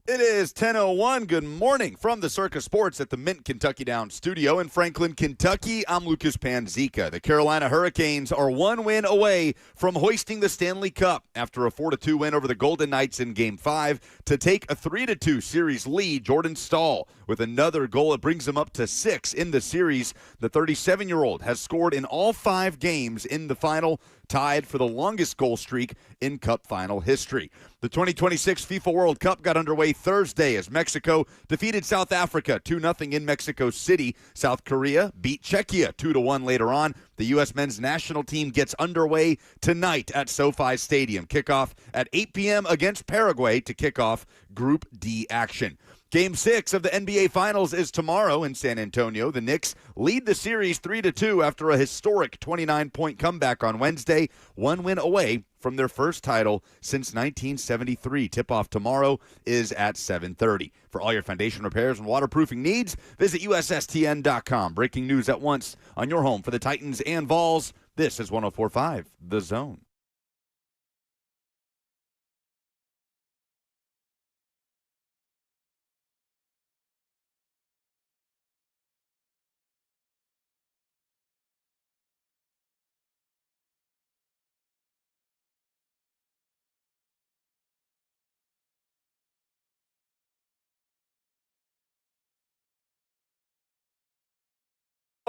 It is 10:01. Good morning from the Circus Sports at the Mint Kentucky Downs studio in Franklin, Kentucky. I'm Lucas Panzica. The Carolina Hurricanes are one win away from hoisting the Stanley Cup after a 4-2 win over the Golden Knights in Game 5 to take a 3-2 series lead. Jordan Staal with another goal. It brings him up to 6 in the series. The 37-year-old has scored in all 5 games in the final, tied for the longest goal streak in Cup final history. The 2026 FIFA World Cup got underway Thursday as Mexico defeated South Africa 2-0 in Mexico City. South Korea beat Czechia 2-1 later on. The U.S. men's national team gets underway tonight at SoFi Stadium. Kickoff at 8 p.m. against Paraguay to kick off Group D action. Game 6 of the NBA Finals is tomorrow in San Antonio. The Knicks lead the series 3-2 after a historic 29-point comeback on Wednesday, one win away from their first title since 1973. Tip-off tomorrow is at 7:30. For all your foundation repairs and waterproofing needs, visit USSTN.com. Breaking news at once on your home for the Titans and Vols. This is 104.5 The Zone.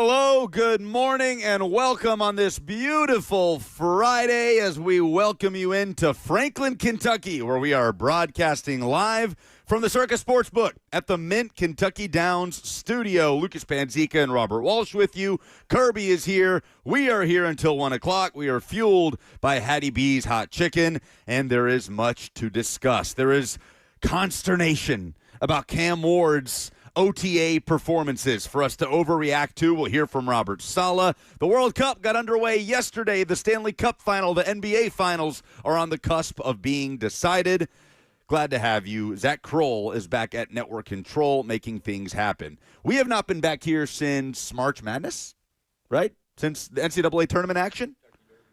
Hello, good morning, and welcome on this beautiful Friday as we welcome you into Franklin, Kentucky, where we are broadcasting live from the Circus Sportsbook at the Mint Kentucky Downs studio. Lucas Panzica and Robert Walsh with you. Kirby is here. We are here until 1 o'clock. We are fueled by Hattie B's Hot Chicken, and there is much to discuss. There is consternation about Cam Ward's OTA performances for us to overreact to. We'll hear from Robert Saleh. The World Cup got underway yesterday. The Stanley Cup final, the NBA finals are on the cusp of being decided. Glad to have you. Zach Kroll is back at Network Control making things happen. We have not been back here since March Madness, right? Since the NCAA tournament action?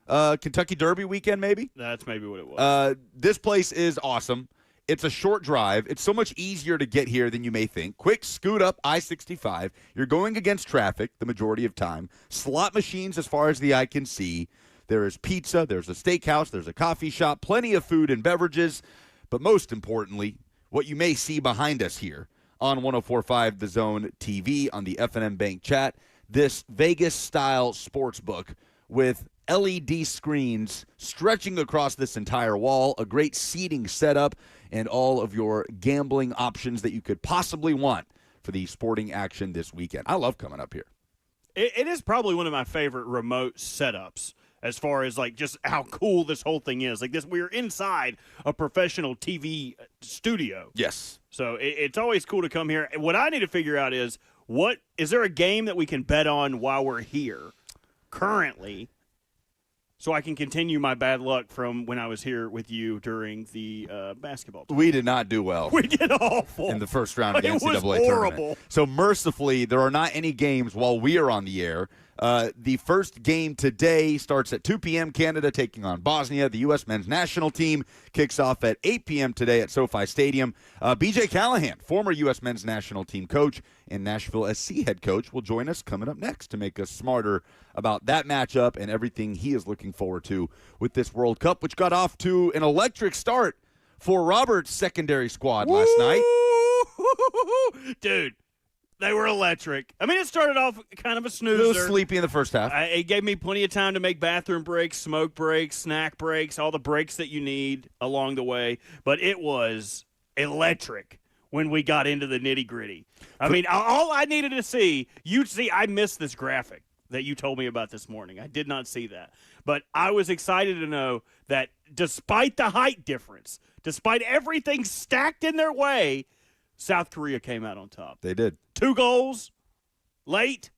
Kentucky Derby weekend, maybe? That's maybe what it was. This place is awesome. It's a short drive. It's so much easier to get here than you may think. Quick scoot up I-65. You're going against traffic the majority of time. Slot machines as far as the eye can see. There is pizza. There's a steakhouse. There's a coffee shop. Plenty of food and beverages. But most importantly, what you may see behind us here on 104.5 The Zone TV on the F&M Bank chat, this Vegas-style sports book with LED screens stretching across this entire wall, a great seating setup, and all of your gambling options that you could possibly want for the sporting action this weekend. I love coming up here. It is probably one of my favorite remote setups as far as like just how cool this whole thing is. Like this, we're inside a professional TV studio. Yes. So it's always cool to come here. And what I need to figure out is is there a game that we can bet on while we're here currently, so I can continue my bad luck from when I was here with you during the basketball tournament. We did not do well. We did awful. In the first round of the It NCAA was tournament. horrible. So mercifully, there are not any games while we are on the air. The first game today starts at 2 p.m. Canada taking on Bosnia. The U.S. men's national team kicks off at 8 p.m. today at SoFi Stadium. B.J. Callahan, former U.S. men's national team coach and Nashville SC head coach, will join us coming up next to make us smarter about that matchup and everything he is looking forward to with this World Cup, which got off to an electric start for Robert's secondary squad last night. Dude. They were electric. I mean, it started off kind of a A snoozer. little sleepy in the first half. It gave me plenty of time to make bathroom breaks, smoke breaks, snack breaks, all the breaks that you need along the way. But it was electric when we got into the nitty-gritty. I mean, all I needed to see, I missed this graphic that you told me about this morning. I did not see that. But I was excited to know that despite the height difference, despite everything stacked in their way, South Korea came out on top. They did. 2 goals, late.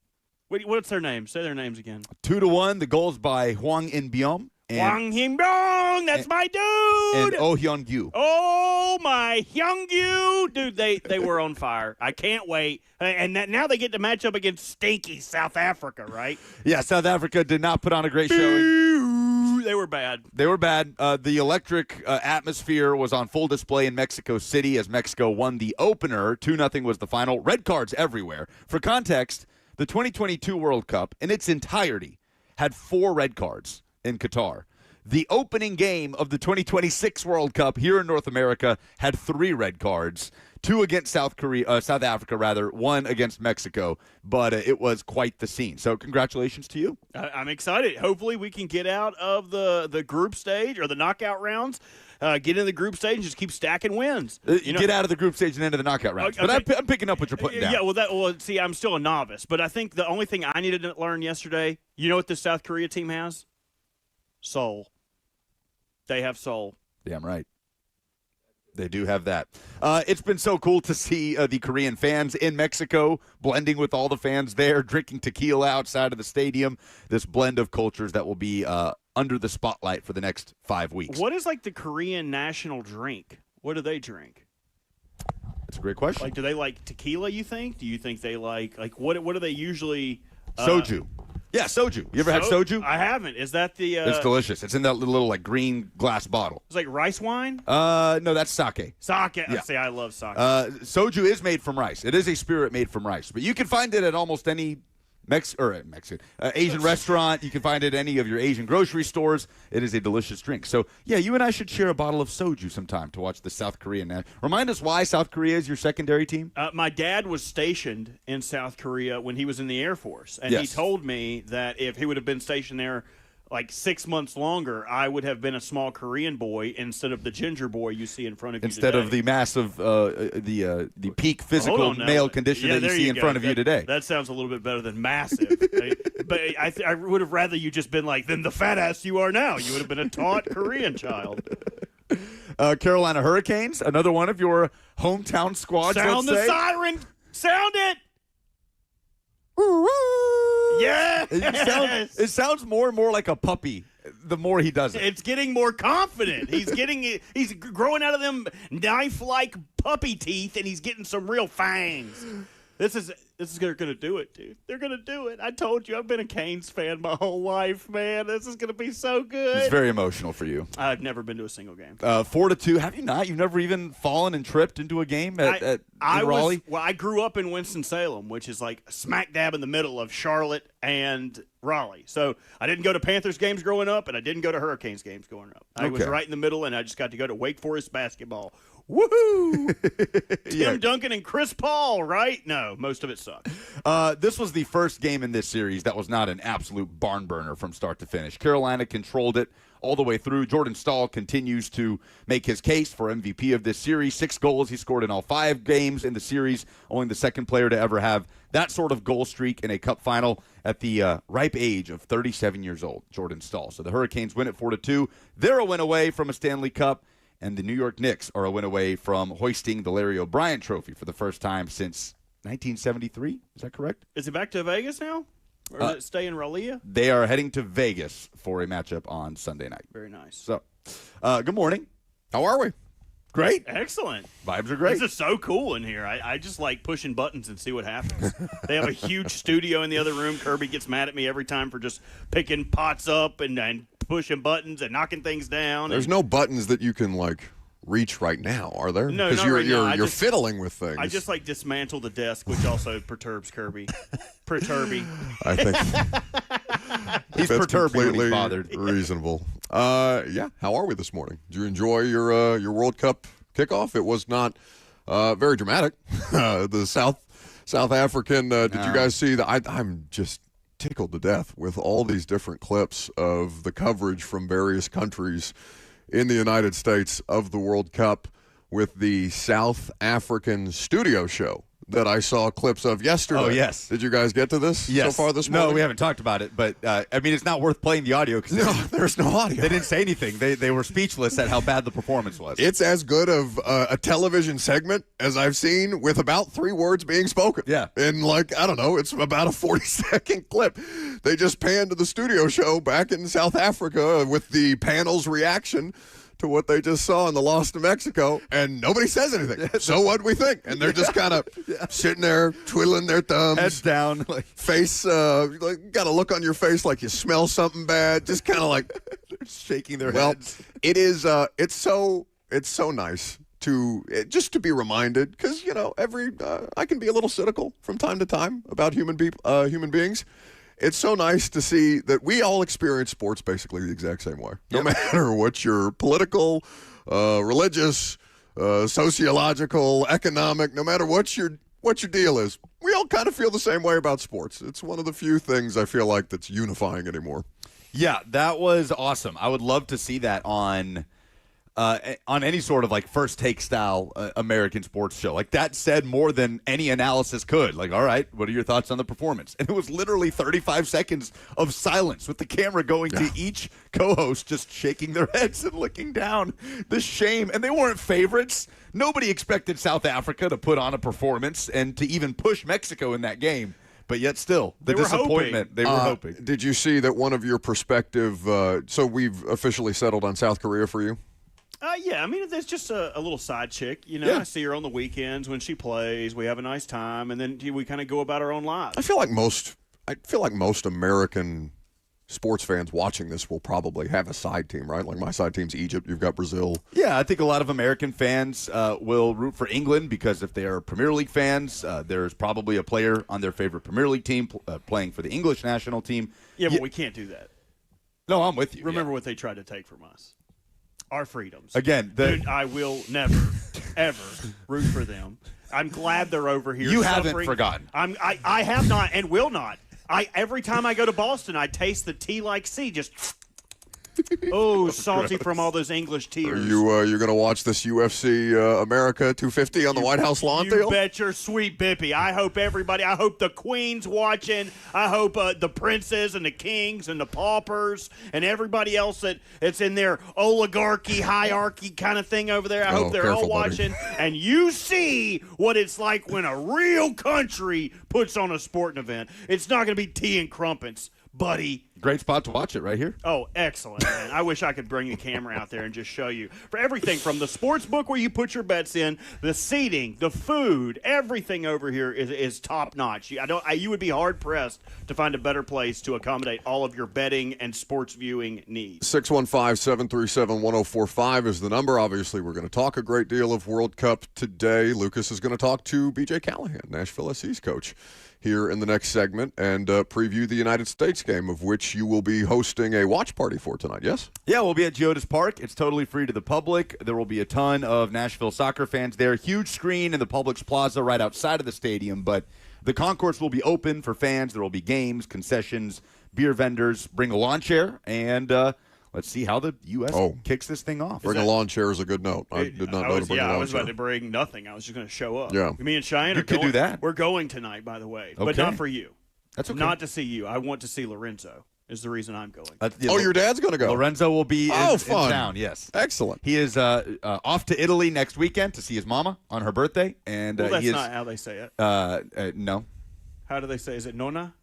What's their names? Say their names again. 2-1. The goals by Hwang In-byum. Hwang In-byum, that's my dude. And Oh Hyun-gyu. Oh, my Hyung-gyu. Dude, they were on fire. I can't wait. And now they get to match up against stinky South Africa, right? Yeah, South Africa did not put on a great showing. They were bad. They were bad. The electric atmosphere was on full display in Mexico City as Mexico won the opener. 2-0 was the final. Red cards everywhere. For context, the 2022 World Cup in its entirety had 4 red cards in Qatar. The opening game of the 2026 World Cup here in North America had 3 red cards. 2 against South Africa, 1 against Mexico. But it was quite the scene. So congratulations to you. I'm excited. Hopefully we can get out of the group stage or the knockout rounds, get in the group stage and just keep stacking wins. Get out of the group stage and into the knockout rounds. Okay. But I'm picking up what you're putting down. Yeah, see, I'm still a novice. But I think the only thing I needed to learn yesterday, you know what the South Korea team has? Soul. They have soul. Damn right. They do have that. It's been so cool to see the Korean fans in Mexico blending with all the fans there, drinking tequila outside of the stadium. This blend of cultures that will be under the spotlight for the next 5 weeks. What is like the Korean national drink? What do they drink? That's a great question. Like, do they like tequila? You think? Do you think they like what do they usually? Soju. Yeah, soju. You ever had soju? I haven't. Is that the? It's delicious. It's in that little like green glass bottle. It's like rice wine. No, that's sake. Sake. Yeah. See, I love sake. Soju is made from rice. It is a spirit made from rice, but you can find it at almost any Asian restaurant. You can find it at any of your Asian grocery stores. It is a delicious drink. So, yeah, you and I should share a bottle of soju sometime to watch the South Korean. Remind us why South Korea is your secondary team? My dad was stationed in South Korea when he was in the Air Force, and Yes. he told me that if he would have been stationed there like 6 months longer, I would have been a small Korean boy instead of the ginger boy you see in front of you Instead today. of the massive, the peak physical male condition that you see in front of you today. That sounds a little bit better than massive. But I would have rather you just been like, than the fat ass you are now. You would have been a taut Korean child. Carolina Hurricanes, another one of your hometown squads. Sound the siren. Sound it. Yes! It sounds more and more like a puppy the more he does it. It's getting more confident. He's growing out of them knife-like puppy teeth, and he's getting some real fangs. This is going to do it, dude. They're going to do it. I told you, I've been a Canes fan my whole life, man. This is going to be so good. It's very emotional for you. I've never been to a single game. 4-2. Have you not? You've never even fallen and tripped into a game at Raleigh? I grew up in Winston-Salem, which is like smack dab in the middle of Charlotte and Raleigh. So I didn't go to Panthers games growing up, and I didn't go to Hurricanes games growing up. I was right in the middle, and I just got to go to Wake Forest basketball. Woohoo! Tim Duncan and Chris Paul, right? No, most of it sucked. This was the first game in this series that was not an absolute barn burner from start to finish. Carolina controlled it all the way through. Jordan Stahl continues to make his case for MVP of this series. 6 goals he scored in all 5 games in the series, only the second player to ever have that sort of goal streak in a cup final at the ripe age of 37 years old, Jordan Stahl. So the Hurricanes win at 4-2. They're a win away from a Stanley Cup. And the New York Knicks are a win away from hoisting the Larry O'Brien Trophy for the first time since 1973. Is that correct? Is it back to Vegas now? Or does it stay in Raleigh? They are heading to Vegas for a matchup on Sunday night. Very nice. So, good morning. How are we? Great. Excellent. Vibes are great. This is so cool in here. I just like pushing buttons and see what happens. They have a huge studio in the other room. Kirby gets mad at me every time for just picking pots up and pushing buttons and knocking things down. There's no buttons that you can like reach right now, are there? No, because not right now. you're fiddling with things. I just like dismantle the desk, which also perturbs Kirby. Perturby. I think He's that's perturbed when he's completely bothered. reasonable. Yeah. How are we this morning? Did you enjoy your World Cup kickoff? It was not very dramatic. The South African. Did you guys see that? I'm just tickled to death with all these different clips of the coverage from various countries in the United States of the World Cup with the South African studio show that I saw clips of yesterday. Oh, yes. Did you guys get to this so far this morning? No, we haven't talked about it, but I mean, it's not worth playing the audio because there's no audio. They didn't say anything. They were speechless at how bad the performance was. It's as good of a television segment as I've seen with about 3 words being spoken. Yeah. And I don't know, it's about a 40-second clip. They just panned to the studio show back in South Africa with the panel's reaction to what they just saw in the loss to Mexico, and nobody says anything. So what we think? And they're just kind of sitting there twiddling their thumbs, Heads down, face got a look on your face like you smell something bad, just kind of like they're shaking their heads. It is. It's so nice to just to be reminded, because I can be a little cynical from time to time about human beings. It's so nice to see that we all experience sports basically the exact same way, no matter what your political, religious, sociological, economic, no matter what your deal is. We all kind of feel the same way about sports. It's one of the few things I feel like that's unifying anymore. Yeah, that was awesome. I would love to see that on any sort of first take style American sports show. That said more than any analysis could. All right, what are your thoughts on the performance? And it was literally 35 seconds of silence with the camera going to each co-host just shaking their heads and looking down. The shame. And they weren't favorites. Nobody expected South Africa to put on a performance and to even push Mexico in that game. But yet still, the disappointment, they were hoping. Did you see that one of your perspective, so we've officially settled on South Korea for you? Yeah, I mean, there's just a little side chick. I see her on the weekends when she plays. We have a nice time, and then we kind of go about our own lives. I feel like most American sports fans watching this will probably have a side team, right? Like my side team's Egypt. You've got Brazil. Yeah, I think a lot of American fans will root for England because if they are Premier League fans, there's probably a player on their favorite Premier League team playing for the English national team. Yeah, but we can't do that. No, I'm with you. Remember what they tried to take from us. Our freedoms. Again, dude, I will never, ever root for them. I'm glad they're over here. You suffering. haven't forgotten. I have not and will not. Every time I go to Boston, I taste the tea like sea. Just salty from all those English tears. Are you going to watch this UFC America 250 on the White House lawn? You bet your sweet bippy. I hope the Queen's watching. I hope the princes and the kings and the paupers and everybody else that's in their oligarchy, hierarchy kind of thing over there. I hope they're all watching. Buddy. And you see what it's like when a real country puts on a sporting event. It's not going to be tea and crumpets, buddy. Great spot to watch it right here. Oh, excellent, man. I wish I could bring the camera out there and just show you. For everything from the sports book where you put your bets in, the seating, the food, everything over here is top-notch. You would be hard-pressed to find a better place to accommodate all of your betting and sports viewing needs. 615-737-1045 is the number. Obviously, we're going to talk a great deal of World Cup today. Lucas is going to talk to B.J. Callahan, Nashville SC's coach, here in the next segment and preview the United States game, of which you will be hosting a watch party for tonight, yes? Yeah, we'll be at Geodis Park. It's totally free to the public. There will be a ton of Nashville soccer fans there. Huge screen in the Publix Plaza right outside of the stadium, but the concourse will be open for fans. There will be games, concessions, beer vendors. Bring a lawn chair, and let's see how the U.S. kicks this thing off. Bring a lawn chair is a good note. I did not know to bring a lawn chair. I was about to bring nothing. I was just going to show up. Yeah. Me and Cheyenne are going. Do that. We're going tonight, by the way, but not for you. That's okay. Not to see you. I want to see Lorenzo is the reason I'm going. Your dad's going to go. Lorenzo will be in town, yes. Excellent. He is off to Italy next weekend to see his mama on her birthday. And that's not how they say it. No. How do they say? Is it Nona?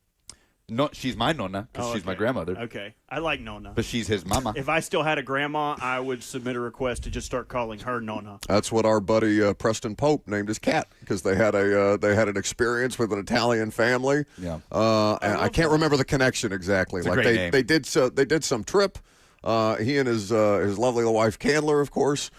No, she's my nonna because she's my grandmother. Okay. I like Nona. But she's his mama. If I still had a grandma, I would submit a request to just start calling her Nona. That's what our buddy Preston Pope named his cat, because they had an experience with an Italian family. Yeah. And I can't remember the connection exactly. It's a great name. They did some trip. He and his lovely wife Candler, of course,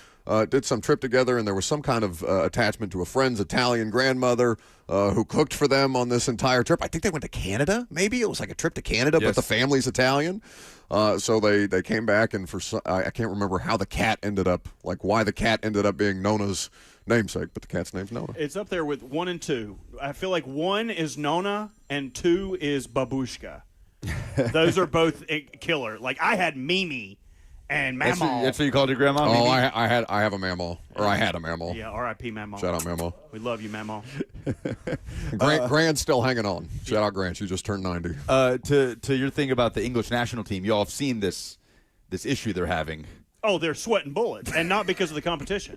did some trip together, and there was some kind of attachment to a friend's Italian grandmother who cooked for them on this entire trip. I think they went to Canada, maybe. It was like a trip to Canada, yes. But the family's Italian. So they came back, and I can't remember how the cat ended up, why the cat ended up being Nona's namesake, but the cat's name's Nona. It's up there with 1 and 2. I feel like 1 is Nona, and 2 is Babushka. Those are both killer. I had Mimi and Mamaw. That's what you called your grandma? Oh, I have a Mamaw. Or I had a Mamaw. Yeah, R.I.P. Mamaw. Shout out Mamaw. We love you, Mamaw. Grant's still hanging on. Shout out Grant. You just turned 90. To your thing about the English national team, you all have seen this issue they're having. Oh, they're sweating bullets, and not because of the competition.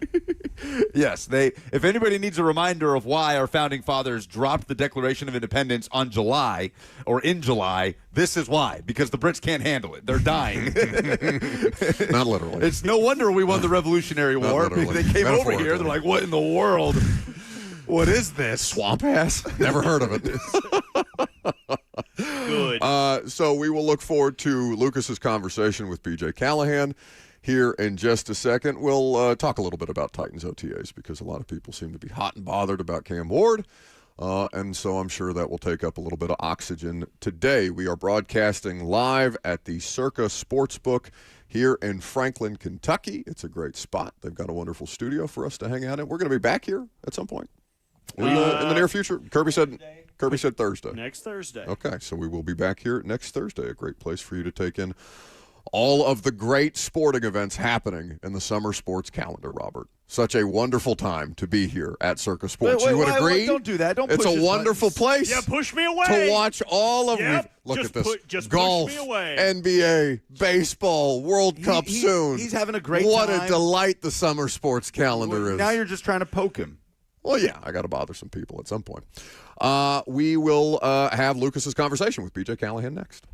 Yes, if anybody needs a reminder of why our founding fathers dropped the Declaration of Independence in July, this is why. Because the Brits can't handle it. They're dying. Not literally. It's no wonder we won the Revolutionary War. literally. They came over here. They're like, what in the world? What is this? Swamp ass? Never heard of it. Good. So we will look forward to Lucas's conversation with BJ Callahan here in just a second. We'll talk a little bit about Titans OTAs because a lot of people seem to be hot and bothered about Cam Ward. And so I'm sure that will take up a little bit of oxygen today. We are broadcasting live at the Circa Sportsbook here in Franklin, Kentucky. It's a great spot. They've got a wonderful studio for us to hang out in. We're going to be back here at some point in the near future. Kirby said Thursday. Next Thursday. Okay, so we will be back here next Thursday. A great place for you to take in all of the great sporting events happening in the summer sports calendar, Robert. Such a wonderful time to be here at Circa Sports. You would agree? Don't do that. Don't It's push a his wonderful buttons. place. Yeah, push me away. To watch all of look just at this. just Golf, push me away. NBA, baseball, World Cup soon. He's having a great What time. a delight the summer sports calendar is. Now you're just trying to poke him. Well, yeah, I got to bother some people at some point. We will have Lucas's conversation with BJ Callahan next.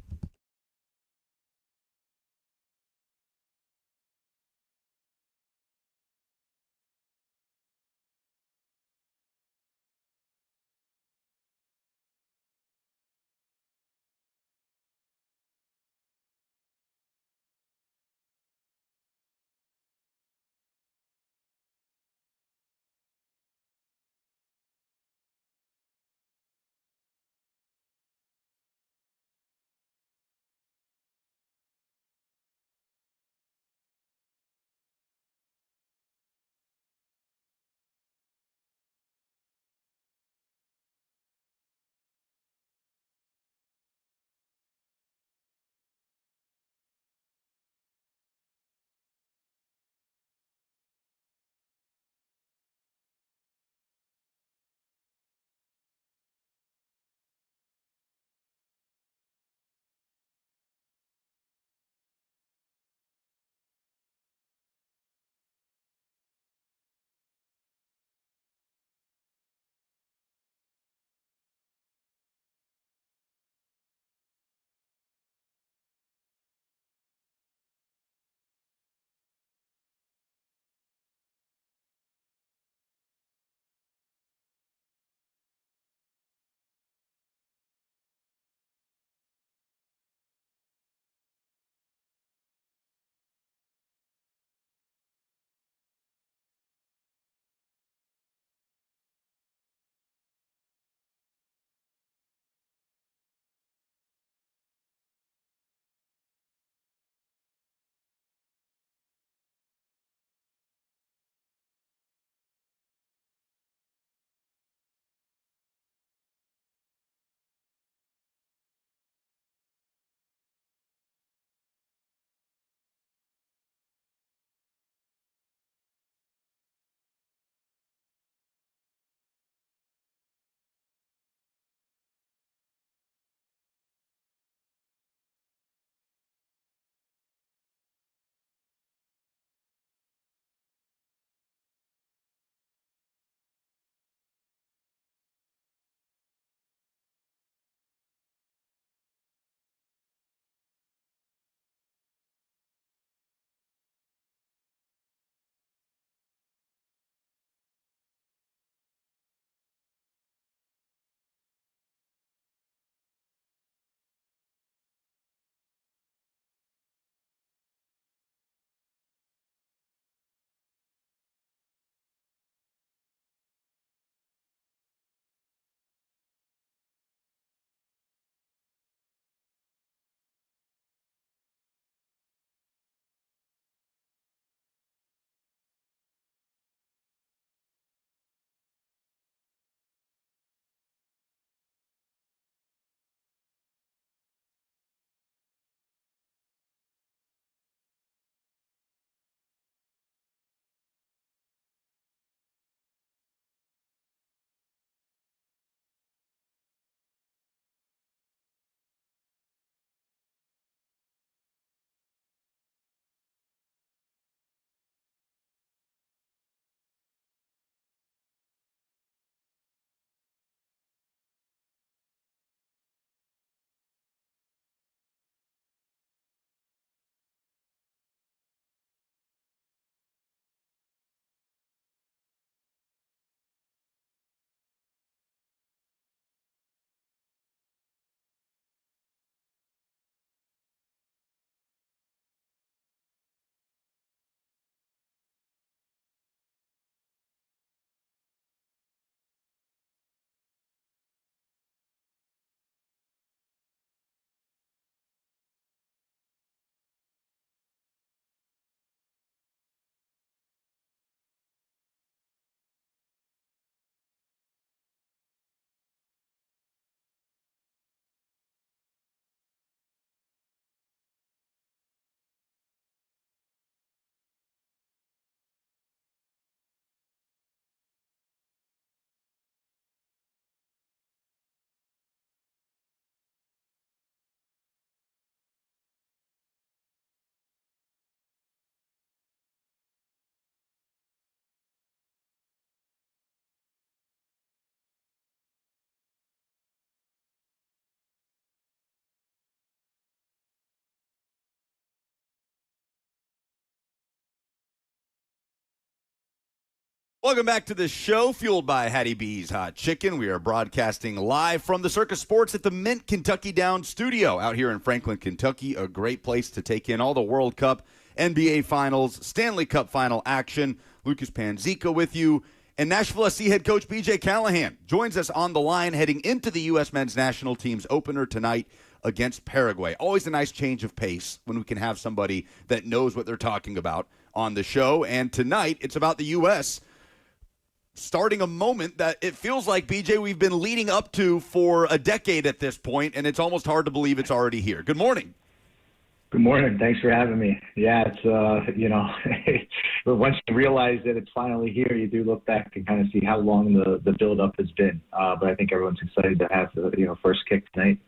Welcome back to the show, fueled by Hattie B's Hot Chicken. We are broadcasting live from the Circus Sports at the Mint Kentucky Downs studio out here in Franklin, Kentucky. A great place to take in all the World Cup, NBA Finals, Stanley Cup Final action. Lucas Panzica with you. And Nashville SC head coach B.J. Callahan joins us on the line heading into the U.S. men's national team's opener tonight against Paraguay. Always a nice change of pace when we can have somebody that knows what they're talking about on the show. And tonight, it's about the U.S. starting a moment that it feels like, BJ, we've been leading up to for a decade at this point, and it's almost hard to believe it's already here. Good morning. Good morning. Thanks for having me. Yeah, it's, once you realize that it's finally here, you do look back and kind of see how long the build-up has been. But I think everyone's excited to have the, first kick tonight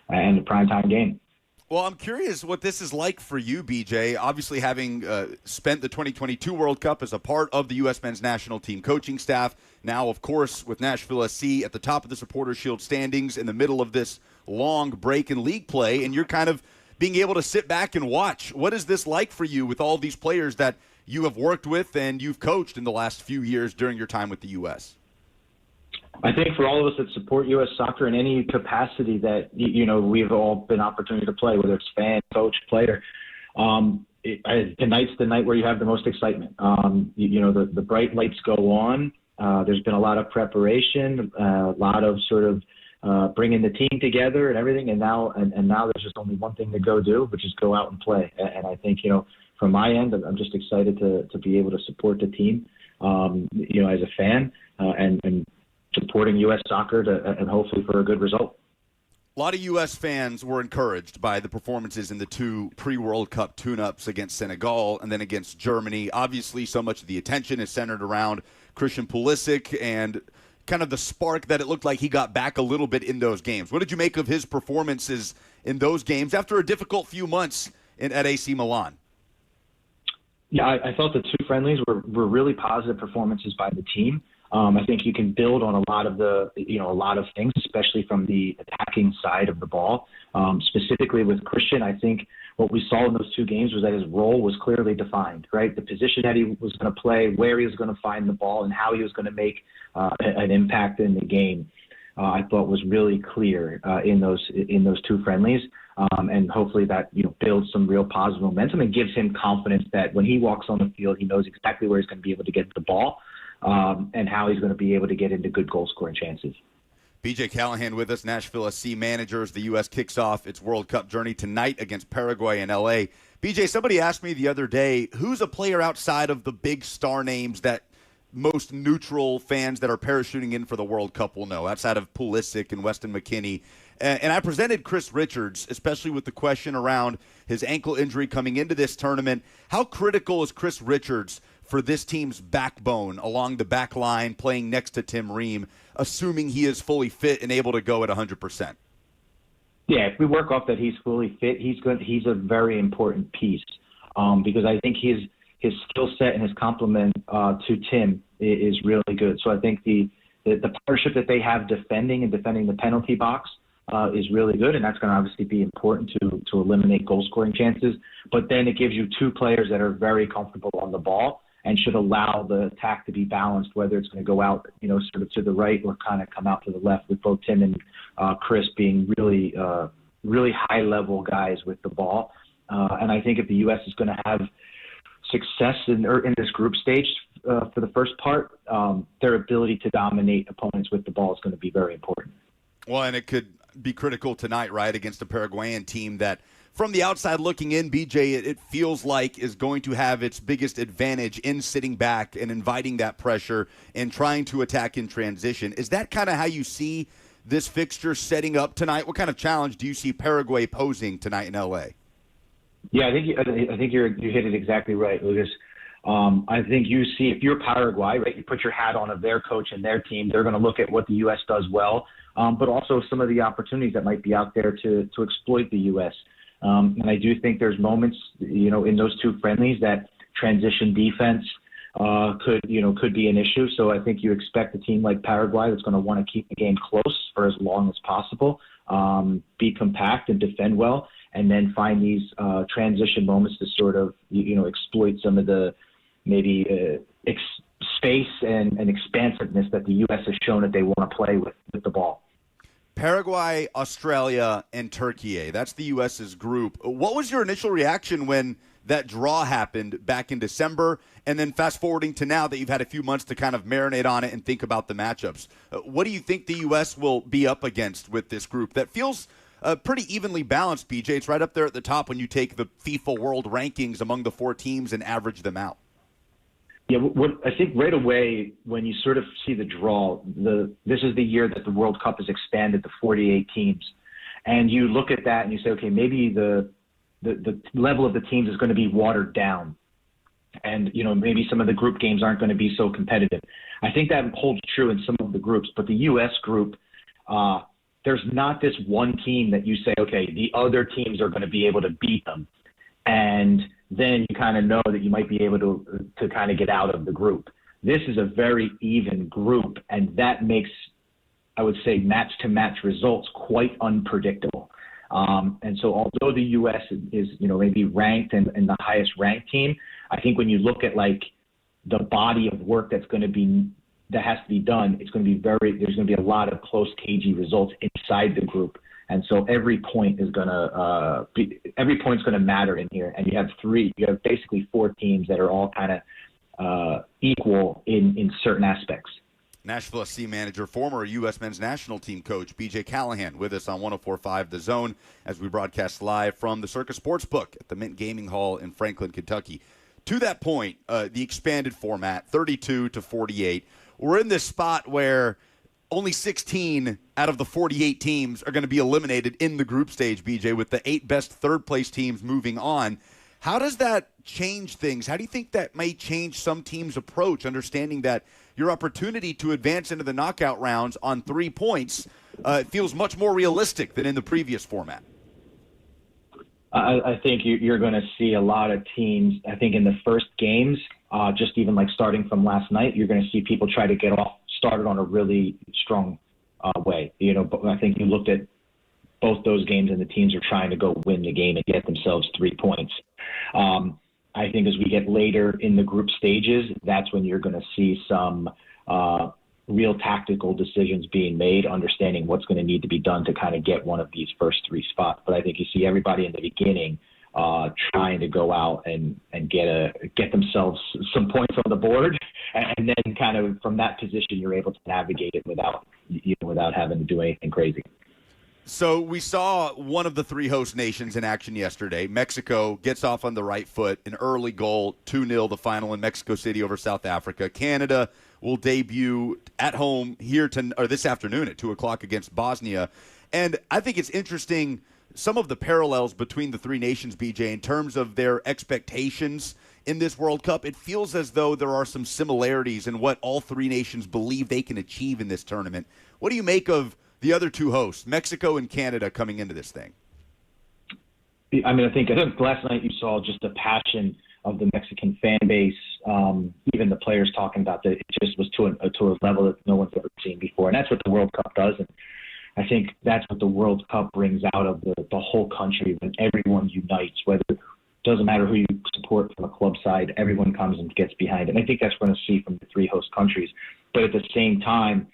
and the primetime game. Well, I'm curious what this is like for you, BJ. Obviously, having spent the 2022 World Cup as a part of the U.S. men's national team coaching staff, now, of course, with Nashville SC at the top of the Supporters' Shield standings in the middle of this long break in league play, and you're kind of being able to sit back and watch. What is this like for you with all these players that you have worked with and you've coached in the last few years during your time with the U.S.? I think for all of us that support U.S. soccer in any capacity that, we've all been opportunity to play, whether it's fan, coach, player, tonight's the night where you have the most excitement. The bright lights go on. There's been a lot of preparation, a lot of sort of bringing the team together and everything. And now there's just only one thing to go do, which is go out and play. And I think, from my end, I'm just excited to be able to support the team, as a fan and supporting U.S. soccer and hopefully for a good result. A lot of U.S. fans were encouraged by the performances in the two pre-World Cup tune-ups against Senegal and then against Germany. Obviously, so much of the attention is centered around Christian Pulisic and kind of the spark that it looked like he got back a little bit in those games. What did you make of his performances in those games after a difficult few months at AC Milan? Yeah, I thought the two friendlies were really positive performances by the team. I think you can build on a lot of things, especially from the attacking side of the ball. Specifically with Christian, I think what we saw in those two games was that his role was clearly defined, right? The position that he was going to play, where he was going to find the ball, and how he was going to make an impact in the game, I thought was really clear in those two friendlies. And hopefully that builds some real positive momentum and gives him confidence that when he walks on the field, he knows exactly where he's going to be able to get the ball. And how he's going to be able to get into good goal-scoring chances. B.J. Callahan with us, Nashville SC managers. The U.S. kicks off its World Cup journey tonight against Paraguay in L.A. B.J., somebody asked me the other day, who's a player outside of the big star names that most neutral fans that are parachuting in for the World Cup will know, outside of Pulisic and Weston McKennie? And I presented Chris Richards, especially with the question around his ankle injury coming into this tournament. How critical is Chris Richards for this team's backbone along the back line, playing next to Tim Ream, assuming he is fully fit and able to go at 100%? Yeah, if we work off that he's fully fit, he's a very important piece because I think his skill set and his complement to Tim is really good. So I think the partnership that they have defending the penalty box is really good, and that's going to obviously be important to eliminate goal-scoring chances. But then it gives you two players that are very comfortable on the ball and should allow the attack to be balanced, whether it's going to go out, sort of to the right or kind of come out to the left, with both Tim and Chris being really high-level guys with the ball. And I think if the U.S. is going to have success in this group stage for the first part, their ability to dominate opponents with the ball is going to be very important. Well, and it could be critical tonight, right, against a Paraguayan team that, from the outside looking in, BJ, it feels like is going to have its biggest advantage in sitting back and inviting that pressure and trying to attack in transition. Is that kind of how you see this fixture setting up tonight? What kind of challenge do you see Paraguay posing tonight in L.A.? Yeah, I think you hit it exactly right, Lucas. I think you see, if you're Paraguay, right, you put your hat on of their coach and their team, they're going to look at what the U.S. does well, but also some of the opportunities that might be out there to exploit the U.S. And I do think there's moments, in those two friendlies that transition defense could be an issue. So I think you expect a team like Paraguay that's going to want to keep the game close for as long as possible, be compact and defend well, and then find these transition moments to sort of, exploit some of the maybe space and expansiveness that the U.S. has shown that they want to play with the ball. Paraguay, Australia, and Turkey. That's the U.S.'s group. What was your initial reaction when that draw happened back in December? And then fast forwarding to now that you've had a few months to kind of marinate on it and think about the matchups. What do you think the U.S. will be up against with this group that feels pretty evenly balanced, BJ? It's right up there at the top when you take the FIFA World Rankings among the 4 teams and average them out. Yeah, what I think right away when you sort of see the draw, this is the year that the World Cup has expanded to 48 teams, and you look at that and you say, okay, maybe the level of the teams is going to be watered down, and maybe some of the group games aren't going to be so competitive. I think that holds true in some of the groups, but the U.S. group, there's not this one team that you say, okay, the other teams are going to be able to beat them, and then you kind of know that you might be able to kind of get out of the group. This is a very even group, and that makes, I would say, match-to-match results quite unpredictable. And so although the U.S. is maybe ranked and the highest ranked team, I think when you look at like the body of work that has to be done, there's going to be a lot of close, cagey results inside the group. And so every point is going to matter in here. And you have basically 4 teams that are all kind of equal in certain aspects. Nashville SC manager, former U.S. men's national team coach, BJ Callahan, with us on 104.5 The Zone as we broadcast live from the Circus Sportsbook at the Mint Gaming Hall in Franklin, Kentucky. To that point, the expanded format, 32 to 48, we're in this spot where only 16 out of the 48 teams are going to be eliminated in the group stage, BJ, with the 8 best third-place teams moving on. How does that change things? How do you think that may change some teams' approach, understanding that your opportunity to advance into the knockout rounds on 3 points feels much more realistic than in the previous format? I think you're going to see a lot of teams, I think in the first games, just even like starting from last night, you're going to see people try to get started on a really strong way. But I think you looked at both those games and the teams are trying to go win the game and get themselves 3 points. I think as we get later in the group stages, that's when you're going to see some real tactical decisions being made, understanding what's going to need to be done to kind of get one of these first 3 spots. But I think you see everybody in the beginning trying to go out and get themselves some points on the board, and then kind of from that position you're able to navigate it without having to do anything crazy. So we saw one of the 3 host nations in action yesterday. Mexico gets off on the right foot, an early goal, 2-0 the final in Mexico City over South Africa. Canada will debut at home here this afternoon at 2 o'clock against Bosnia. And I think it's interesting some of the parallels between the 3 nations, BJ, in terms of their expectations in this World Cup. It feels as though there are some similarities in what all 3 nations believe they can achieve in this tournament. What do you make of the other 2 hosts, Mexico and Canada, coming into this thing? I mean, I think last night you saw just the passion of the Mexican fan base. Even the players talking about that, it just was to a level that no one's ever seen before, and that's what the World Cup does. And I think that's what the World Cup brings out of the whole country when everyone unites. Whether it doesn't matter who you support from a club side, everyone comes and gets behind it. And I think that's what we're going to see from the 3 host countries. But at the same time,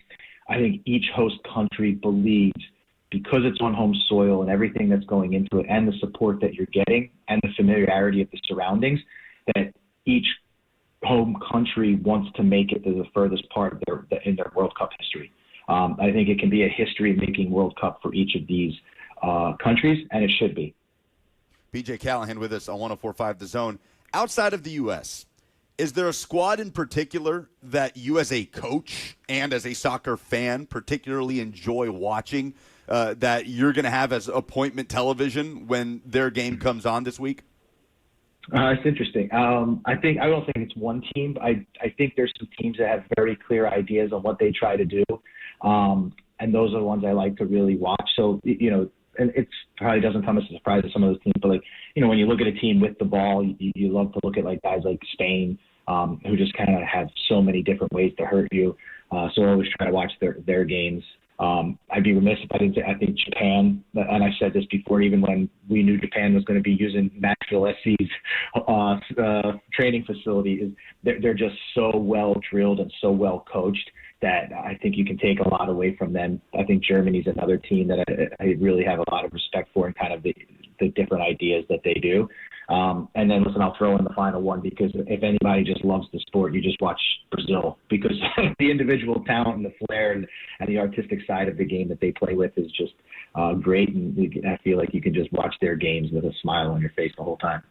I think each host country believes, because it's on home soil and everything that's going into it and the support that you're getting and the familiarity of the surroundings, that each home country wants to make it to the furthest part of in their World Cup history. I think it can be a history-making World Cup for each of these countries, and it should be. BJ Callahan with us on 104.5 The Zone. Outside of the U.S., is there a squad in particular that you as a coach and as a soccer fan particularly enjoy watching that you're going to have as appointment television when their game comes on this week? It's interesting. I don't think it's one team. I think there's some teams that have very clear ideas on what they try to do, and those are the ones I like to really watch. So, and it probably doesn't come as a surprise to some of those teams, but when you look at a team with the ball, you love to look at guys like Spain, who just kind of have so many different ways to hurt you. So I always try to watch their games. I'd be remiss if I didn't say I think Japan, and I said this before, even when we knew Japan was going to be using Nashville SC's training facility, is they're just so well drilled and so well coached that I think you can take a lot away from them. I think Germany's another team that I really have a lot of respect for, and kind of the different ideas that they do. And then, listen, I'll throw in the final one, because if anybody just loves the sport, you just watch Brazil, because the individual talent and the flair and the artistic side of the game that they play with is just great. And I feel like you can just watch their games with a smile on your face the whole time.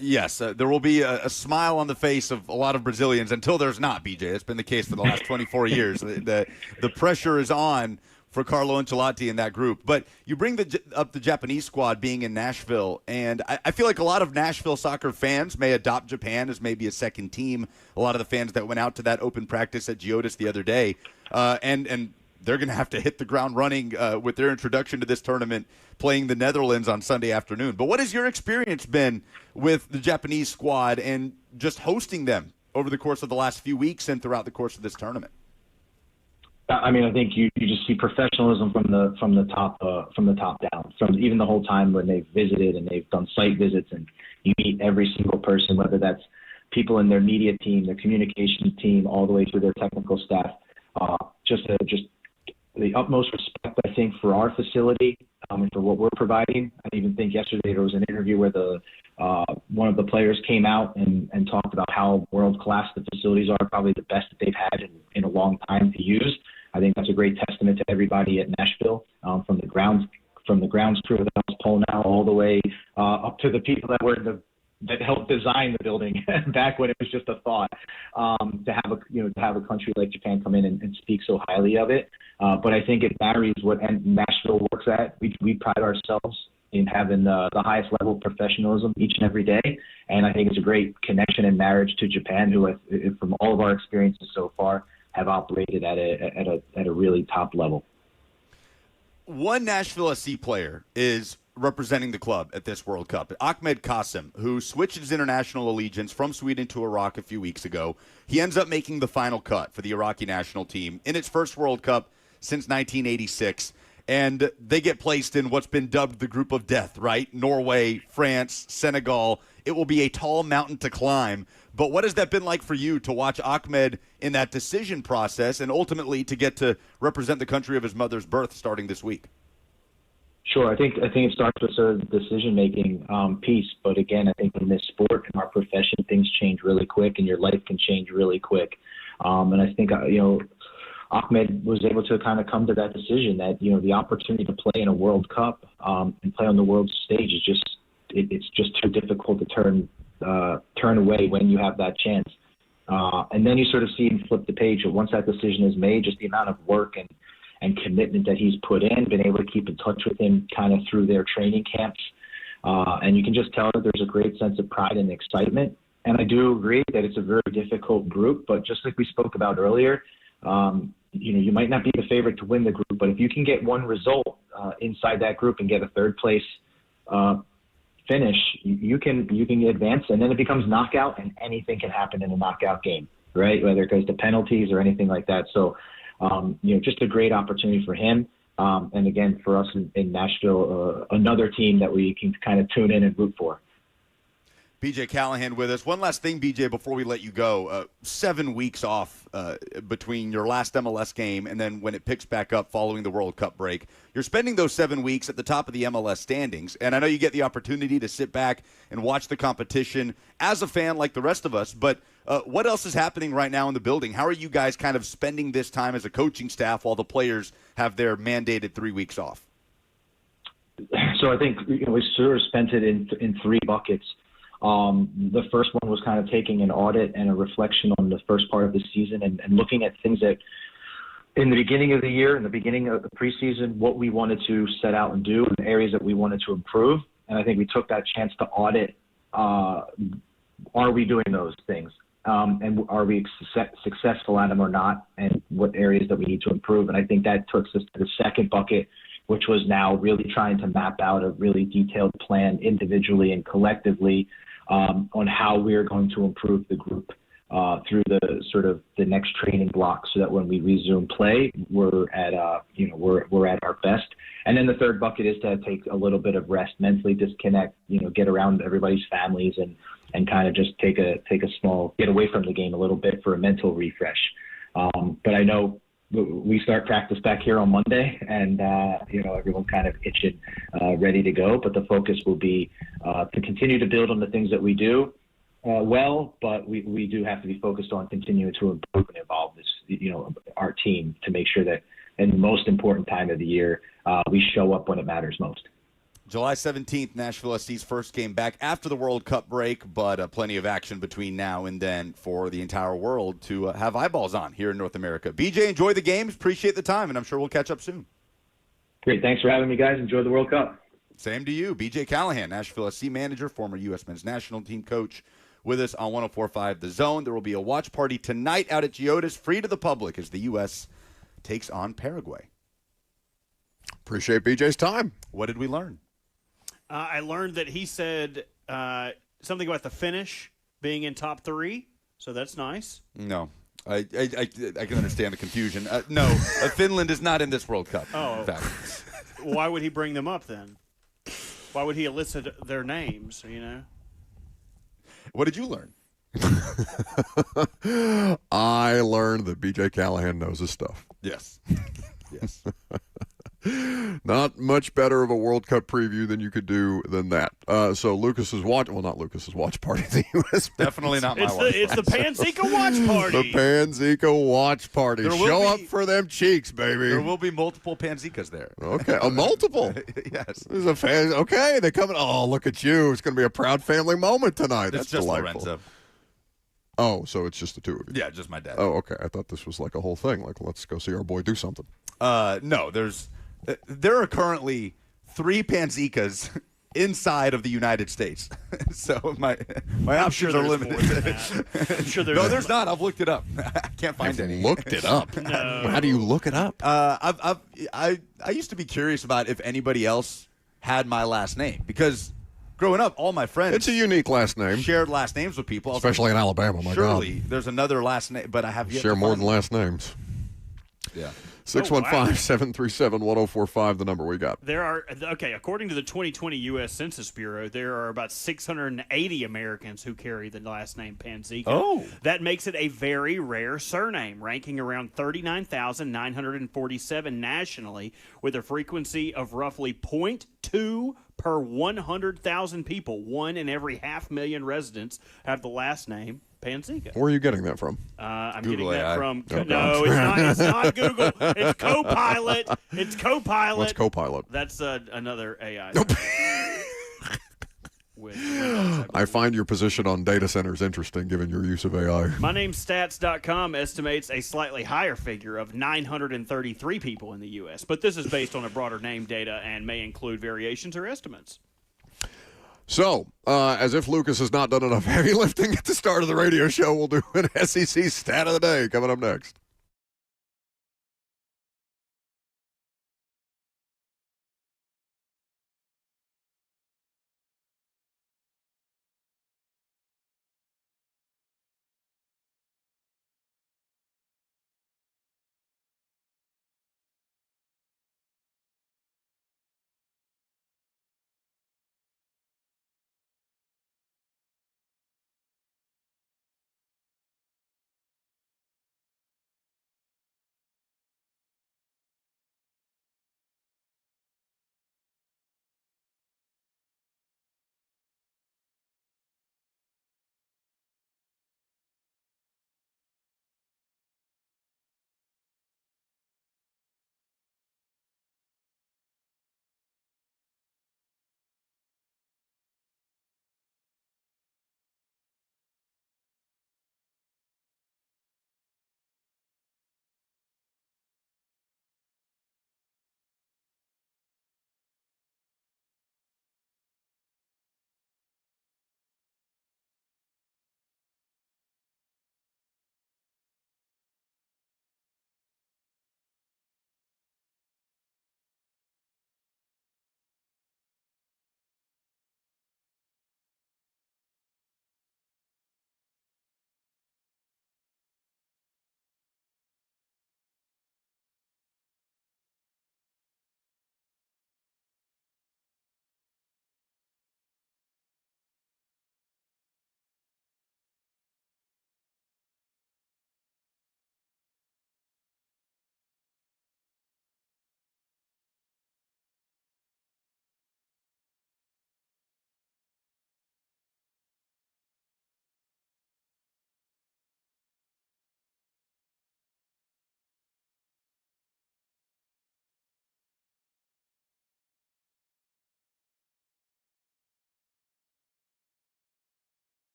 Yes, there will be a smile on the face of a lot of Brazilians until there's not, BJ. It's been the case for the last 24 years. The pressure is on for Carlo Ancelotti in that group. But you bring up the Japanese squad being in Nashville, and I feel like a lot of Nashville soccer fans may adopt Japan as maybe a second team. A lot of the fans that went out to that open practice at Geodis the other day, and they're going to have to hit the ground running with their introduction to this tournament, playing the Netherlands on Sunday afternoon. But what has your experience been with the Japanese squad and just hosting them over the course of the last few weeks and throughout the course of this tournament? I mean, I think you just see professionalism from the top down. From even the whole time when they've visited and they've done site visits, and you meet every single person, whether that's people in their media team, their communications team, all the way through their technical staff. Just the utmost respect, I think, for our facility and for what we're providing. I even think yesterday there was an interview where one of the players came out and talked about how world-class the facilities are, probably the best that they've had in a long time to use. I think that's a great testament to everybody at Nashville, from the grounds crew that was pulling out all the way up to the people that helped design the building back when it was just a thought. To have a country like Japan come in and speak so highly of it. But I think it varies what Nashville works at. We pride ourselves in having the highest level of professionalism each and every day. And I think it's a great connection and marriage to Japan, who, from all of our experiences so far, have operated at a really top level. One Nashville SC player is representing the club at this World Cup, Ahmed Kasim, who switched his international allegiance from Sweden to Iraq a few weeks ago. He ends up making the final cut for the Iraqi national team in its first World Cup since 1986. And they get placed in what's been dubbed the group of death, right? Norway, France, Senegal. It will be a tall mountain to climb. But what has that been like for you to watch Ahmed in that decision process and ultimately to get to represent the country of his mother's birth starting this week? Sure. I think it starts with a decision-making piece. But again, I think in this sport, in our profession, things change really quick, and your life can change really quick. And I think, Ahmed was able to kind of come to that decision that, the opportunity to play in a World Cup and play on the world stage is it's just too difficult to turn away when you have that chance. And then you sort of see him flip the page. Once that decision is made, just the amount of work and commitment that he's put in, been able to keep in touch with him kind of through their training camps. And you can just tell that there's a great sense of pride and excitement. And I do agree that it's a very difficult group, but just like we spoke about earlier, you might not be the favorite to win the group, but if you can get one result inside that group and get a third place finish, you can advance, and then it becomes knockout, and anything can happen in a knockout game, right? Whether it goes to penalties or anything like that. So, just a great opportunity for him. And again, for us in Nashville, another team that we can kind of tune in and root for. BJ Callahan with us. One last thing, BJ, before we let you go. 7 weeks off between your last MLS game and then when it picks back up following the World Cup break. You're spending those 7 weeks at the top of the MLS standings, and I know you get the opportunity to sit back and watch the competition as a fan like the rest of us, but what else is happening right now in the building? How are you guys kind of spending this time as a coaching staff while the players have their mandated 3 weeks off? So I think we sort of spent it in three buckets. The first one was kind of taking an audit and a reflection on the first part of the season and looking at things that in the beginning of the year, in the beginning of the preseason, what we wanted to set out and do and the areas that we wanted to improve. And I think we took that chance to audit, are we doing those things? And are we successful at them or not? And what areas that we need to improve? And I think that took us to the second bucket, which was now really trying to map out a really detailed plan individually and collectively on how we're going to improve the group through the sort of the next training block, so that when we resume play, we're at we're at our best. And then the third bucket is to take a little bit of rest, mentally disconnect, get around everybody's families and kind of just take a small get away from the game a little bit for a mental refresh. But I know we start practice back here on Monday, and everyone kind of itching, ready to go. But the focus will be to continue to build on the things that we do well, but we do have to be focused on continuing to improve and evolve this, our team, to make sure that in the most important time of the year, we show up when it matters most. July 17th, Nashville SC's first game back after the World Cup break, but plenty of action between now and then for the entire world to have eyeballs on here in North America. BJ, enjoy the games. Appreciate the time, and I'm sure we'll catch up soon. Great. Thanks for having me, guys. Enjoy the World Cup. Same to you. BJ Callahan, Nashville SC manager, former U.S. men's national team coach, with us on 104.5 The Zone. There will be a watch party tonight out at Geoda's, free to the public, as the U.S. takes on Paraguay. Appreciate BJ's time. What did we learn? I learned that he said something about the finish being in top 3, so that's nice. No. I can understand the confusion. No, Finland is not in this World Cup. Oh. In fact. Why would he bring them up then? Why would he elicit their names, What did you learn? I learned that BJ Callahan knows his stuff. Yes. Yes. Not much better of a World Cup preview than you could do than that. So Lucas's watch, well, not Lucas's watch party, the U.S. Definitely not my watch It's the Panzika watch party. The Panzika watch party. Show up for them cheeks, baby. There will be multiple Panzikas there. Okay, a multiple. Yes. There's a fan. Okay, they coming. Oh, look at you. It's going to be a proud family moment tonight. It's That's just delightful. Lorenzo. Oh, so it's just the two of you. Yeah, just my dad. Oh, okay. I thought this was like a whole thing. Like, let's go see our boy do something. No, there are currently 3 Panzikas inside of the United States. So my options are limited. I'm sure there's No, there's not. I've looked it up. I can't find any. Looked it up. No. How do you look it up? I used to be curious about if anybody else had my last name, because growing up, all my friends It's a unique last name, shared last names with people. I was especially like, in Alabama. My surely God, there's another last name, but I have yet share to more find than one. last names. Yeah. 615-737-1045, the number we got. There are, according to the 2020 U.S. Census Bureau, there are about 680 Americans who carry the last name Panzika. Oh. That makes it a very rare surname, ranking around 39,947 nationally, with a frequency of roughly 0.2 per 100,000 people. 1 in every 500,000 residents have the last name Panzika. Where are you getting that from? I'm Google getting that AI. from Oh, no, it's not Google. It's Copilot. It's Copilot. What's Copilot? That's another AI. Nope. With I find your position on data centers interesting, given your use of AI. MyNameStats.com estimates a slightly higher figure of 933 people in the U.S., but this is based on a broader name data and may include variations or estimates. So, as if Lucas has not done enough heavy lifting at the start of the radio show, we'll do an SEC stat of the day coming up next.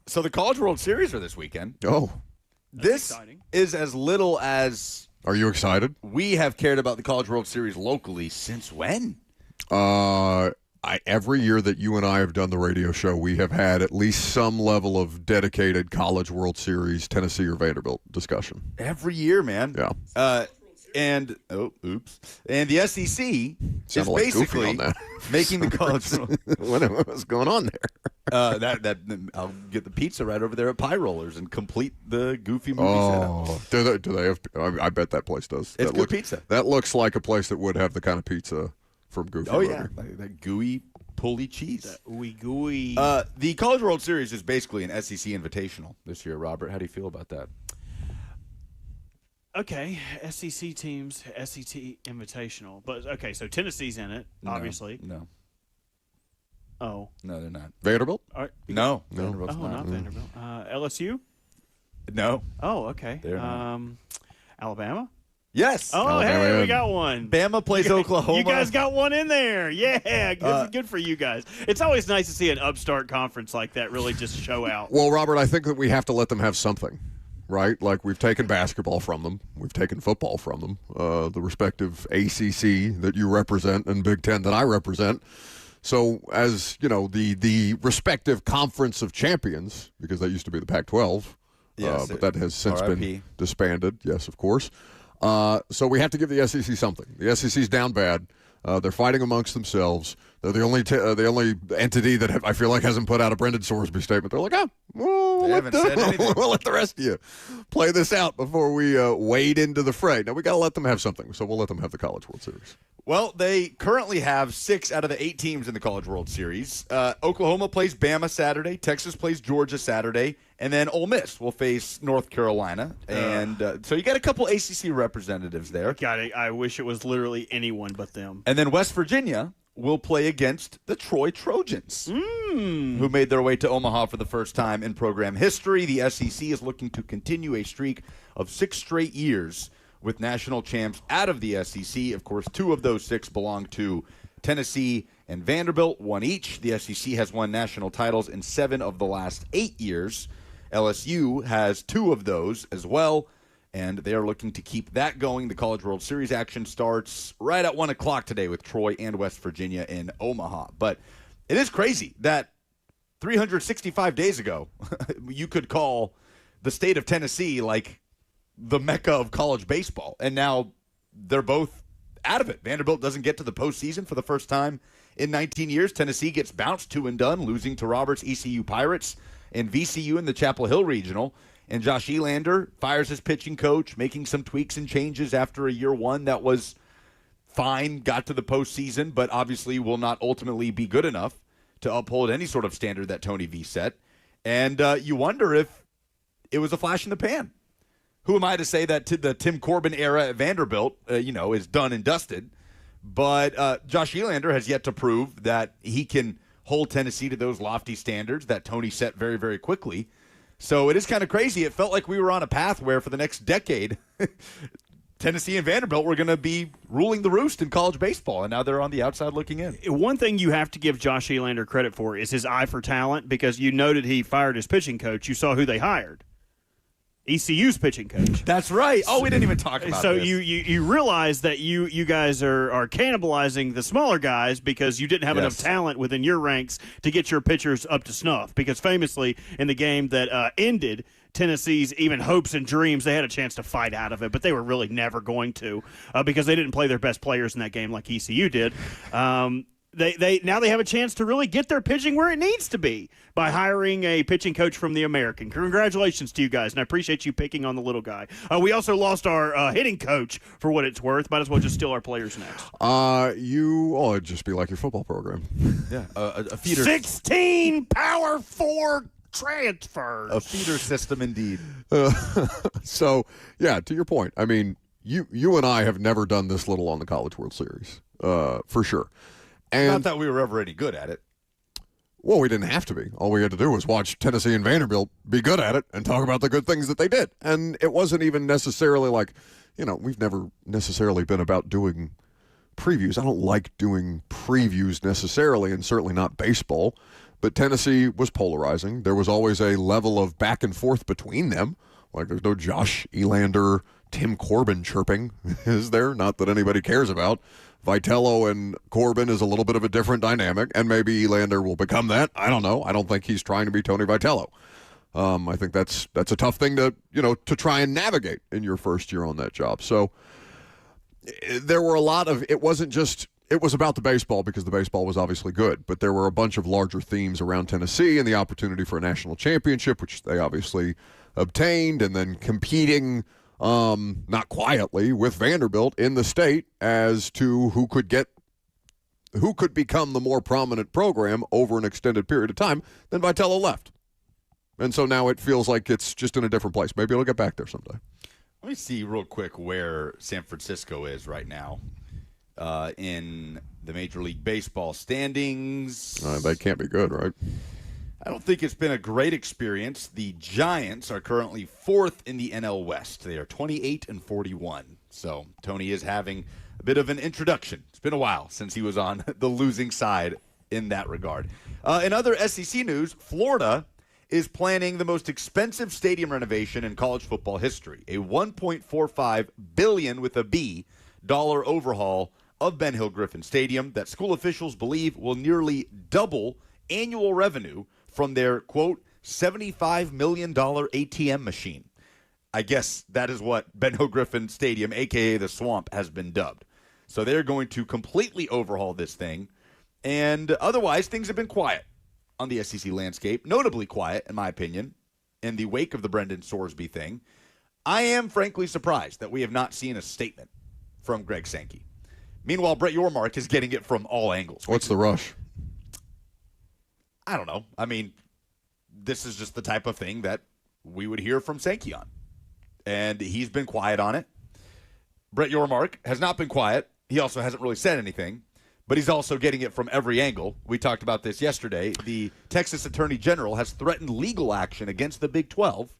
So the College World Series are this weekend. Oh, This exciting. is as little as are you excited? we have cared about the College World Series locally since when? Every year that you and I have done the radio show, we have had at least some level of dedicated College World Series, Tennessee or Vanderbilt discussion. Every year, man. Yeah. And the SEC is Sounded like Goofy basically on that. making the College. What was going on there? That I'll get the pizza right over there at Pie Rollers and complete the Goofy movie setup. Oh, do they have? I bet that place does. It's that good pizza. That looks like a place that would have the kind of pizza from Goofy. Oh movie. yeah, that gooey pulley cheese. Ooey gooey. The College World Series is basically an SEC invitational this year. Robert, how do you feel about that? Okay, SEC teams, SEC Invitational. But, okay, so Tennessee's in it, obviously. No, Oh. they're not. Vanderbilt? No, Oh, Vanderbilt's not Vanderbilt. LSU? No. Oh, okay. They're not. Alabama? Yes. Oh, Alabama hey, we in. got one. Bama plays Oklahoma. You guys got one in there. Yeah, good for you guys. It's always nice to see an upstart conference like that really just show out. Well, Robert, I think that we have to let them have something, right? Like we've taken basketball from them, we've taken football from them, the respective ACC that you represent and Big Ten that I represent. So, as you know, the respective conference of champions, because that used to be the Pac-12, Yes, but that has since RIP. been disbanded. Yes, of course. So we have to give the SEC something. The SEC's down bad. They're fighting amongst themselves. They're the only entity that I feel like hasn't put out a Brendan Sorsby statement. They're like, we'll haven't said anything. we'll let the rest of you play this out before we wade into the fray. Now we got to let them have something, so we'll let them have the College World Series. Well, they currently have 6 out of the 8 teams in the College World Series. Oklahoma plays Bama Saturday. Texas plays Georgia Saturday. And then Ole Miss will face North Carolina. And so you got a couple ACC representatives there. God, I wish it was literally anyone but them. And then West Virginia will play against the Troy Trojans, who made their way to Omaha for the first time in program history. The SEC is looking to continue a streak of 6 straight years with national champs out of the SEC. Of course, 2 of those 6 belong to Tennessee and Vanderbilt, 1 each. The SEC has won national titles in 7 of the last 8 years. LSU has 2 of those as well, and they are looking to keep that going. The College World Series action starts right at 1 o'clock today with Troy and West Virginia in Omaha. But it is crazy that 365 days ago, you could call the state of Tennessee like the mecca of college baseball, and now they're both out of it. Vanderbilt doesn't get to the postseason for the first time in 19 years. Tennessee gets bounced 2 and done, losing to Roberts ECU Pirates and VCU in the Chapel Hill Regional. And Josh Elander fires his pitching coach, making some tweaks and changes after a year 1 that was fine, got to the postseason, but obviously will not ultimately be good enough to uphold any sort of standard that Tony V set. And you wonder if it was a flash in the pan. Who am I to say that the Tim Corbin era at Vanderbilt, is done and dusted? But Josh Elander has yet to prove that he can hold Tennessee to those lofty standards that Tony set very, very quickly. So it is kind of crazy. It felt like we were on a path where for the next decade, Tennessee and Vanderbilt were going to be ruling the roost in college baseball, and now they're on the outside looking in. One thing you have to give Josh Elander credit for is his eye for talent, because you noted he fired his pitching coach. You saw who they hired. ECU's pitching coach. That's right. Oh, we didn't even talk about so this. you realize that you guys are cannibalizing the smaller guys because you didn't have enough talent within your ranks to get your pitchers up to snuff. Because famously, in the game that ended Tennessee's even hopes and dreams, they had a chance to fight out of it, but they were really never going to because they didn't play their best players in that game like ECU did. They now they have a chance to really get their pitching where it needs to be by hiring a pitching coach from the American. Congratulations to you guys, and I appreciate you picking on the little guy. We also lost our hitting coach for what it's worth. Might as well just steal our players next. It'd just be like your football program. Yeah, a feeder. 16 Power 4 transfers. A feeder system indeed. So, yeah, to your point, I mean, you and I have never done this little on the College World Series, for sure. And, Not that we were ever any good at it. Well, we didn't have to be. All we had to do was watch Tennessee and Vanderbilt be good at it and talk about the good things that they did. And it wasn't even necessarily like, we've never necessarily been about doing previews. I don't like doing previews necessarily, and certainly not baseball. but Tennessee was polarizing. There was always a level of back and forth between them. Like there's no Josh Elander, Tim Corbin chirping, is there? Not that anybody cares about. Vitello and Corbin is a little bit of a different dynamic, and maybe Elander will become that. I don't know. I don't think he's trying to be Tony Vitello. I think that's a tough thing to try and navigate in your first year on that job. So there were a lot of, it was about the baseball because the baseball was obviously good, but there were a bunch of larger themes around Tennessee and the opportunity for a national championship, which they obviously obtained, and then competing not quietly with Vanderbilt in the state as to who could become the more prominent program over an extended period of time. Then Vitello left. And so now it feels like it's just in a different place. Maybe it'll get back there someday. Let me see real quick where San Francisco is right now in the Major League Baseball standings. They can't be good, right? I don't think it's been a great experience. The Giants are currently fourth in the NL West. They are 28-41. So Tony is having a bit of an introduction. It's been a while since he was on the losing side in that regard. In other SEC news, Florida is planning the most expensive stadium renovation in college football history, a $1.45 billion with a B dollar overhaul of Ben Hill Griffin Stadium that school officials believe will nearly double annual revenue from their, quote, $75 million ATM machine. I guess that is what Ben Hill Griffin Stadium, a.k.a. the Swamp, has been dubbed. So they're going to completely overhaul this thing. And otherwise, things have been quiet on the SEC landscape, notably quiet, in my opinion, in the wake of the Brendan Sorsby thing. I am frankly surprised that we have not seen a statement from Greg Sankey. Meanwhile, Brett Yormark is getting it from all angles. What's the rush? I don't know. I mean, this is just the type of thing that we would hear from Sankey on. And he's been quiet on it. Brett Yormark has not been quiet. He also hasn't really said anything. But he's also getting it from every angle. We talked about this yesterday. The Texas Attorney General has threatened legal action against the Big 12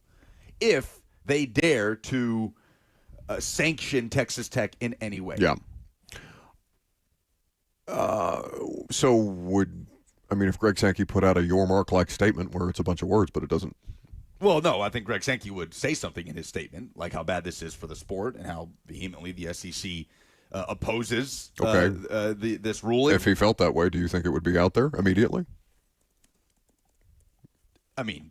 if they dare to sanction Texas Tech in any way. Yeah. If Greg Sankey put out a Yormark-like statement where it's a bunch of words, but it doesn't. Well, no, I think Greg Sankey would say something in his statement, like how bad this is for the sport and how vehemently the SEC opposes this ruling. If he felt that way, do you think it would be out there immediately? I mean,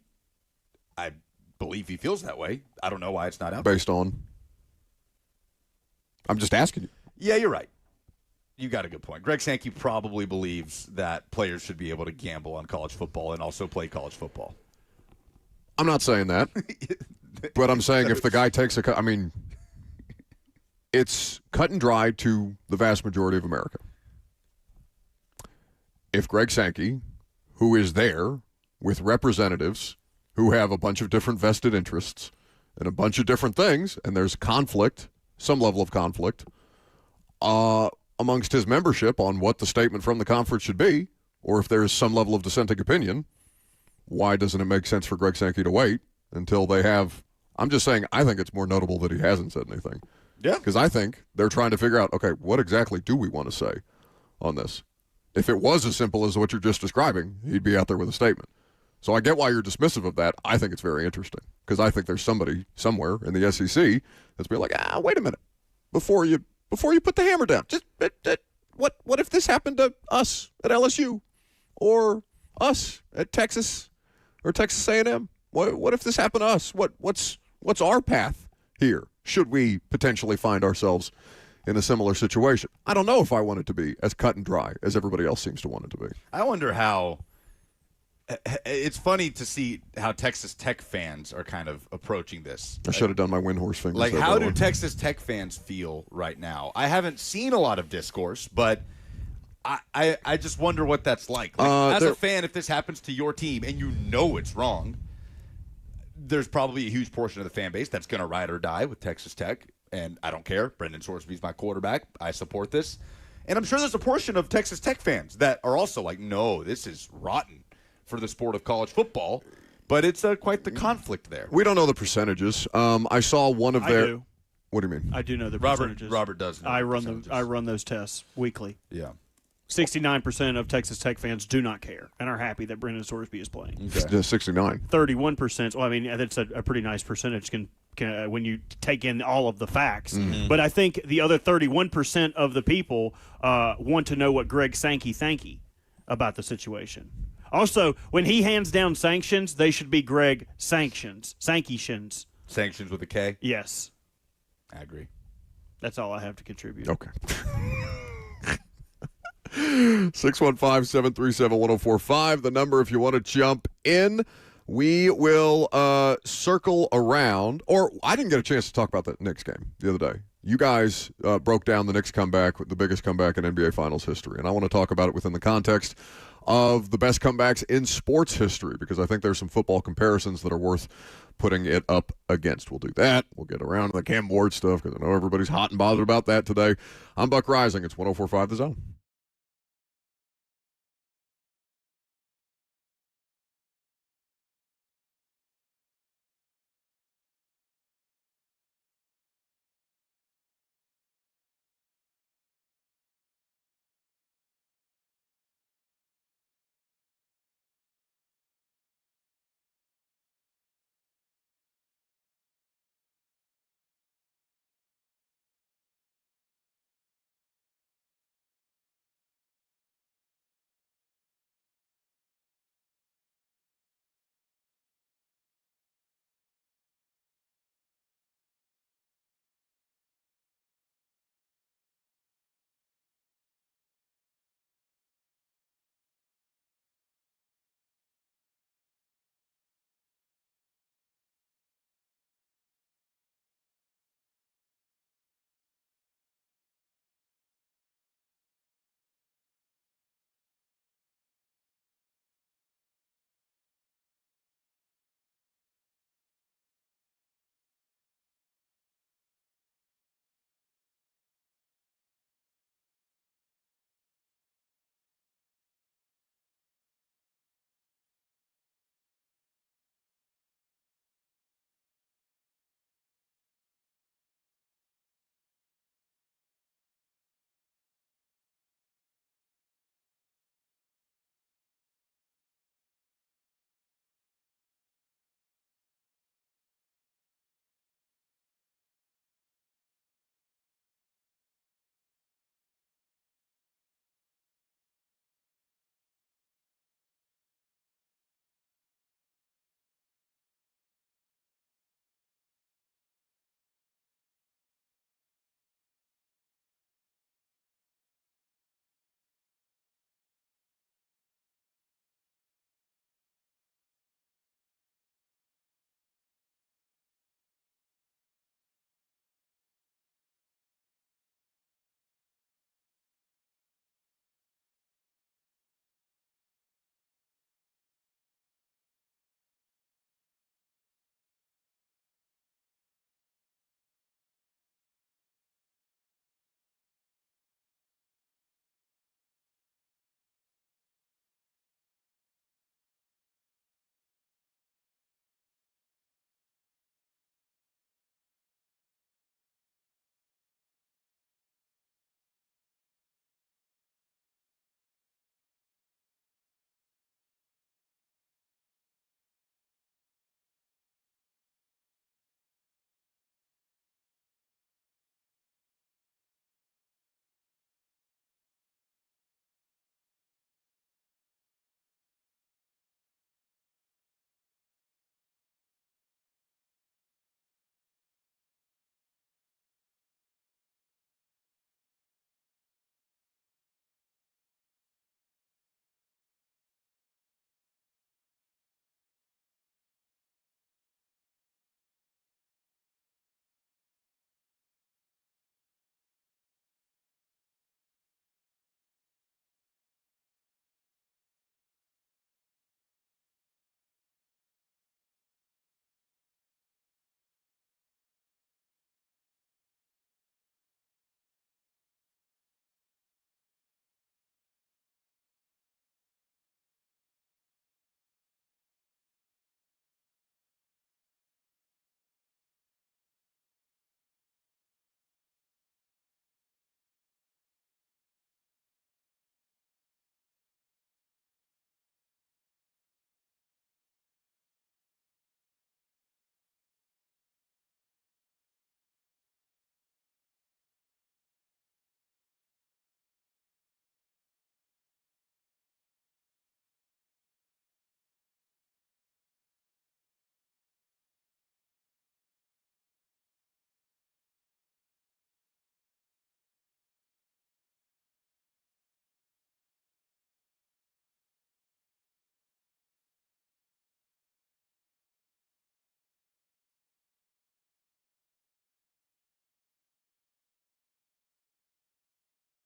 I believe he feels that way. I don't know why it's not out Based on? I'm just asking you. Yeah, you're right. You got a good point. Greg Sankey probably believes that players should be able to gamble on college football and also play college football. I'm not saying that. But I'm saying if the guy takes it's cut and dry to the vast majority of America. If Greg Sankey, who is there with representatives who have a bunch of different vested interests and a bunch of different things, and there's conflict, some level of conflict, amongst his membership on what the statement from the conference should be, or if there's some level of dissenting opinion, why doesn't it make sense for Greg Sankey to wait until they have? I'm just saying I think it's more notable that he hasn't said anything. Yeah. Because I think they're trying to figure out, okay, what exactly do we want to say on this? If it was as simple as what you're just describing, he'd be out there with a statement. So I get why you're dismissive of that. I think it's very interesting because I think there's somebody somewhere in the SEC that's being like, wait a minute, before you put the hammer down, just what if this happened to us at LSU or us at Texas or Texas A&M? What if this happened to us? What's our path here? Should we potentially find ourselves in a similar situation? I don't know if I want it to be as cut and dry as everybody else seems to want it to be. I wonder how – it's funny to see how Texas Tech fans are kind of approaching this. I should have done my Windhorse fingers. Like, how do Texas Tech fans feel right now? I haven't seen a lot of discourse, but I just wonder what that's like. As a fan, if this happens to your team and you know it's wrong – there's probably a huge portion of the fan base that's going to ride or die with Texas Tech, and I don't care. Brendan Sorsby's my quarterback. I support this. And I'm sure there's a portion of Texas Tech fans that are also like, no, this is rotten for the sport of college football. But it's quite the conflict there. We don't know the percentages. I saw one of their – do. What do you mean? I do know the percentages. Robert does know I run those tests weekly. Yeah. 69% of Texas Tech fans do not care and are happy that Brendan Sorsby is playing. Okay. 69. 31%. Well, I mean, that's a pretty nice percentage when you take in all of the facts. Mm-hmm. But I think the other 31% of the people want to know what Greg Sankey about the situation. Also, when he hands down sanctions, they should be Greg Sanctions. Sanctions. Sanctions with a K? Yes. I agree. That's all I have to contribute. Okay. 615-737-1045, the number if you want to jump in. We will circle around. Or I didn't get a chance to talk about that Knicks game the other day. You guys broke down the Knicks comeback, the biggest comeback in NBA Finals history. And I want to talk about it within the context of the best comebacks in sports history, because I think there's some football comparisons that are worth putting it up against. We'll do that. We'll get around to the Cam Ward stuff, because I know everybody's hot and bothered about that today. I'm Buck Rising. It's 104.5 The Zone.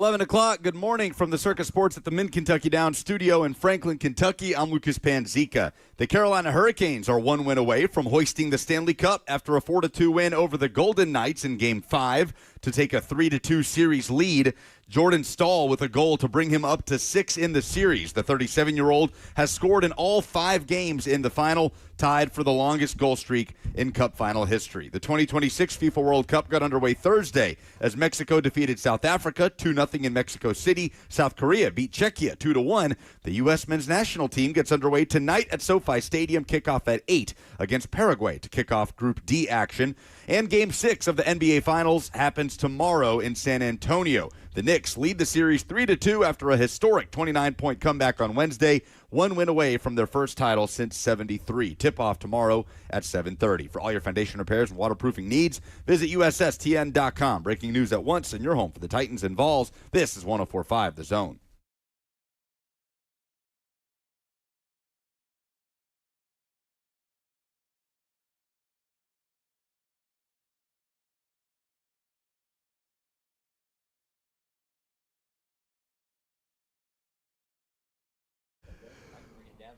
11 o'clock, good morning from the Circus Sports at the Mint Kentucky Downs studio in Franklin, Kentucky. I'm Lucas Panzica. The Carolina Hurricanes are one win away from hoisting the Stanley Cup after a 4-2 win over the Golden Knights in Game 5 to take a 3-2 series lead. Jordan Stahl with a goal to bring him up to 6 in the series. The 37-year-old has scored in all 5 games in the final, tied for the longest goal streak in Cup final history. The 2026 FIFA World Cup got underway Thursday as Mexico defeated South Africa 2-0 in Mexico City. South Korea beat Czechia 2-1. The U.S. men's national team gets underway tonight at SoFi Stadium, kickoff at 8 against Paraguay to kick off Group D action. And Game 6 of the NBA Finals happens tomorrow in San Antonio. The Knicks lead the series 3-2 after a historic 29-point comeback on Wednesday, one win away from their first title since '73. Tip-off tomorrow at 7:30. For all your foundation repairs and waterproofing needs, visit USSTN.com. Breaking news at once in your home for the Titans and Vols. This is 104.5 The Zone.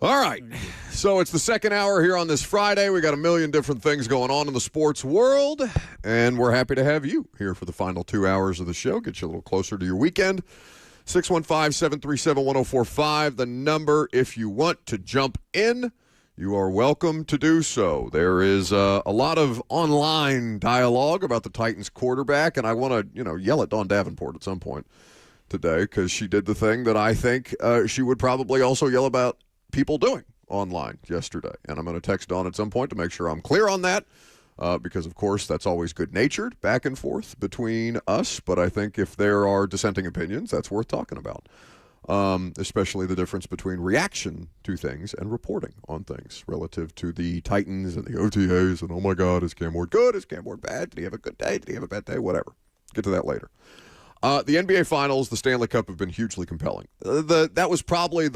All right, so it's the second hour here on this Friday. We got a million different things going on in the sports world, and we're happy to have you here for the final 2 hours of the show. Get you a little closer to your weekend. 615-737-1045, the number if you want to jump in. You are welcome to do so. There is a lot of online dialogue about the Titans quarterback, and I want to, yell at Dawn Davenport at some point today because she did the thing that I think she would probably also yell about people doing online yesterday. And I'm going to text Dawn at some point to make sure I'm clear on that because, of course, that's always good-natured back and forth between us. But I think if there are dissenting opinions, that's worth talking about, especially the difference between reaction to things and reporting on things relative to the Titans and the OTAs and, oh, my God, is Cam Ward good? Is Cam Ward bad? Did he have a good day? Did he have a bad day? Whatever. Get to that later. The NBA Finals, the Stanley Cup have been hugely compelling. That was probably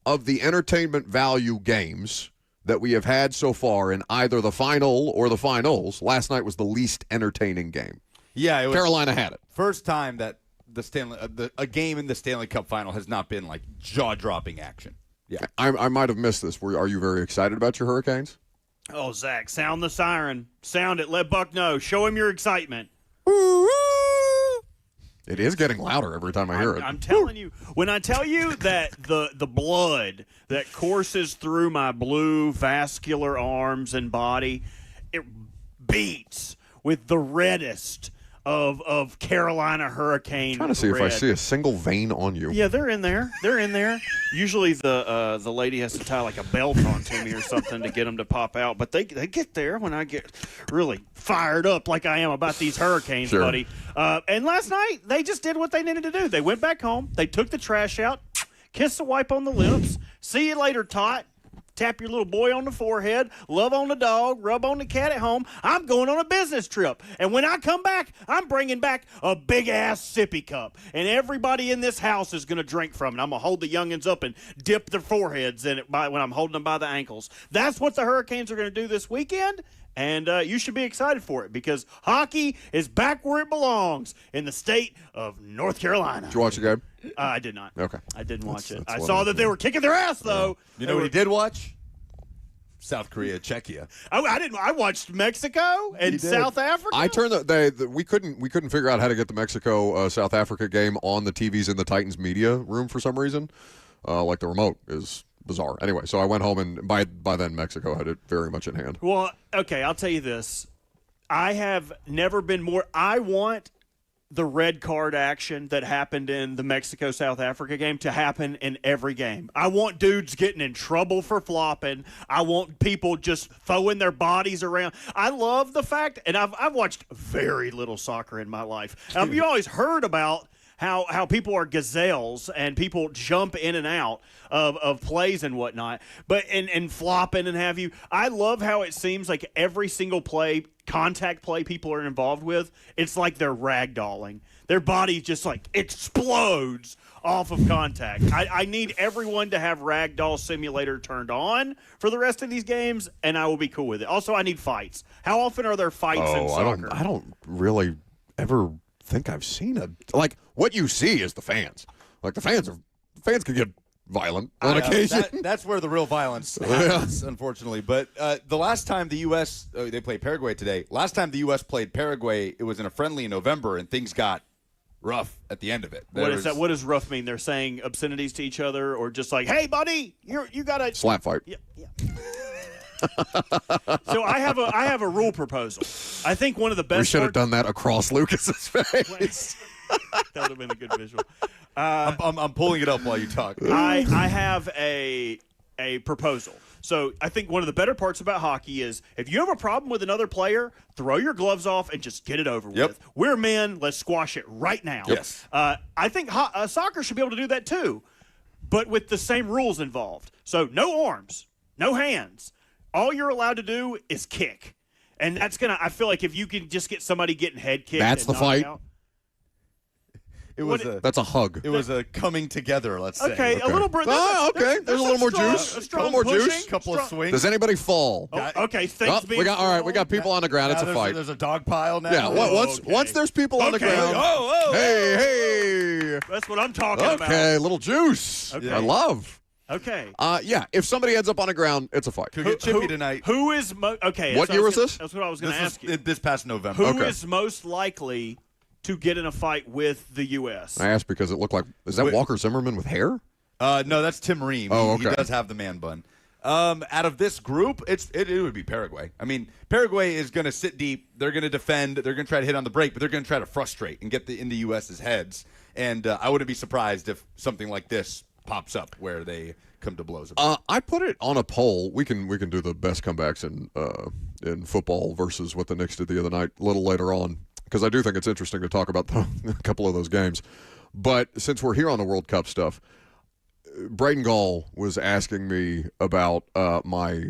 of the entertainment value games that we have had so far in either the final or the finals, last night was the least entertaining game. Yeah, it was Carolina had it. First time that a game in the Stanley Cup final has not been like jaw-dropping action. Yeah, I might have missed this. Are you very excited about your Hurricanes? Oh, Zach, sound the siren. Sound it. Let Buck know. Show him your excitement. It is getting louder every time I hear it. I'm telling you, when I tell you that the blood that courses through my blue vascular arms and body, it beats with the reddest of Carolina Hurricane. I'm trying to see red. if I see a single vein on you. Yeah, they're in there. They're in there. Usually the lady has to tie like a belt onto me or something to get them to pop out. But they get there when I get really fired up like I am about these Hurricanes, sure. buddy. And last night they just did what they needed to do. They went back home. They took the trash out, kissed the wipe on the lips. See you later, Tot. Tap your little boy on the forehead, love on the dog, rub on the cat at home. I'm going on a business trip. And when I come back, I'm bringing back a big-ass sippy cup. And everybody in this house is going to drink from it. I'm going to hold the youngins up and dip their foreheads in it when I'm holding them by the ankles. That's what the Hurricanes are going to do this weekend. And you should be excited for it because hockey is back where it belongs in the state of North Carolina. Did you watch the game? I did not. Okay. I didn't watch it. I what saw I'm that they were kicking their ass, though. You know what he did watch? South Korea, Czechia. I didn't. I watched Mexico and South Africa. I turned we couldn't figure out how to get the Mexico South Africa game on the TVs in the Titans media room for some reason. Like the remote is bizarre. Anyway, so I went home and by then Mexico had it very much in hand. Well, okay, I'll tell you this. I have never been more. I want the red card action that happened in the Mexico-South Africa game to happen in every game. I want dudes getting in trouble for flopping. I want people just throwing their bodies around. I love the fact, and I've watched very little soccer in my life. You always heard about how people are gazelles and people jump in and out of plays and whatnot, but and flopping and have you. I love how it seems like every single play, contact play people are involved with, it's like they're ragdolling. Their body just like explodes off of contact. I need everyone to have Ragdoll Simulator turned on for the rest of these games, and I will be cool with it. Also, I need fights. How often are there fights in soccer? I don't really ever think I've seen like what you see is the fans. Like the fans can get violent on occasion. That's where the real violence happens, unfortunately. But the last time the U.S. They played Paraguay today. Last time the U.S. played Paraguay, it was in a friendly in November, and things got rough at the end of it. What is that? What does rough mean? They're saying obscenities to each other, or just like, "Hey, buddy, you got to slap fight." Yeah. So I have a rule proposal. I think one of the best. We should have done that across Lucas's face. That would have been a good visual. I'm pulling it up while you talk. I have a proposal. So I think one of the better parts about hockey is if you have a problem with another player, throw your gloves off and just get it over with. We're men. Let's squash it right now. Yes. I think soccer should be able to do that too, but with the same rules involved. So no arms, no hands. All you're allowed to do is kick. And that's going to – I feel like if you can just get somebody getting head kicked. That's the fight? Out, that's a hug. It was a coming together, let's say. Okay, a little bit. Okay. There's a little more juice. A little more juice. A couple of swings. Does anybody fall? Okay, we got people on the ground. It's a fight. There's a dog pile now. Yeah, once there's people on the ground. Hey. That's what I'm talking about. Okay, a little juice. Okay. I love. Okay. Yeah, if somebody ends up on the ground, it's a fight. Could get chippy tonight. Who is okay? What year was this? That's what I was going to ask you. This past November. Who is most likely to get in a fight with the U.S.? I asked because it looked like – is that Walker Zimmerman with hair? No, that's Tim Ream. Oh, okay. He does have the man bun. Out of this group, it would be Paraguay. I mean, Paraguay is going to sit deep. They're going to defend. They're going to try to hit on the break, but they're going to try to frustrate and get in the U.S.'s heads. And I wouldn't be surprised if something like this pops up where they come to blows. I put it on a poll. We can do the best comebacks in football versus what the Knicks did the other night a little later on, because I do think it's interesting to talk about a couple of those games. But since we're here on the World Cup stuff, Braden Gall was asking me about my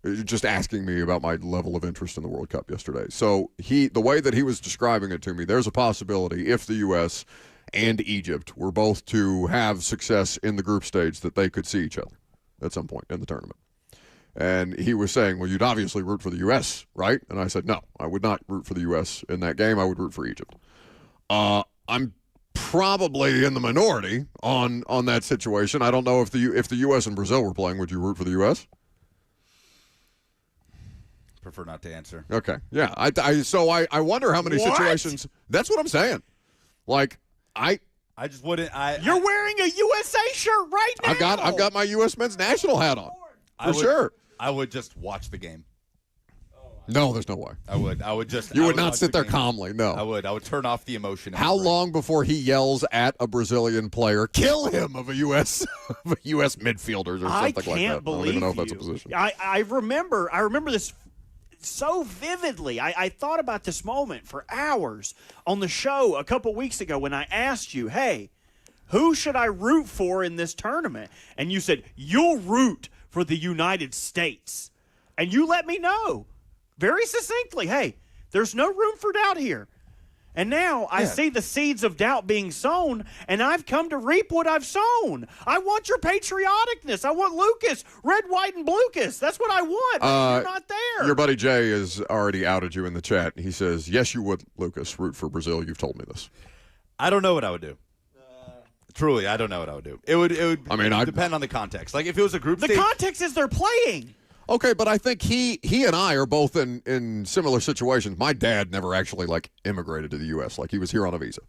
level of interest in the World Cup yesterday. So the way that he was describing it to me, there's a possibility if the U.S. and Egypt were both to have success in the group stage that they could see each other at some point in the tournament. And he was saying, well, you'd obviously root for the U.S., right? And I said, no, I would not root for the U.S. in that game. I would root for Egypt. I'm probably in the minority on that situation. I don't know if the U.S. and Brazil were playing, would you root for the U.S.? Prefer not to answer. Okay. Yeah. I wonder how many situations. That's what I'm saying. Like, I just wouldn't. You're wearing a USA shirt right now. I've got my U.S. men's national hat on. Sure. I would just watch the game. No, there's no way. I would just. You would not sit there calmly. No. I would turn off the emotion. How long before he yells at a Brazilian player, kill him, of a U.S. midfielders or something like that? I can't believe I don't even know if that's a position. I remember this so vividly. I thought about this moment for hours on the show a couple weeks ago when I asked you, hey, who should I root for in this tournament? And you said, you'll root for the United States. And you let me know very succinctly, hey, there's no room for doubt here. And now I see the seeds of doubt being sown, and I've come to reap what I've sown. I want your patrioticness. I want Lucas, red, white, and bluecas. That's what I want. You're not there. Your buddy Jay has already outed you in the chat. He says, yes, you would, Lucas, root for Brazil. You've told me this. I don't know what I would do. Truly, I don't know what I would do. It would depend on the context. Like if it was a group stage. The context is they're playing. Okay, but I think he and I are both in similar situations. My dad never actually immigrated to the U.S. He was here on a visa,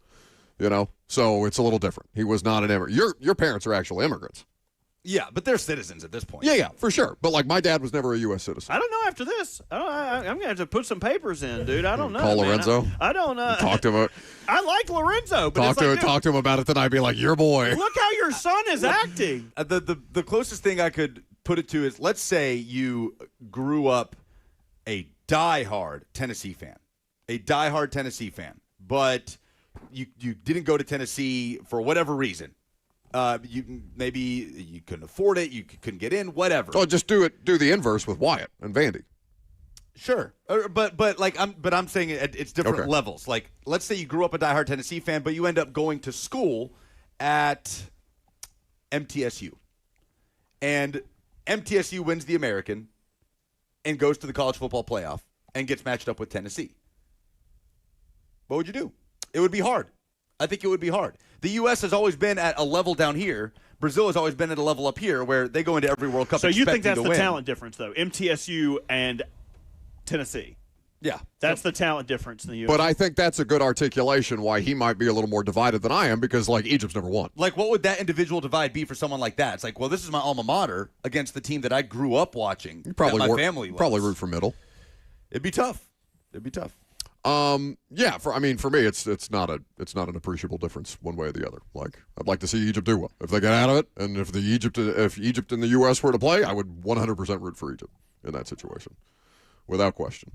So it's a little different. He was not an immigrant. Your parents are actual immigrants. Yeah, but they're citizens at this point. Yeah, for sure. But my dad was never a U.S. citizen. I don't know after this. I'm gonna have to put some papers in, dude. I don't know. Call Lorenzo. I don't know. Talk to him. I like Lorenzo. But talk to him about it tonight. Be like, your boy. Look how your son is acting. The closest thing I could put it to is, let's say you grew up a diehard Tennessee fan, but you didn't go to Tennessee for whatever reason. Maybe you couldn't afford it, you couldn't get in, whatever. Oh, just do the inverse with Wyatt and Vandy. Sure, but I'm saying it's different levels. Like, let's say you grew up a diehard Tennessee fan, but you end up going to school at MTSU, and MTSU wins the American and goes to the college football playoff and gets matched up with Tennessee. What would you do? It would be hard. I think it would be hard. The U.S. has always been at a level down here. Brazil has always been at a level up here where they go into every World Cup So you think expecting that's to the win. talent difference, though? MTSU and Tennessee. Yeah. That's the talent difference in the U.S. But I think that's a good articulation why he might be a little more divided than I am because, like, Egypt's never won. Like, what would that individual divide be for someone like that? It's like, well, this is my alma mater against the team that I grew up watching. You probably that my family loves. probably root for middle. It'd be tough. It'd be tough. Yeah. For me, it's not an appreciable difference one way or the other. Like, I'd like to see Egypt do well if they get out of it, and if Egypt and the U.S. were to play, I would 100% root for Egypt in that situation, without question.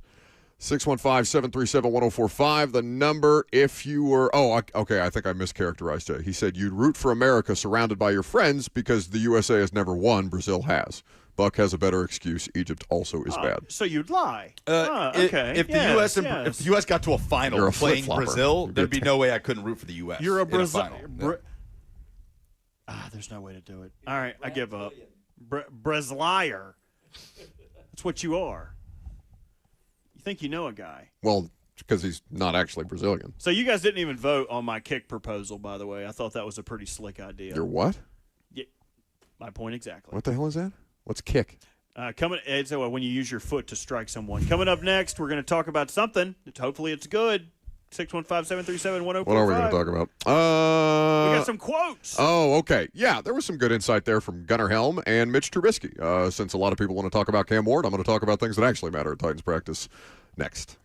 615-737-1045, the number if you were... Oh, okay, I think I mischaracterized it. He said you'd root for America surrounded by your friends because the USA has never won, Brazil has. Buck has a better excuse. Egypt also is bad. So you'd lie. Okay. If the U.S. got to a final You're a playing flip-flopper. Brazil, there'd be no way I couldn't root for the U.S. You're a Brazil. Brazil. There's no way to do it. All right, I give up. Brazilier. That's what you are. You think you know a guy. Well, because he's not actually Brazilian. So you guys didn't even vote on my kick proposal, by the way. I thought that was a pretty slick idea. You're what? Yeah, my point exactly. What the hell is that? What's kick? So when you use your foot to strike someone. Coming up next, we're going to talk about something. Hopefully it's good. 615-737-1045. What are we going to talk about? We got some quotes. Oh, okay. Yeah, there was some good insight there from Gunnar Helm and Mitch Trubisky. Since a lot of people want to talk about Cam Ward, I'm going to talk about things that actually matter at Titans practice next.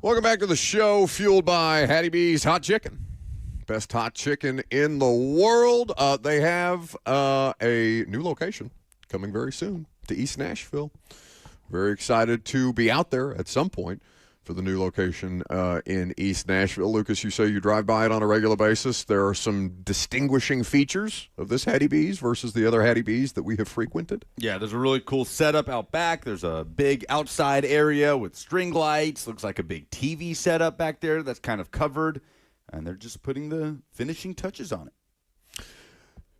Welcome back to the show, fueled by Hattie B's Hot Chicken. Best hot chicken in the world. They have a new location coming very soon to East Nashville. Very excited to be out there at some point for the new location in East Nashville. Lucas, you say you drive by it on a regular basis. There are some distinguishing features of this Hattie B's versus the other Hattie B's that we have frequented. Yeah, there's a really cool setup out back. There's a big outside area with string lights. Looks like a big TV setup back there that's kind of covered. And they're just putting the finishing touches on it.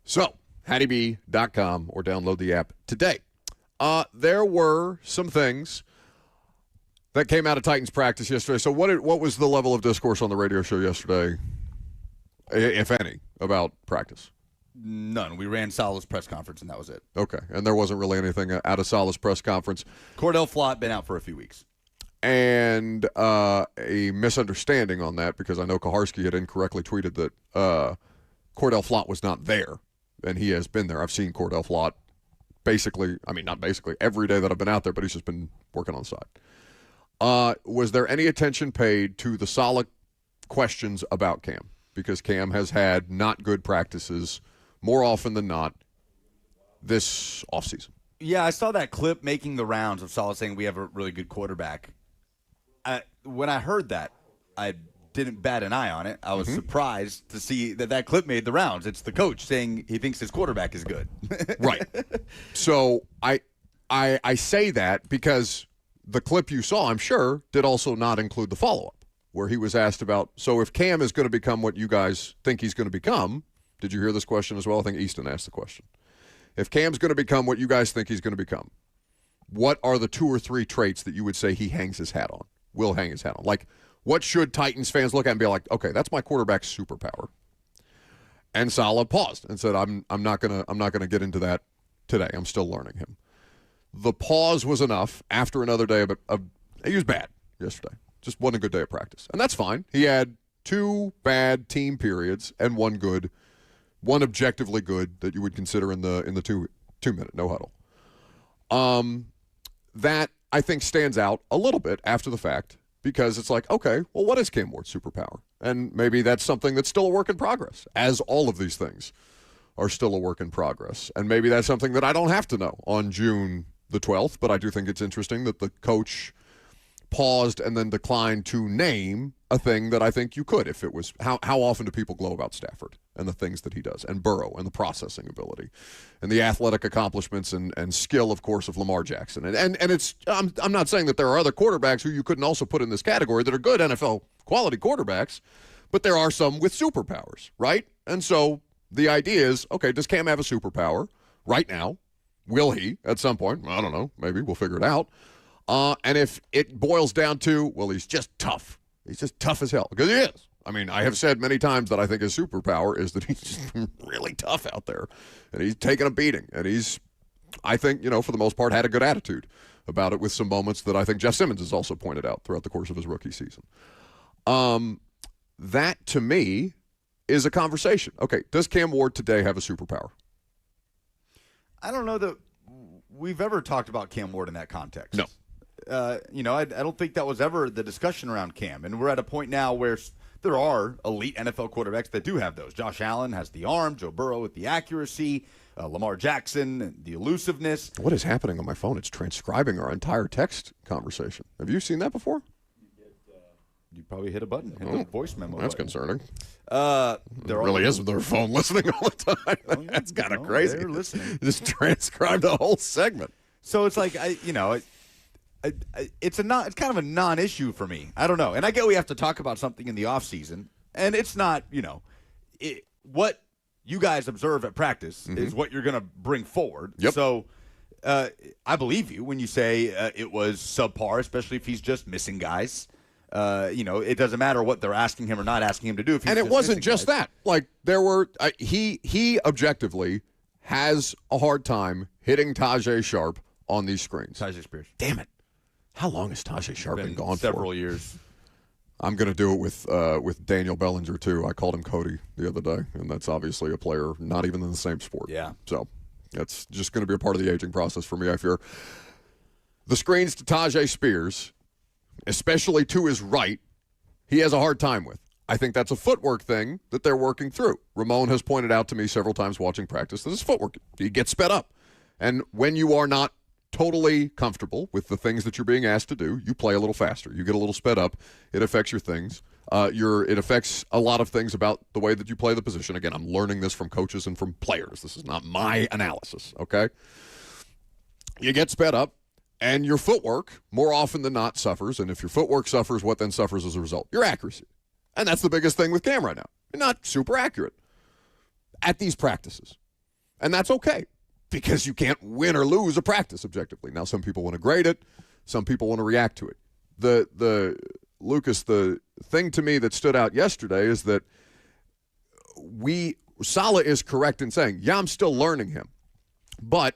So, HattieB.com or download the app today. There were some things that came out of Titans practice yesterday. So what was the level of discourse on the radio show yesterday, if any, about practice? None. We ran Salah's press conference, and that was it. Okay, and there wasn't really anything out of Salah's press conference. Cordell Flott been out for a few weeks. And a misunderstanding on that, because I know Kaharski had incorrectly tweeted that Cordell Flott was not there, and he has been there. I've seen Cordell Flott not basically, every day that I've been out there, but he's just been working on the side. Was there any attention paid to the Salah questions about Cam? Because Cam has had not good practices more often than not this offseason. Yeah, I saw that clip making the rounds of Salah saying we have a really good quarterback. When I heard that, I didn't bat an eye on it. I was surprised to see that clip made the rounds. It's the coach saying he thinks his quarterback is good. Right. So I say that because the clip you saw, I'm sure, did also not include the follow-up, where he was asked about, so if Cam is going to become what you guys think he's going to become, did you hear this question as well? I think Easton asked the question. If Cam's going to become what you guys think he's going to become, what are the 2 or 3 traits that you would say he hangs his hat on, will hang his hat on? Like, what should Titans fans look at and be like, okay, that's my quarterback's superpower? And Salah paused and said, I'm not gonna get into that today. I'm still learning him. The pause was enough after another day of he was bad yesterday. Just wasn't a good day of practice. And that's fine. He had 2 bad team periods and one objectively good that you would consider in the 2-minute no huddle. That I think stands out a little bit after the fact, because it's like, okay, well, what is Cam Ward's superpower? And maybe that's something that's still a work in progress, as all of these things are still a work in progress. And maybe that's something that I don't have to know on June the 12th, but I do think it's interesting that the coach paused and then declined to name a thing that I think you could if it was how often do people glow about Stafford and the things that he does, and Burrow and the processing ability and the athletic accomplishments and skill, of course, of Lamar Jackson. And it's I'm not saying that there are other quarterbacks who you couldn't also put in this category that are good NFL quality quarterbacks, but there are some with superpowers, right? And so the idea is, okay, does Cam have a superpower right now? Will he at some point? I don't know. Maybe we'll figure it out. And if it boils down to, well, he's just tough. He's just tough as hell, because he is. I mean, I have said many times that I think his superpower is that he's just really tough out there, and he's taking a beating, and he's, I think, for the most part, had a good attitude about it, with some moments that I think Jeff Simmons has also pointed out throughout the course of his rookie season. That, to me, is a conversation. Okay, does Cam Ward today have a superpower? I don't know that we've ever talked about Cam Ward in that context. No. I don't think that was ever the discussion around Cam. And we're at a point now where there are elite NFL quarterbacks that do have those. Josh Allen has the arm, Joe Burrow with the accuracy, Lamar Jackson, the elusiveness. What is happening on my phone? It's transcribing our entire text conversation. Have you seen that before? You probably hit a button, hit the voice memo That's button. Concerning. There really is their phone listening all the time. Well, That's kind of crazy. They're listening. Just transcribe the whole segment. So it's like, it's kind of a non-issue for me. I don't know. And I get we have to talk about something in the offseason, and it's not, what you guys observe at practice is what you're going to bring forward. Yep. So I believe you when you say it was subpar, especially if he's just missing guys. It doesn't matter what they're asking him or not asking him to do. If he's and it wasn't just guys. that. Like, there were he objectively has a hard time hitting Tajay Sharp on these screens. Tajay Spears. Damn it. How long has Tajay Sharp been gone several for? years. I'm going to do it with Daniel Bellinger, too. I called him Cody the other day, and that's obviously a player not even in the same sport. Yeah. So that's just going to be a part of the aging process for me, I fear. The screens to Tajay Spears especially to his right, he has a hard time with. I think that's a footwork thing that they're working through. Ramon has pointed out to me several times watching practice that his footwork, he gets sped up. And when you are not totally comfortable with the things that you're being asked to do, you play a little faster. You get a little sped up. It affects your things. It affects a lot of things about the way that you play the position. Again, I'm learning this from coaches and from players. This is not my analysis, okay? You get sped up, and your footwork, more often than not, suffers. And if your footwork suffers, what then suffers as a result? Your accuracy. And that's the biggest thing with Cam right now. You're not super accurate at these practices. And that's okay, because you can't win or lose a practice objectively. Now, some people want to grade it. Some people want to react to it. Lucas, the thing to me that stood out yesterday is that Saleh is correct in saying, yeah, I'm still learning him. But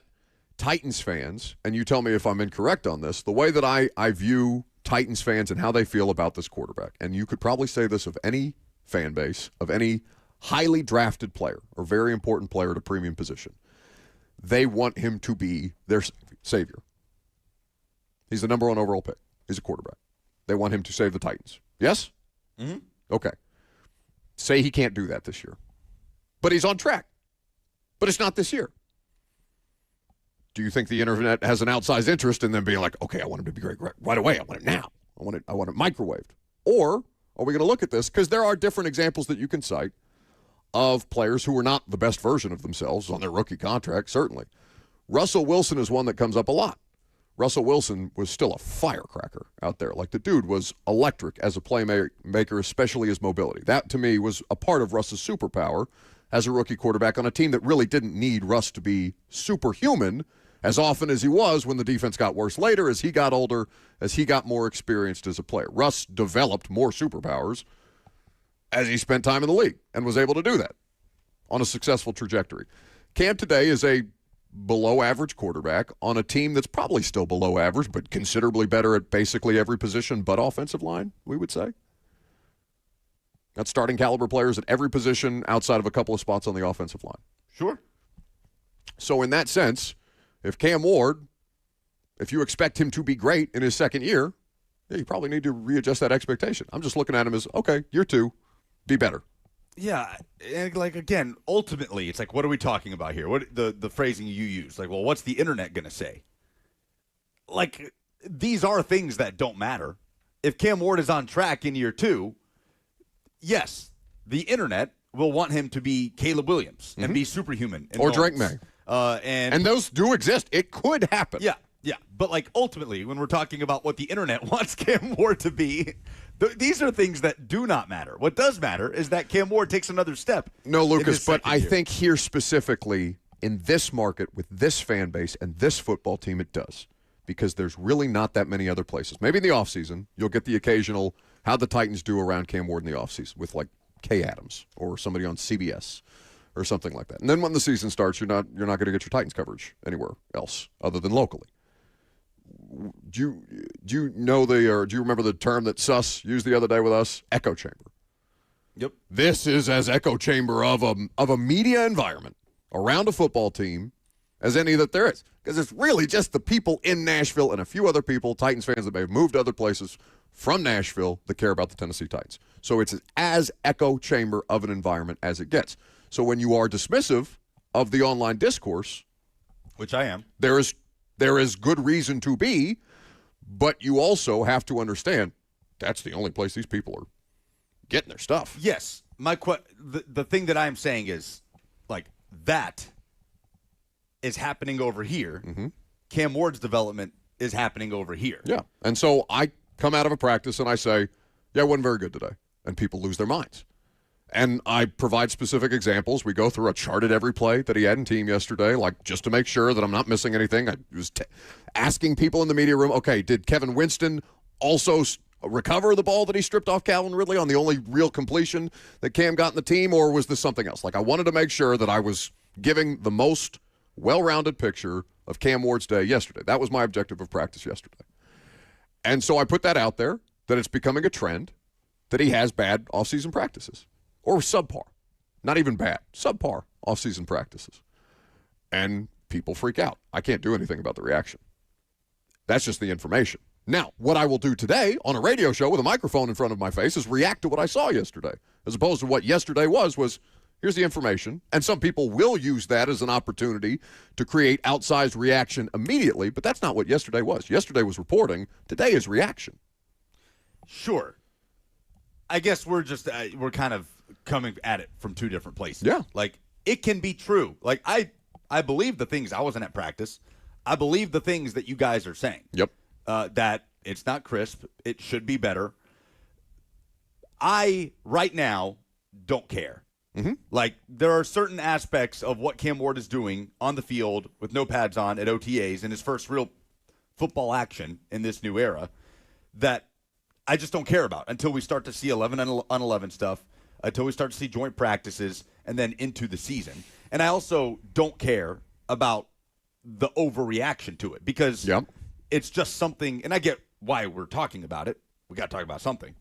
Titans fans, and you tell me if I'm incorrect on this, the way that I view Titans fans and how they feel about this quarterback, and you could probably say this of any fan base, of any highly drafted player or very important player at a premium position, they want him to be their savior. He's the number 1 overall pick. He's a quarterback. They want him to save the Titans. Yes? Mm-hmm. Okay. Say he can't do that this year. But he's on track. But it's not this year. Do you think the internet has an outsized interest in them being like, okay, I want him to be great right away. I want it now. I want it microwaved. Or are we going to look at this? Because there are different examples that you can cite of players who are not the best version of themselves on their rookie contract, certainly. Russell Wilson is one that comes up a lot. Russell Wilson was still a firecracker out there. Like, the dude was electric as a playmaker, especially his mobility. That, to me, was a part of Russ's superpower as a rookie quarterback on a team that really didn't need Russ to be superhuman as often as he was when the defense got worse later, as he got older, as he got more experienced as a player. Russ developed more superpowers as he spent time in the league and was able to do that on a successful trajectory. Cam today is a below-average quarterback on a team that's probably still below average, but considerably better at basically every position but offensive line, we would say. Got starting caliber players at every position outside of a couple of spots on the offensive line. Sure. So in that sense, if Cam Ward, if you expect him to be great in his second year, yeah, you probably need to readjust that expectation. I'm just looking at him as, okay, year 2, be better. Yeah, and like, again, ultimately, it's like, what are we talking about here? What the phrasing you use? Like, well, what's the internet going to say? Like, these are things that don't matter. If Cam Ward is on track in year 2, yes, the internet will want him to be Caleb Williams and be superhuman. Or Drake May. And those do exist. It could happen. Yeah. But, like, ultimately, when we're talking about what the internet wants Cam Ward to be, these are things that do not matter. What does matter is that Cam Ward takes another step. No, Lucas, but I think here specifically in this market with this fan base and this football team, it does. Because there's really not that many other places. Maybe in the offseason, you'll get the occasional how the Titans do around Cam Ward in the offseason with, like, Kay Adams or somebody on CBS or something like that. And then when the season starts, you're not going to get your Titans coverage anywhere else other than locally. Do you remember the term that Suss used the other day with us? Echo chamber. Yep. This is as echo chamber of a media environment around a football team as any that there is. Because it's really just the people in Nashville and a few other people, Titans fans that may have moved to other places from Nashville, that care about the Tennessee Titans. So it's as echo chamber of an environment as it gets. So when you are dismissive of the online discourse, which I am, there is good reason to be, but you also have to understand that's the only place these people are getting their stuff. Yes. The thing that I'm saying is, like, that is happening over here. Mm-hmm. Cam Ward's development is happening over here. Yeah. And so I come out of a practice and I say, yeah, I wasn't very good today. And people lose their minds. And I provide specific examples. We go through a chart at every play that he had in team yesterday, like just to make sure that I'm not missing anything. I was asking people in the media room, okay, did Kevin Winston also recover the ball that he stripped off Calvin Ridley on the only real completion that Cam got in the team, or was this something else? Like, I wanted to make sure that I was giving the most well-rounded picture of Cam Ward's day yesterday. That was my objective of practice yesterday. And so I put that out there, that it's becoming a trend that he has bad offseason practices. Or subpar. Not even bad. Subpar off-season practices. And people freak out. I can't do anything about the reaction. That's just the information. Now, what I will do today on a radio show with a microphone in front of my face is react to what I saw yesterday, as opposed to what yesterday was here's the information. And some people will use that as an opportunity to create outsized reaction immediately, but that's not what yesterday was. Yesterday was reporting. Today is reaction. Sure. I guess we're just we're kind of coming at it from two different places. Yeah. Like, it can be true. Like, I believe the things. I wasn't at practice. I believe the things that you guys are saying. Yep. That it's not crisp. It should be better. I, right now, don't care. Mm-hmm. Like, there are certain aspects of what Cam Ward is doing on the field with no pads on at OTAs in his first real football action in this new era that I just don't care about until we start to see 11 on 11 stuff, until we start to see joint practices, and then into the season. And I also don't care about the overreaction to it because it's just something, and I get why we're talking about it. We got to talk about something.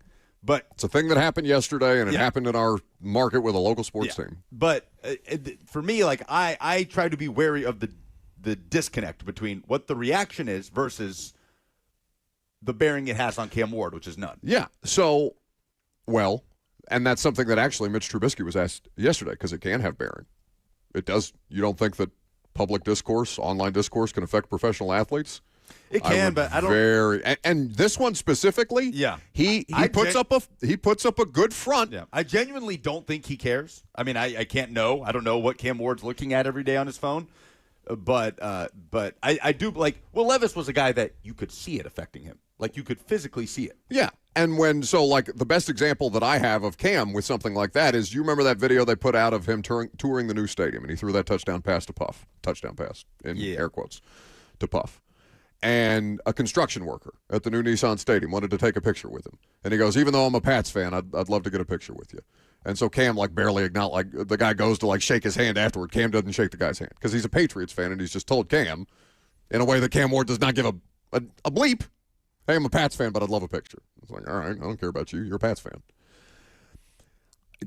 But it's a thing that happened yesterday, and it happened in our market with a local sports team. But for me, like, I try to be wary of the disconnect between what the reaction is versus the bearing it has on Cam Ward, which is none. Yeah. So, well, and that's something that actually Mitch Trubisky was asked yesterday because it can have bearing. It does. You don't think that public discourse, online discourse, can affect professional athletes? It can, but I don't. And this one specifically, he puts up a good front. Yeah, I genuinely don't think he cares. I mean, I can't know. I don't know what Cam Ward's looking at every day on his phone, but I do like. Will Levis was a guy that you could see it affecting him, like you could physically see it. Yeah, and like the best example that I have of Cam with something like that is you remember that video they put out of him touring the new stadium, and he threw that touchdown pass in air quotes to Puff. And a construction worker at the new Nissan Stadium wanted to take a picture with him. And he goes, even though I'm a Pats fan, I'd love to get a picture with you. And so Cam, like, barely acknowledged, like, the guy goes to, like, shake his hand afterward. Cam doesn't shake the guy's hand because he's a Patriots fan, and he's just told Cam, in a way that Cam Ward does not give a bleep, hey, I'm a Pats fan, but I'd love a picture. It's like, all right, I don't care about you. You're a Pats fan.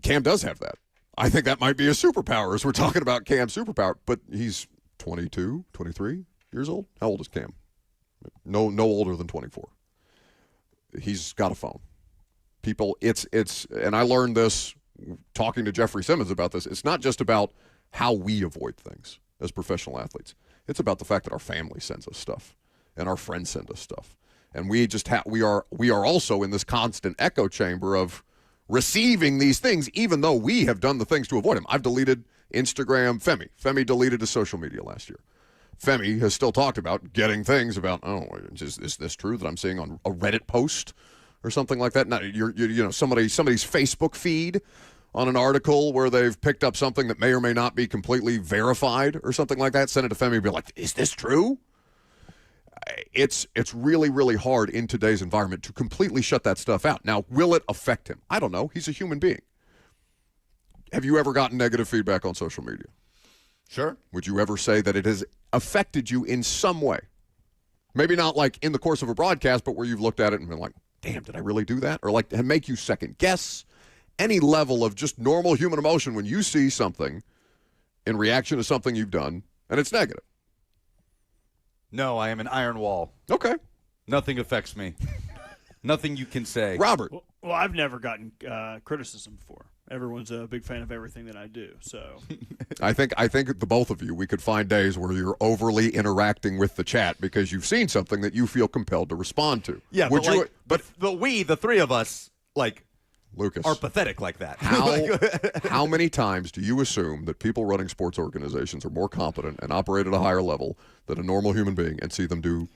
Cam does have that. I think that might be a superpower as we're talking about Cam's superpower. But he's 22, 23 years old. How old is Cam? No older than 24. He's got a phone. People, it's and I learned this talking to Jeffrey Simmons about this. It's not just about how we avoid things as professional athletes. It's about the fact that our family sends us stuff and our friends send us stuff. And we just we are also in this constant echo chamber of receiving these things, even though we have done the things to avoid them. I've deleted Instagram. Femi deleted his social media last year. Femi has still talked about getting things about, is this true that I'm seeing on a Reddit post or something like that? Not somebody's Facebook feed on an article where they've picked up something that may or may not be completely verified or something like that. Send it to Femi and be like, is this true? It's really, really hard in today's environment to completely shut that stuff out. Now, will it affect him? I don't know. He's a human being. Have you ever gotten negative feedback on social media? Sure. Would you ever say that it has affected you in some way? Maybe not like in the course of a broadcast, but where you've looked at it and been like, damn, did I really do that? Or like make you second guess any level of just normal human emotion when you see something in reaction to something you've done and it's negative. No, I am an iron wall. Okay. Nothing affects me. Nothing you can say. Robert. Well, I've never gotten criticism before. Everyone's a big fan of everything that I do. So I think the both of you, we could find days where you're overly interacting with the chat because you've seen something that you feel compelled to respond to. Yeah, but we, the three of us, like, Lucas, are pathetic like that. How many times do you assume that people running sports organizations are more competent and operate at a higher level than a normal human being and see them do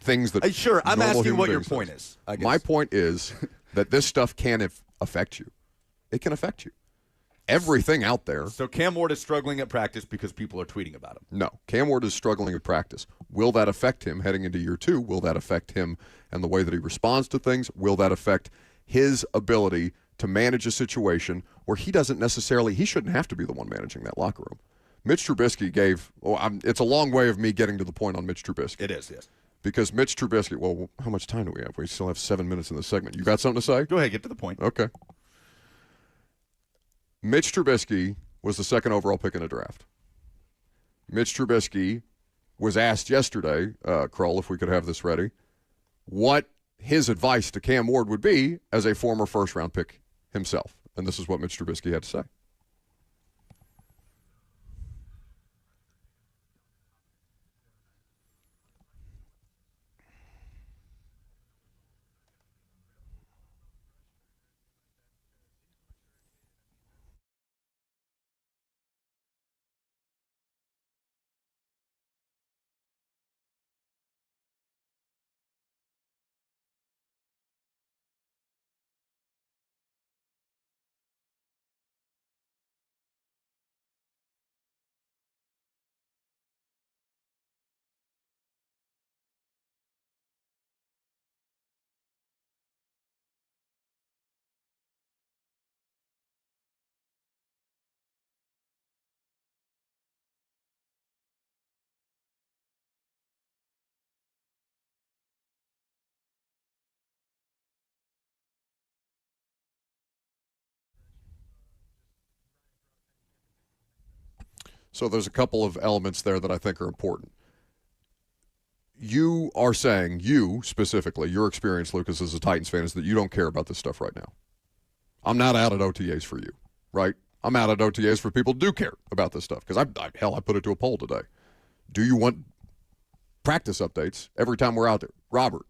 things that sure, I'm asking what your does? point is. I guess. My point is that this stuff can affect you. It can affect you. Everything out there. So Cam Ward is struggling at practice because people are tweeting about him. No. Cam Ward is struggling at practice. Will that affect him heading into year 2? Will that affect him and the way that he responds to things? Will that affect his ability to manage a situation where he shouldn't have to be the one managing that locker room? Mitch Trubisky it's a long way of me getting to the point on Mitch Trubisky. It is, yes. Because Mitch Trubisky, well, how much time do we have? We still have 7 minutes in this segment. You got something to say? Go ahead, get to the point. Okay. Mitch Trubisky was the second overall pick in the draft. Mitch Trubisky was asked yesterday, Kroll, if we could have this ready, what his advice to Cam Ward would be as a former first-round pick himself. And this is what Mitch Trubisky had to say. So there's a couple of elements there that I think are important. You are saying, you specifically, your experience, Lucas, as a Titans fan, is that you don't care about this stuff right now. I'm not out at OTAs for you, right? I'm out at OTAs for people who do care about this stuff. Because, I put it to a poll today. Do you want practice updates every time we're out there? Robert,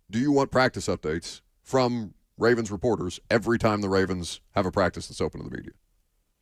do you want practice updates from Ravens reporters every time the Ravens have a practice that's open to the media?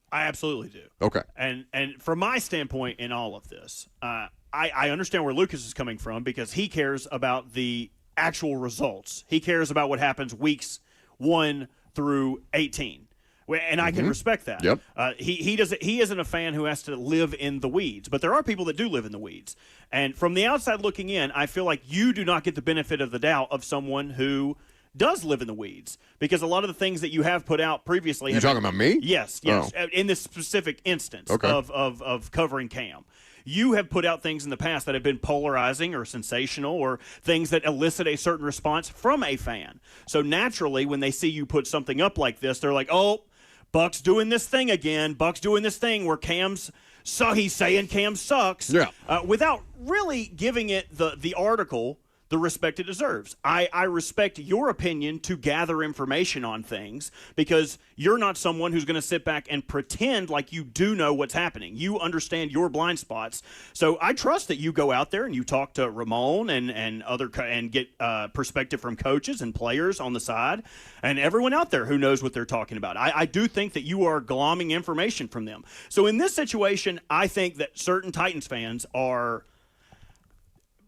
I absolutely do. Okay. And from my standpoint in all of this, I understand where Lucas is coming from because he cares about the actual results. He cares about what happens weeks 1 through 18. And I can respect that. Yep. He isn't a fan who has to live in the weeds, but there are people that do live in the weeds. And from the outside looking in, I feel like you do not get the benefit of the doubt of someone who does live in the weeds, because a lot of the things that you have put out previously. You talking about me? Yes. Oh. In this specific instance Okay. of covering Cam. You have put out things in the past that have been polarizing or sensational or things that elicit a certain response from a fan. So naturally, when they see you put something up like this, they're like, oh, Buck's doing this thing again. Buck's doing this thing where he's saying Cam sucks. Yeah. Without really giving it the article the respect it deserves. I respect your opinion to gather information on things because you're not someone who's going to sit back and pretend like you do know what's happening. You understand your blind spots. So I trust that you go out there and you talk to Ramon and get perspective from coaches and players on the side and everyone out there who knows what they're talking about. I do think that you are glomming information from them. So in this situation, I think that certain Titans fans are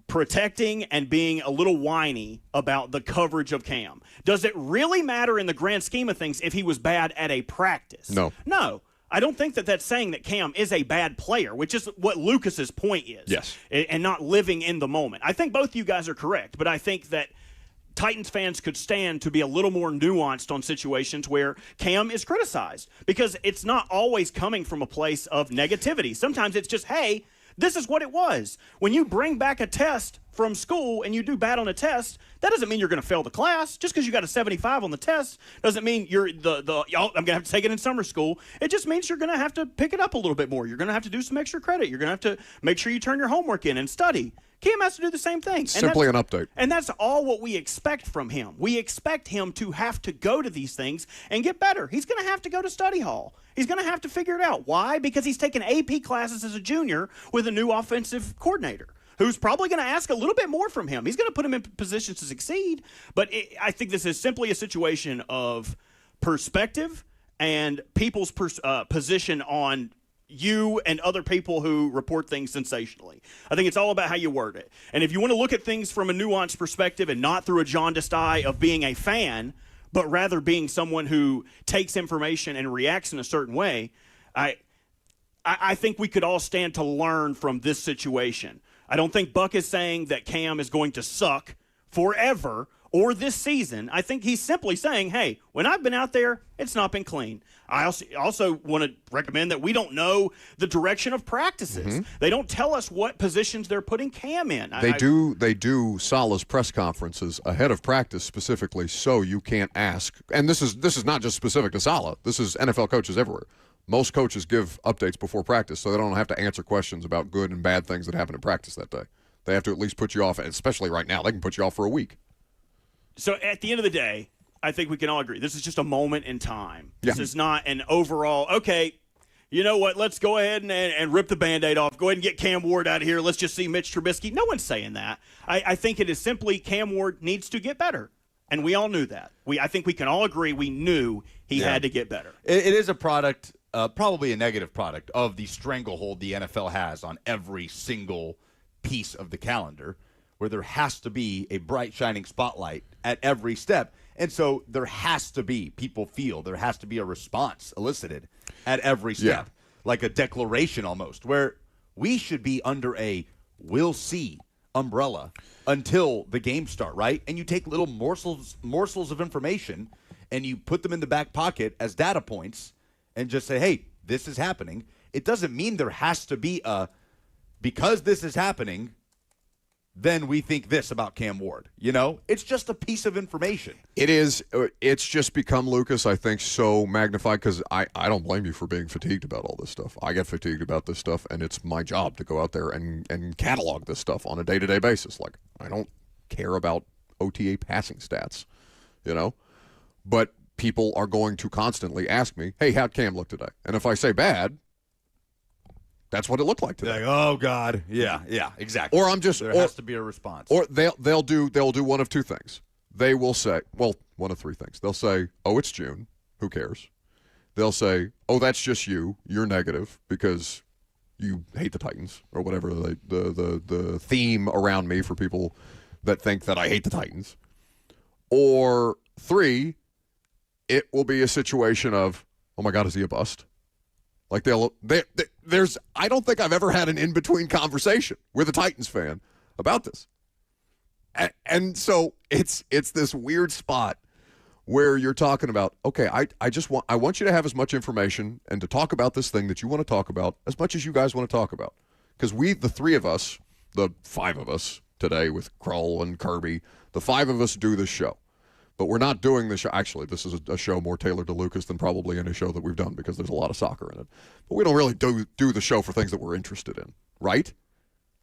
protecting and being a little whiny about the coverage of Cam. Does it really matter in the grand scheme of things if he was bad at a practice? No. No. I don't think that that's saying that Cam is a bad player, which is what Lucas's point is. Yes. And not living in the moment. I think both you guys are correct, but I think that Titans fans could stand to be a little more nuanced on situations where Cam is criticized, because it's not always coming from a place of negativity. Sometimes it's just, hey, this is what it was. When you bring back a test from school and you do bad on a test, that doesn't mean you're going to fail the class. Just because you got a 75 on the test doesn't mean I'm going to have to take it in summer school. It just means you're going to have to pick it up a little bit more. You're going to have to do some extra credit. You're going to have to make sure you turn your homework in and study. Cam has to do the same thing. Simply an update. And that's all what we expect from him. We expect him to have to go to these things and get better. He's going to have to go to study hall. He's going to have to figure it out. Why? Because he's taking AP classes as a junior with a new offensive coordinator who's probably going to ask a little bit more from him. He's going to put him in positions to succeed. But I think this is simply a situation of perspective and people's position on you and other people who report things sensationally. I think it's all about how you word it. And if you want to look at things from a nuanced perspective and not through a jaundiced eye of being a fan, but rather being someone who takes information and reacts in a certain way, I think we could all stand to learn from this situation. I don't think Buck is saying that Cam is going to suck forever or this season. I think he's simply saying, hey, when I've been out there, it's not been clean. I also want to recommend that we don't know the direction of practices. Mm-hmm. They don't tell us what positions they're putting Cam in. They do Salah's press conferences ahead of practice specifically so you can't ask. And this is not just specific to Salah. This is NFL coaches everywhere. Most coaches give updates before practice so they don't have to answer questions about good and bad things that happen in practice that day. They have to at least put you off, especially right now. They can put you off for a week. So at the end of the day, I think we can all agree this is just a moment in time. Yeah. This is not an overall, okay, you know what, let's go ahead and rip the Band-Aid off. Go ahead and get Cam Ward out of here. Let's just see Mitch Trubisky. No one's saying that. I think it is simply Cam Ward needs to get better. And we all knew that. I think we can all agree we knew he had to get better. It is a product, probably a negative product, of the stranglehold the NFL has on every single piece of the calendar, where there has to be a bright, shining spotlight at every step. And so there has to be, people feel, there has to be a response elicited at every step, like a declaration almost, where we should be under a we'll see umbrella until the games start, right? And you take little morsels of information and you put them in the back pocket as data points and just say, hey, this is happening. It doesn't mean there has to be because this is happening, then we think this about Cam Ward. You know, it's just a piece of information. It is. It's just become, Lucas, I think, so magnified because I don't blame you for being fatigued about all this stuff. I get fatigued about this stuff, and it's my job to go out there and catalog this stuff on a day-to-day basis. Like, I don't care about OTA passing stats, you know? But people are going to constantly ask me, hey, how'd Cam look today? And if I say bad, that's what it looked like today. Like, oh God, yeah, exactly. Or I'm just there has to be a response. Or they'll do one of two things. They will say, well, one of three things. They'll say, oh, it's June. Who cares? They'll say, oh, that's just you. You're negative because you hate the Titans or whatever the theme around me for people that think that I hate the Titans. Or three, it will be a situation of, oh my God, is he a bust? Like there's I don't think I've ever had an in-between conversation with a Titans fan about this. And so it's this weird spot where you're talking about, okay, I want you to have as much information and to talk about this thing that you want to talk about as much as you guys want to talk about. Because the three of us, the five of us today with Krull and Kirby, the five of us do this show. But we're not doing the show. Actually, this is a show more tailored to Lucas than probably any show that we've done because there's a lot of soccer in it. But we don't really do the show for things that we're interested in, right?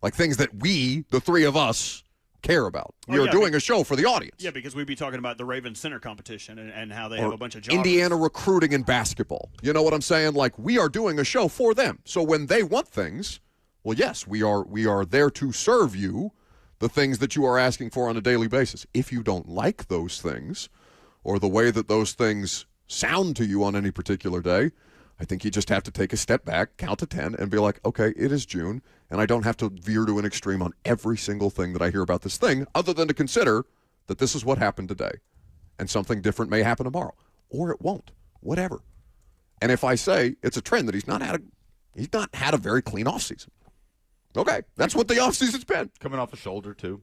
Like things that we, the three of us, care about. We are doing a show for the audience. Yeah, because we'd be talking about the Ravens center competition and how they have a bunch of jobs. Indiana recruiting in basketball. You know what I'm saying? Like, we are doing a show for them. So when they want things, well, yes, we are there to serve you the things that you are asking for on a daily basis. If you don't like those things or the way that those things sound to you on any particular day, I think you just have to take a step back, count to 10, and be like, okay, it is June, and I don't have to veer to an extreme on every single thing that I hear about this thing, other than to consider that this is what happened today, and something different may happen tomorrow, or it won't, whatever. And if I say it's a trend that he's not had a very clean offseason, okay, that's what the offseason's been. Coming off a shoulder, too.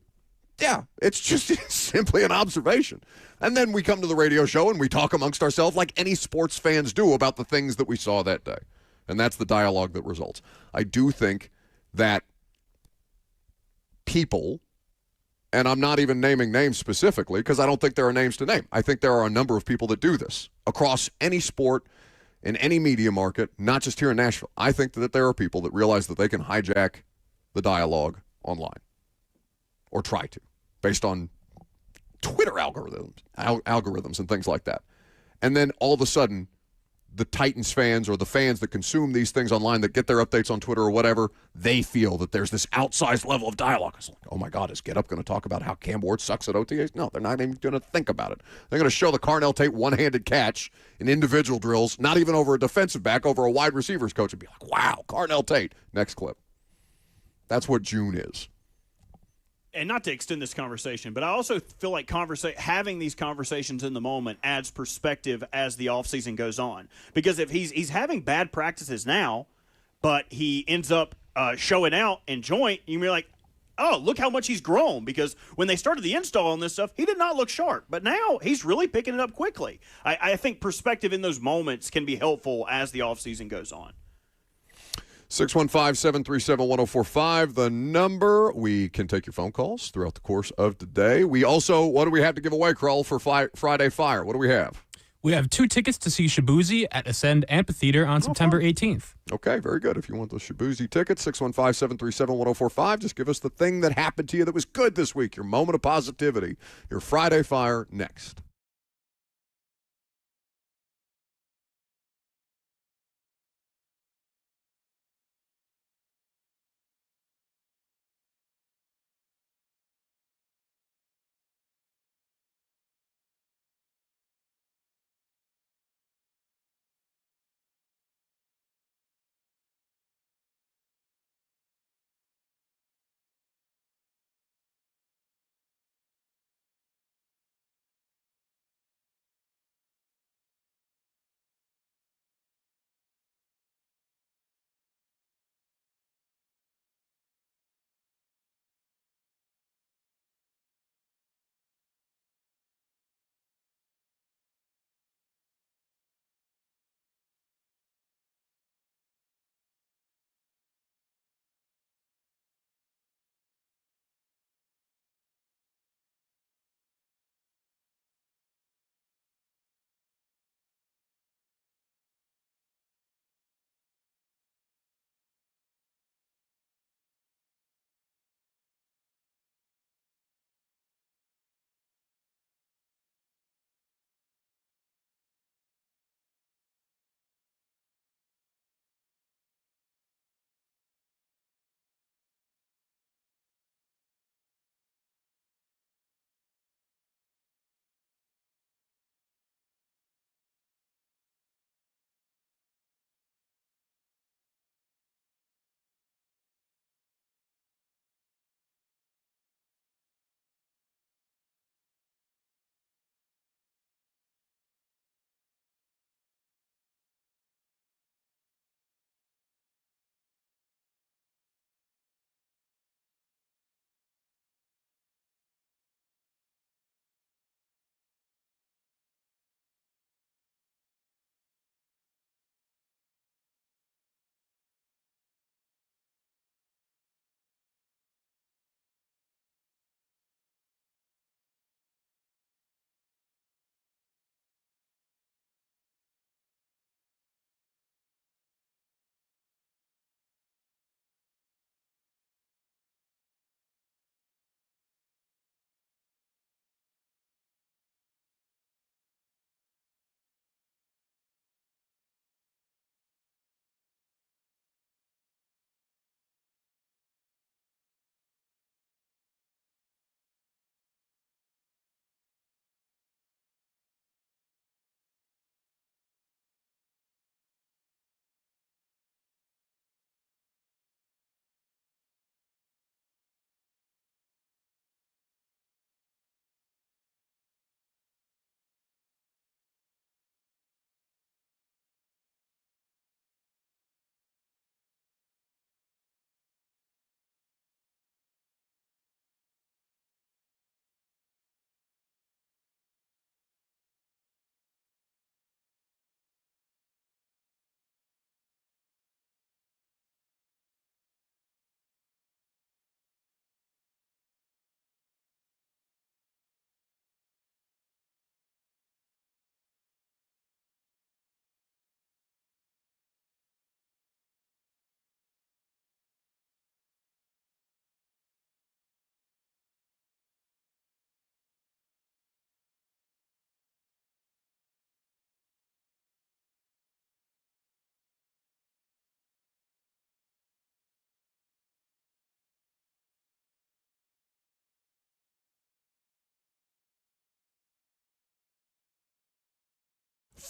Yeah, it's just simply an observation. And then we come to the radio show and we talk amongst ourselves like any sports fans do about the things that we saw that day. And that's the dialogue that results. I do think that people, and I'm not even naming names specifically because I don't think there are names to name. I think there are a number of people that do this across any sport, in any media market, not just here in Nashville. I think that there are people that realize that they can hijack the dialogue online. Or try to, based on Twitter algorithms and things like that. And then all of a sudden, the Titans fans or the fans that consume these things online that get their updates on Twitter or whatever, they feel that there's this outsized level of dialogue. It's like, oh my God, is Get Up going to talk about how Cam Ward sucks at OTAs? No, they're not even going to think about it. They're going to show the Carnell Tate one-handed catch in individual drills, not even over a defensive back, over a wide receivers coach, and be like, wow, Carnell Tate. Next clip. That's what June is. And not to extend this conversation, but I also feel like having these conversations in the moment adds perspective as the offseason goes on. Because if he's having bad practices now, but he ends up showing out in joint, you can be like, oh, look how much he's grown. Because when they started the install on this stuff, he did not look sharp. But now he's really picking it up quickly. I think perspective in those moments can be helpful as the offseason goes on. 615-737-1045, the number. We can take your phone calls throughout the course of the day. We also, what do we have to give away, Krull, for Friday Fire? What do we have? We have 2 tickets to see Shabuzi at Ascend Amphitheater on September 18th. Okay, very good. If you want those Shabuzi tickets, 615-737-1045. Just give us the thing that happened to you that was good this week, your moment of positivity, your Friday Fire next.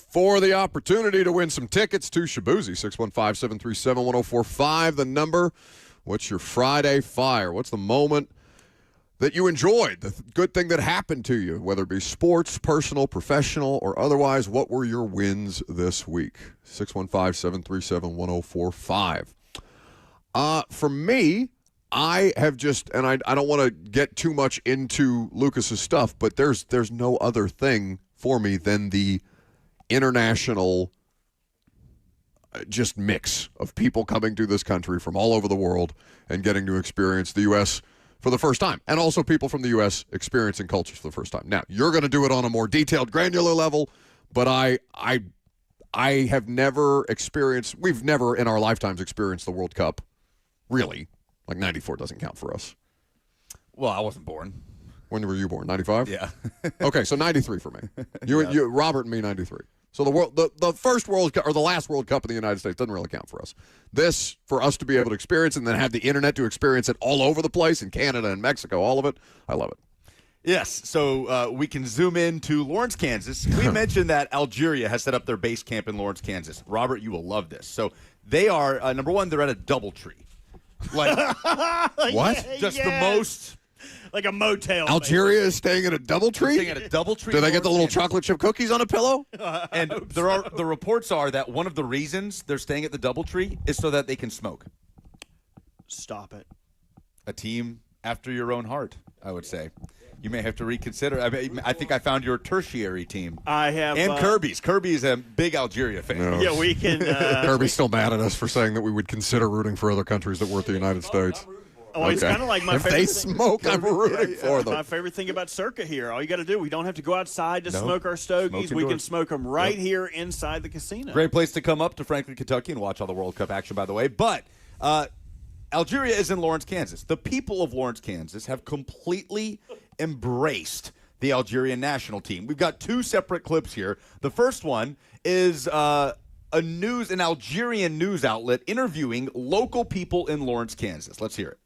For the opportunity to win some tickets to Shabuzi, 615-737-1045, the number. What's your Friday Fire? What's the moment that you enjoyed, the good thing that happened to you, whether it be sports, personal, professional, or otherwise? What were your wins this week? 615-737-1045. For me, I have just, and I don't want to get too much into Lucas's stuff, but there's no other thing for me than the international just mix of people coming to this country from all over the world and getting to experience the U.S. for the first time, and also people from the U.S. experiencing cultures for the first time. Now, you're going to do it on a more detailed, granular level, but I have never experienced. We've never in our lifetimes experienced the World Cup. Really, like '94 doesn't count for us. Well, I wasn't born. When were you born? '95. Yeah. Okay, so '93 for me. You, Robert, and me, '93. So the first World Cup or the last World Cup in the United States doesn't really count for us. This, for us to be able to experience and then have the internet to experience it all over the place in Canada and Mexico, all of it, I love it. Yes, so we can zoom in to Lawrence, Kansas. We mentioned that Algeria has set up their base camp in Lawrence, Kansas. Robert, you will love this. So they are, number one, they're at a DoubleTree. Like, what? Just the most. Like a motel. Algeria is staying at a DoubleTree? Staying at a DoubleTree. Do they get the little Kansas. chocolate chip cookies on a pillow? And the reports are that one of the reasons they're staying at the DoubleTree is so that they can smoke. Stop it. A team after your own heart, I would say. You may have to reconsider. I think I found your tertiary team. I have. And Kirby's. Kirby is a big Algeria fan. No. Yeah, we can. Kirby's still mad at us for saying that we would consider rooting for other countries that weren't the United States. Oh, it's kind of like my if favorite they thing. smoke, I'm rooting for them. My favorite thing about Circa here, all you got to do, we don't have to go outside to No. smoke our stogies. Smoke We can indoors. smoke them right here inside the casino. Great place to come up to Franklin, Kentucky and watch all the World Cup action, by the way. But Algeria is in Lawrence, Kansas. The people of Lawrence, Kansas have completely embraced the Algerian national team. We've got two separate clips here. The first one is an Algerian news outlet interviewing local people in Lawrence, Kansas. Let's hear it.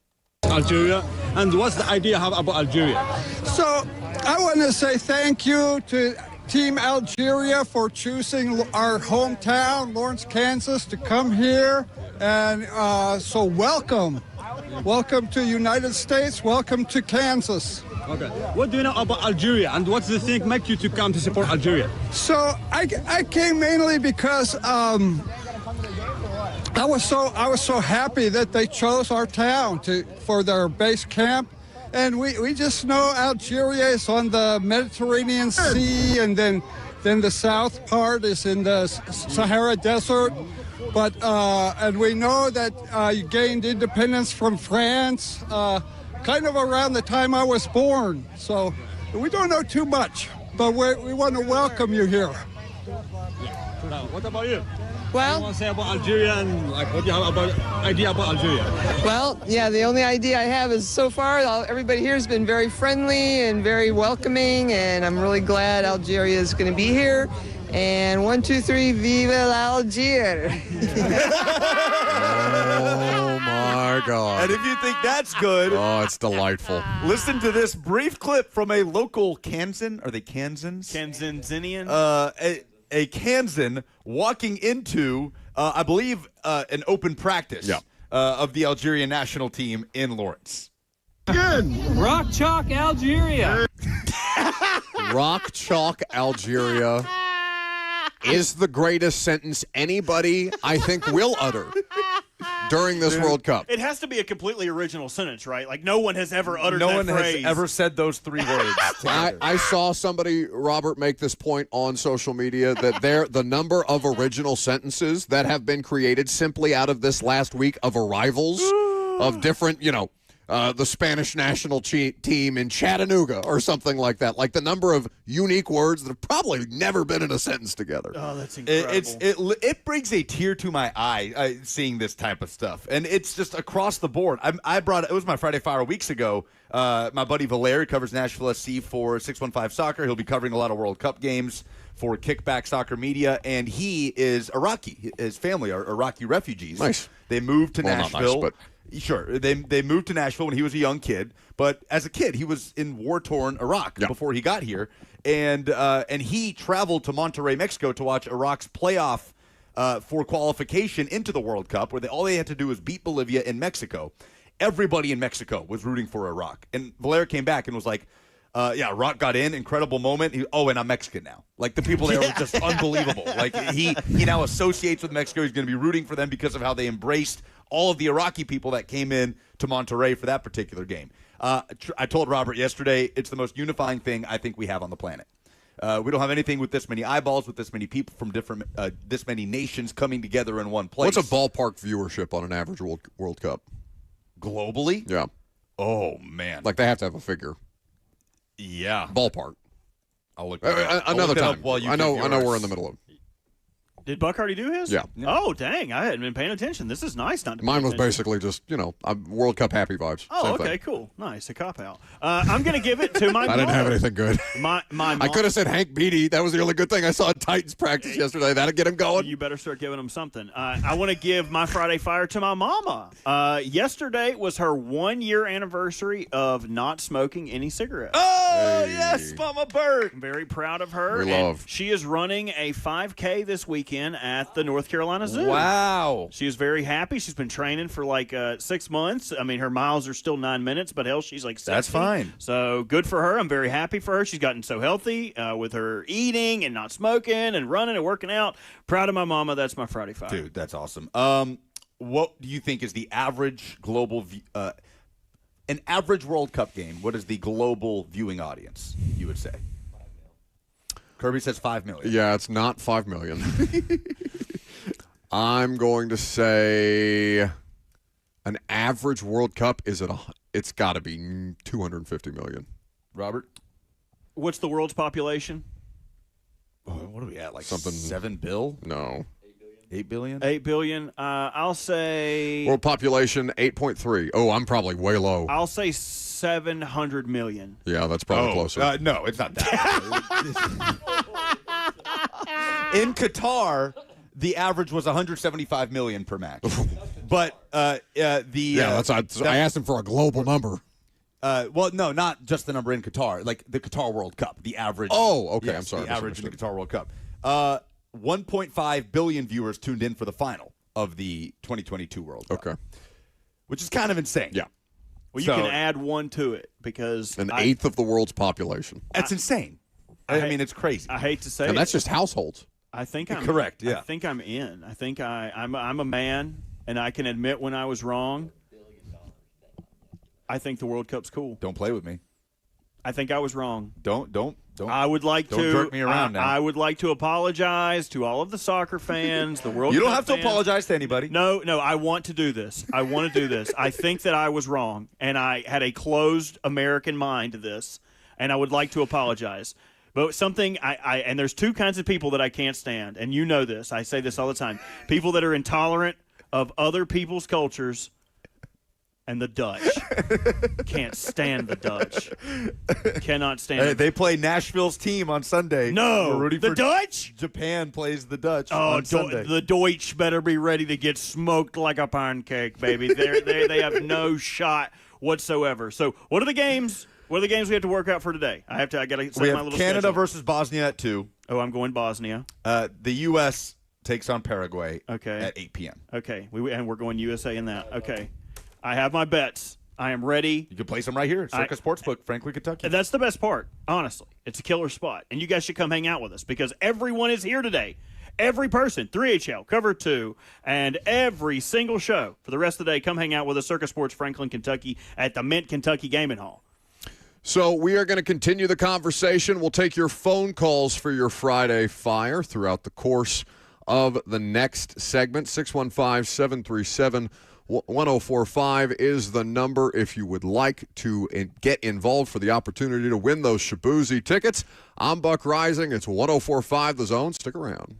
Algeria, and what's the idea you have about Algeria? So I want to say thank you to Team Algeria for choosing our hometown, Lawrence, Kansas, to come here. And so welcome. Welcome to United States. Welcome to Kansas. Okay. What do you know about Algeria, and what do you think make you to come to support Algeria? So I came mainly because I was so happy that they chose our town for their base camp. And we just know Algeria is on the Mediterranean Sea, and then the south part is in the Sahara Desert. But and we know that you gained independence from France kind of around the time I was born. So we don't know too much, but we want to welcome you here. What about you? Well, What do you want to say about Algeria, and like what do you have idea about Algeria? well, yeah, the only idea I have is so far everybody here has been very friendly and very welcoming, and I'm really glad Algeria is going to be here. And 1, 2, 3, vive l'Algérie. Oh, my God. And if you think that's good, Oh, it's delightful. listen to this brief clip from a local Kansan. Are they Kansans? Kansanzinian. A Kansan walking into, I believe, an open practice of the Algerian national team in Lawrence. Rock Chalk, Algeria. Rock Chalk, Algeria is the greatest sentence anybody, I think, will utter during this World Cup. It has to be a completely original sentence, right? Like no one has ever uttered No that one phrase. has ever said those three words together. I saw somebody, Robert, make this point on social media that the number of original sentences that have been created simply out of this last week of arrivals of different, the Spanish national team in Chattanooga or something like that. Like the number of unique words that have probably never been in a sentence together. Oh, that's incredible. It brings a tear to my eye seeing this type of stuff, and it's just across the board. It was my Friday Fire weeks ago. My buddy Valeri covers Nashville SC for 615 Soccer. He'll be covering a lot of World Cup games for Kickback Soccer Media, and he is Iraqi. His family are Iraqi refugees. Nice. They moved to Well, not Nashville. nice, but- Sure, they moved to Nashville when he was a young kid, but as a kid he was in war-torn Iraq before he got here, and he traveled to Monterrey, Mexico, to watch Iraq's playoff for qualification into the World Cup, where all they had to do was beat Bolivia in Mexico. Everybody in Mexico was rooting for Iraq, and Valer came back and was like, Iraq got in, incredible moment. And I'm Mexican now. Like the people there were just unbelievable. Like he now associates with Mexico. He's going to be rooting for them because of how they embraced all of the Iraqi people that came in to Monterrey for that particular game. I told Robert yesterday, it's the most unifying thing I think we have on the planet. We don't have anything with this many eyeballs, with this many people from different, this many nations coming together in one place. What's a ballpark viewership on an average World Cup? Globally? Yeah. Oh, man. Like they have to have a figure. Yeah. Ballpark. I'll look another time. I know we're in the middle of it. Did Buck already do his? Yeah. Oh, dang. I hadn't been paying attention. This is nice not to pay Mine was attention. basically just, World Cup happy vibes. Oh, Same okay, thing. cool. Nice. A cop-out. I'm going to give it to my I didn't have anything good. My I could have said Hank Beatty. That was the only good thing I saw at Titans practice yesterday. That'll get him going. You better start giving them something. I want to give my Friday Fire to my mama. Yesterday was her 1-year anniversary of not smoking any cigarettes. Oh, yes, Mama Bird. I'm very proud of her. We and love. She is running a 5K this weekend at the North Carolina Zoo. Wow. She is very happy. She's been training for like 6 months. I mean, her miles are still 9 minutes, but hell, she's like 60. That's fine. So good for her. I'm very happy for her. She's gotten so healthy with her eating and not smoking and running and working out. Proud of my mama. That's my Friday Fire. Dude, that's awesome. What do you think is the average global an average World Cup game? What is the global viewing audience, you would say? Kirby says 5 million. Yeah, it's not 5 million. I'm going to say an average World Cup it's got to be 250 million. Robert? What's the world's population? What are we at? Like Something 7 bill? No. 8 billion? 8 billion. I'll say. World population 8.3. Oh, I'm probably way low. I'll say 700 million. Yeah, that's probably closer. No, it's not that. In Qatar, the average was 175 million per match. But I asked him for a global number. Well, no, not just the number in Qatar, like the Qatar World Cup, the average. Oh, okay. Yes, I'm sorry. The average in the Qatar World Cup. 1.5 billion viewers tuned in for the final of the 2022 World Cup. Okay. Which is kind of insane. Yeah. Well, you can add one to it because An eighth of the world's population. That's insane. I mean, it's crazy. I hate to say And that's just households. I think I'm correct. Yeah. I think I'm in. I think I'm a man, and I can admit when I was wrong. I think the World Cup's cool. Don't play with me. I think I was wrong. Don't. I would like don't to jerk me around now. I would like to apologize to all of the soccer fans, the World You don't Cup have to fans. apologize to anybody. No, I want to do this. I want to do this. I think that I was wrong, and I had a closed American mind to this, and I would like to apologize. But something and there's two kinds of people that I can't stand, and you know this. I say this all the time. People that are intolerant of other people's cultures, and the Dutch. Can't stand the Dutch. Cannot stand them. They play Nashville's team on Sunday. No, We're rooting the for Dutch? Japan plays the Dutch Oh, on Sunday. the Deutsch better be ready to get smoked like a pancake, baby. They have no shot whatsoever. So, what are the games? What are the games we have to work out for today? I got to set We my have little Canada schedule. versus Bosnia at 2. Oh, I'm going Bosnia. The U.S. takes on Paraguay Okay. at 8 p.m. Okay, and we're going USA in that. Okay, I have my bets. I am ready. You can place them right here. Circus Sportsbook, Franklin, Kentucky. And that's the best part, honestly. It's a killer spot. And you guys should come hang out with us because everyone is here today. Every person, 3HL, Cover 2, and every single show for the rest of the day, come hang out with us, Circus Sports, Franklin, Kentucky, at the Mint Kentucky Gaming Hall. So we are going to continue the conversation. We'll take your phone calls for your Friday Fire throughout the course of the next segment. 615-737-1045 is the number if you would like to get involved for the opportunity to win those Shabuzi tickets. I'm Buck Rising. It's 1045 The Zone. Stick around.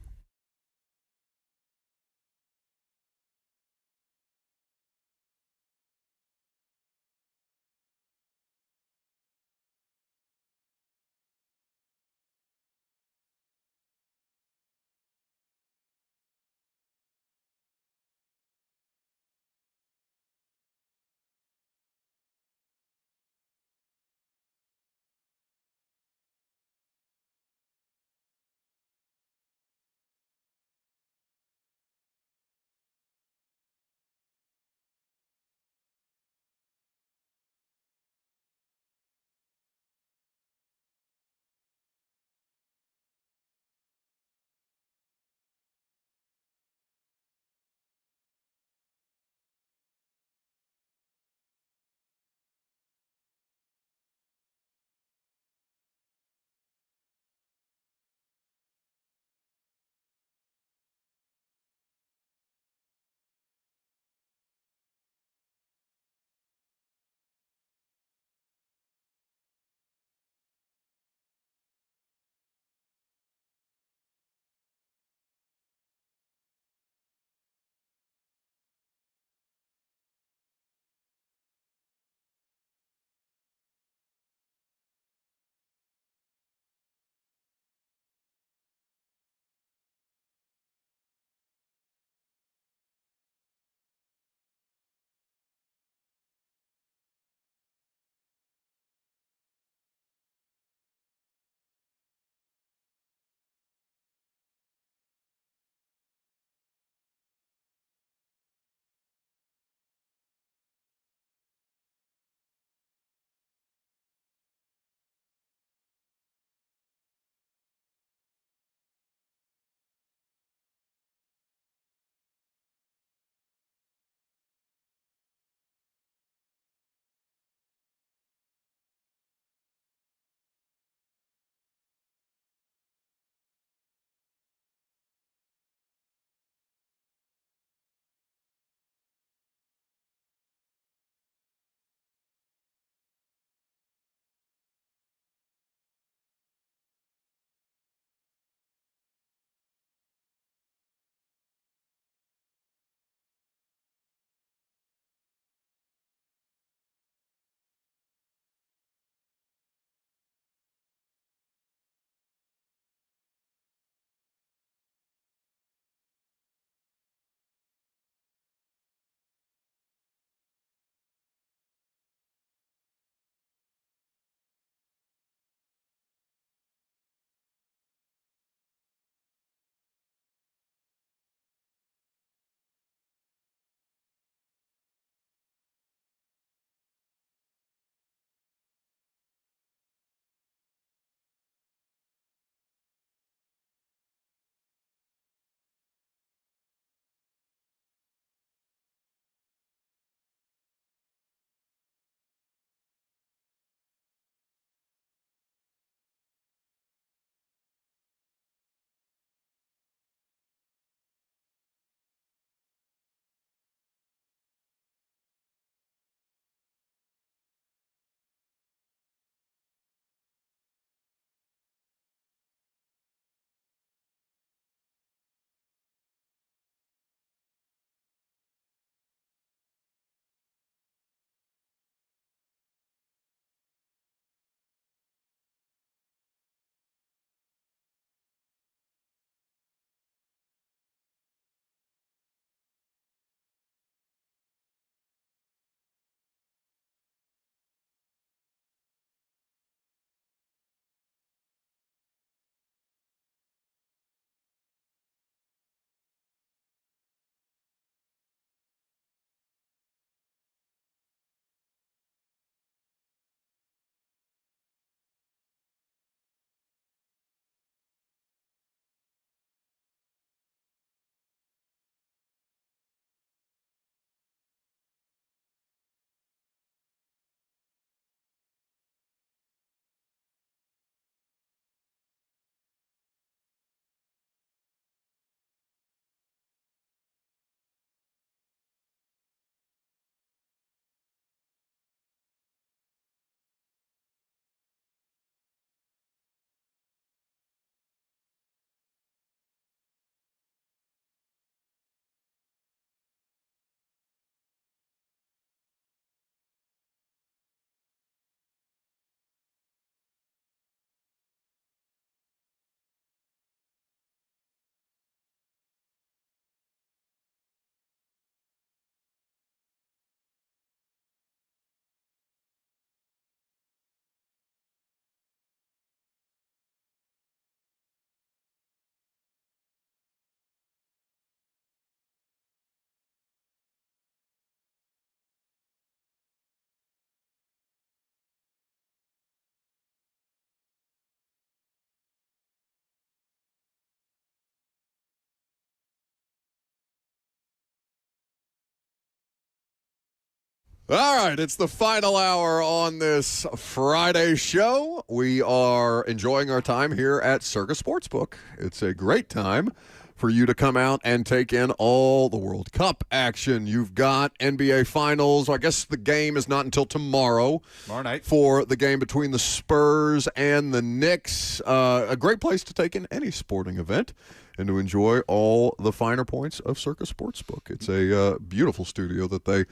All right, it's the final hour on this Friday show. We are enjoying our time here at Circus Sportsbook. It's a great time for you to come out and take in all the World Cup action. You've got NBA Finals. I guess the game is not until tomorrow night for the game between the Spurs and the Knicks. A great place to take in any sporting event and to enjoy all the finer points of Circus Sportsbook. It's a beautiful studio that they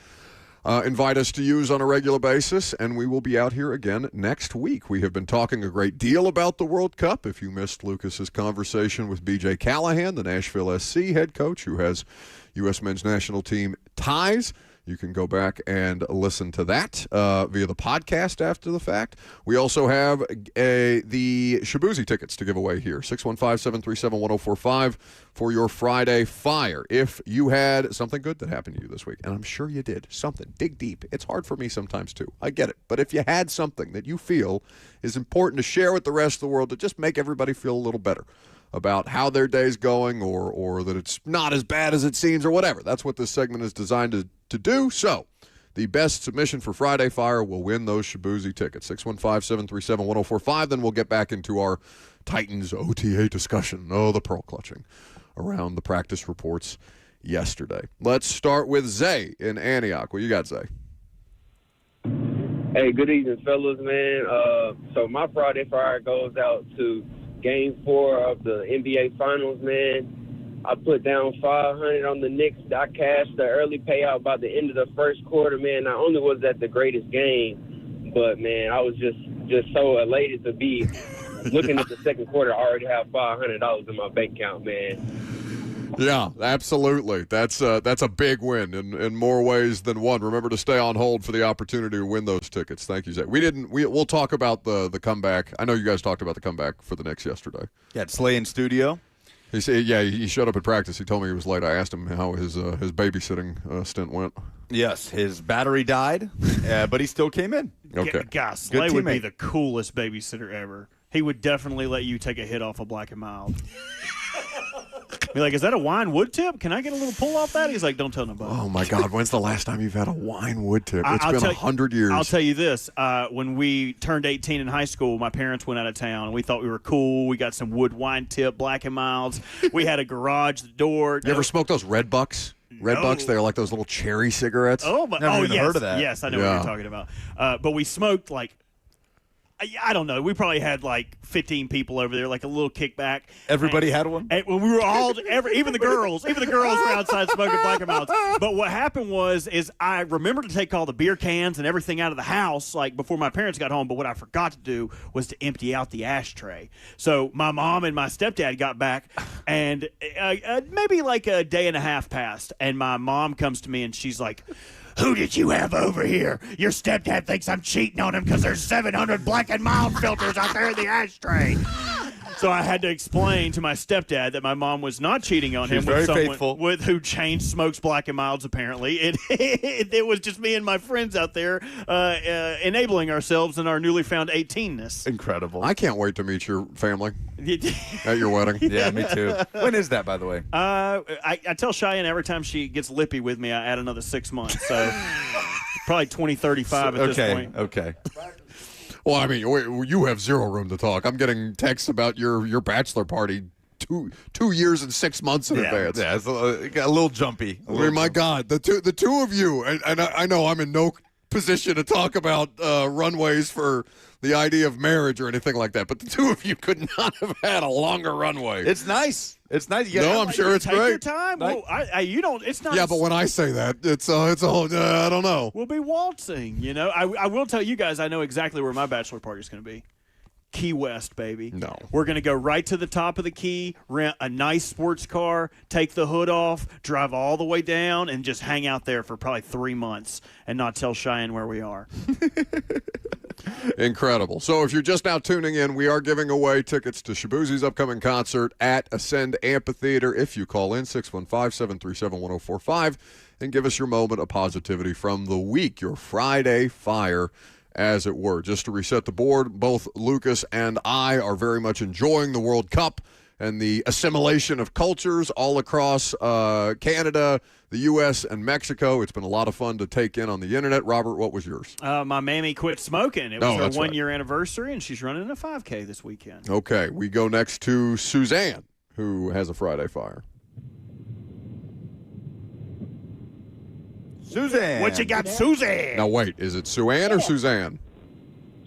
invite us to use on a regular basis, and we will be out here again next week. We have been talking a great deal about the World Cup. If you missed Lucas's conversation with B.J. Callahan, the Nashville SC head coach who has U.S. men's national team ties, you can go back and listen to that via the podcast after the fact. We also have the Shabuzi tickets to give away here, 615-737-1045 for your Friday Fire. If you had something good that happened to you this week, and I'm sure you did, something, dig deep. It's hard for me sometimes too. I get it. But if you had something that you feel is important to share with the rest of the world to just make everybody feel a little better about how their day's going or that it's not as bad as it seems or whatever. That's what this segment is designed to do. So the best submission for Friday Fire will win those Shabuzi tickets. 615-737-1045. Then we'll get back into our Titans OTA discussion. Oh, the pearl clutching around the practice reports yesterday. Let's start with Zay in Antioch. What you got, Zay? Hey, good evening, fellas, man. So my Friday Fire goes out to Game 4 of the NBA Finals, man. I put down $500 on the Knicks. I cashed the early payout by the end of the first quarter, man. Not only was that the greatest game, but, man, I was just so elated to be looking at the second quarter. I already have $500 in my bank account, man. Yeah, absolutely. That's a big win in more ways than one. Remember to stay on hold for the opportunity to win those tickets. Thank you, Zay. We'll talk about the comeback. I know you guys talked about the comeback for the Knicks yesterday. Yeah, Slay in studio. He said, he showed up at practice. He told me he was late. I asked him how his babysitting stint went. Yes, his battery died, but he still came in. Okay. Gosh, Slay would be the coolest babysitter ever. He would definitely let you take a hit off a Black and Mild. Be like, is that a wine wood tip? Can I get a little pull off that? He's like, don't tell nobody. Oh, my God. When's the last time you've had a wine wood tip? It's been 100 years. I'll tell you this. When we turned 18 in high school, my parents went out of town, and we thought we were cool. We got some wood wine tip, Black and Milds. We had a garage, the door. You ever smoked those Red Bucks? Red Bucks, they're like those little cherry cigarettes. Oh, Never even heard of that. Yes, I know what you're talking about. But we smoked like, I don't know. We probably had like 15 people over there, like a little kickback. Everybody had one? And when we were all, even the girls were outside smoking Black and Milds. But what happened is I remembered to take all the beer cans and everything out of the house, like before my parents got home. But what I forgot to do was to empty out the ashtray. So my mom and my stepdad got back, and maybe like a day and a half passed. And my mom comes to me and she's like, "Who did you have over here? Your stepdad thinks I'm cheating on him because there's 700 Black and Mild filters out there in the ashtray." So I had to explain to my stepdad that my mom was not cheating on him with someone who chain smokes Black and Milds, apparently. It was just me and my friends out there enabling ourselves in our newly found 18-ness. Incredible. I can't wait to meet your family at your wedding. Yeah, me too. When is that, by the way? I tell Cheyenne every time she gets lippy with me, I add another 6 months. So probably 2035 at this point. Okay. Well, I mean, you have zero room to talk. I'm getting texts about your bachelor party 2 years and 6 months in advance. Yeah, it's a little jumpy. My God, the two of you, and I know I'm in no position to talk about runways for the idea of marriage or anything like that, but the two of you could not have had a longer runway. It's nice. It's nice. No, I'm sure it's Take great. your time. Well, you don't. It's not. Yeah, but when I say that, it's a whole. I don't know. We'll be waltzing. You know, I will tell you guys. I know exactly where my bachelor party is going to be. Key West, baby. No. We're going to go right to the top of the key, rent a nice sports car, take the hood off, drive all the way down, and just hang out there for probably 3 months and not tell Cheyenne where we are. Incredible. So if you're just now tuning in, we are giving away tickets to Shabuzi's upcoming concert at Ascend Amphitheater. If you call in 615-737-1045 and give us your moment of positivity from the week, your Friday Fire, as it were. Just to reset the board, both Lucas and I are very much enjoying the World Cup and the assimilation of cultures all across Canada, the U.S., and Mexico. It's been a lot of fun to take in on the internet. Robert, what was yours? My mammy quit smoking. It was her that's 1 right. year anniversary, and she's running a 5K this weekend. Okay, we go next to Suzanne, who has a Friday Fire. Suzanne. What you got, Suzanne? Now, wait, is it Sue-Ann or Suzanne?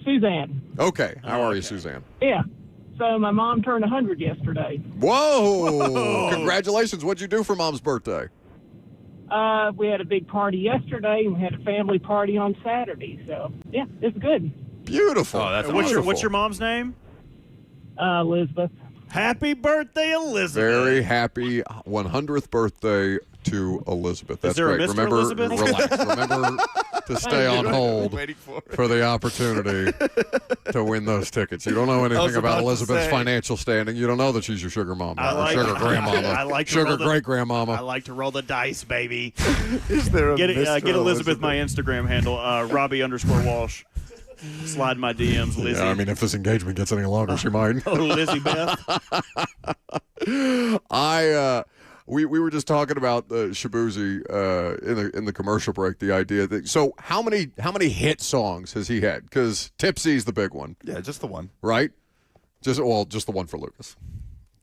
Suzanne. Okay, how are you, Suzanne? Yeah. So my mom turned 100 yesterday. Whoa! Congratulations. What'd you do for Mom's birthday? We had a big party yesterday, and we had a family party on Saturday. So, yeah, it's good. Beautiful. Oh, that's What's your mom's name? Elizabeth. Happy birthday, Elizabeth. Very happy 100th birthday to Elizabeth. That's there a great. Mr. Remember, Elizabeth? relax. Remember to stay on hold Waiting for it. for the opportunity to win those tickets. You don't know anything about about to Elizabeth's say. financial standing. You don't know that she's your sugar mama I or like- sugar grandmama, I like to sugar roll the- great grandmama. I like to roll the dice, baby. Is there a Get Mr. get Elizabeth my Instagram handle, Robbie_Walsh. Slide my DMs, Lizzie. Yeah, I mean, if this engagement gets any longer, she might. Oh, Lizzie Beth. We were just talking about Shabuzi in the commercial break. The idea that how many hit songs has he had? Because Tipsy's the big one, Yeah, just the one. right? Just the one for Lucas.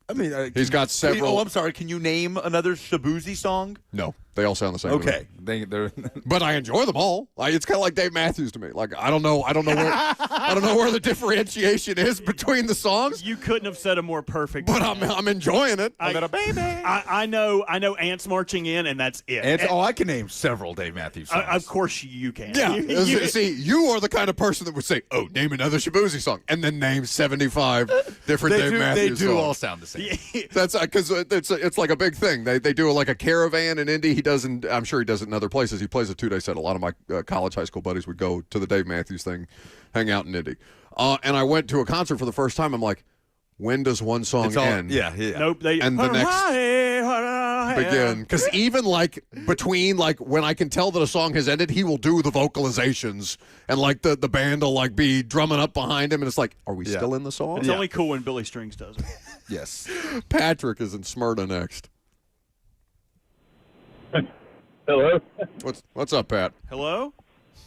I mean, He's got several. Oh, I'm sorry. Can you name another Shabuzi song? No, they all sound the same. to me. Okay, they're But I enjoy them all. It's kind of like Dave Matthews to me. Like I don't know where the differentiation is between the songs. You couldn't have said a more perfect. But I'm enjoying it. I know ants marching in, and that's it. And, I can name several Dave Matthews songs. Of course you can. Yeah. You- See, you are the kind of person that would say, "Oh, name another Shabuzi song," and then name 75 different Dave Matthews They do songs. all sound the same. That's because it's like a big thing. They do like a caravan in Indy. He doesn't. I'm sure he does it in other places. He plays a 2-day set. A lot of my college, high school buddies would go to the Dave Matthews thing, hang out in Indy. And I went to a concert for the first time. I'm like, when does one song It's all, end? yeah. Nope. And the next begin, because even like between like when I can tell that a song has ended, he will do the vocalizations and like the band will like be drumming up behind him, and it's like, are we still in the song? It's only cool when Billy Strings does it. Yes. Patrick is in Smyrna next. Hello. What's up, Pat? Hello?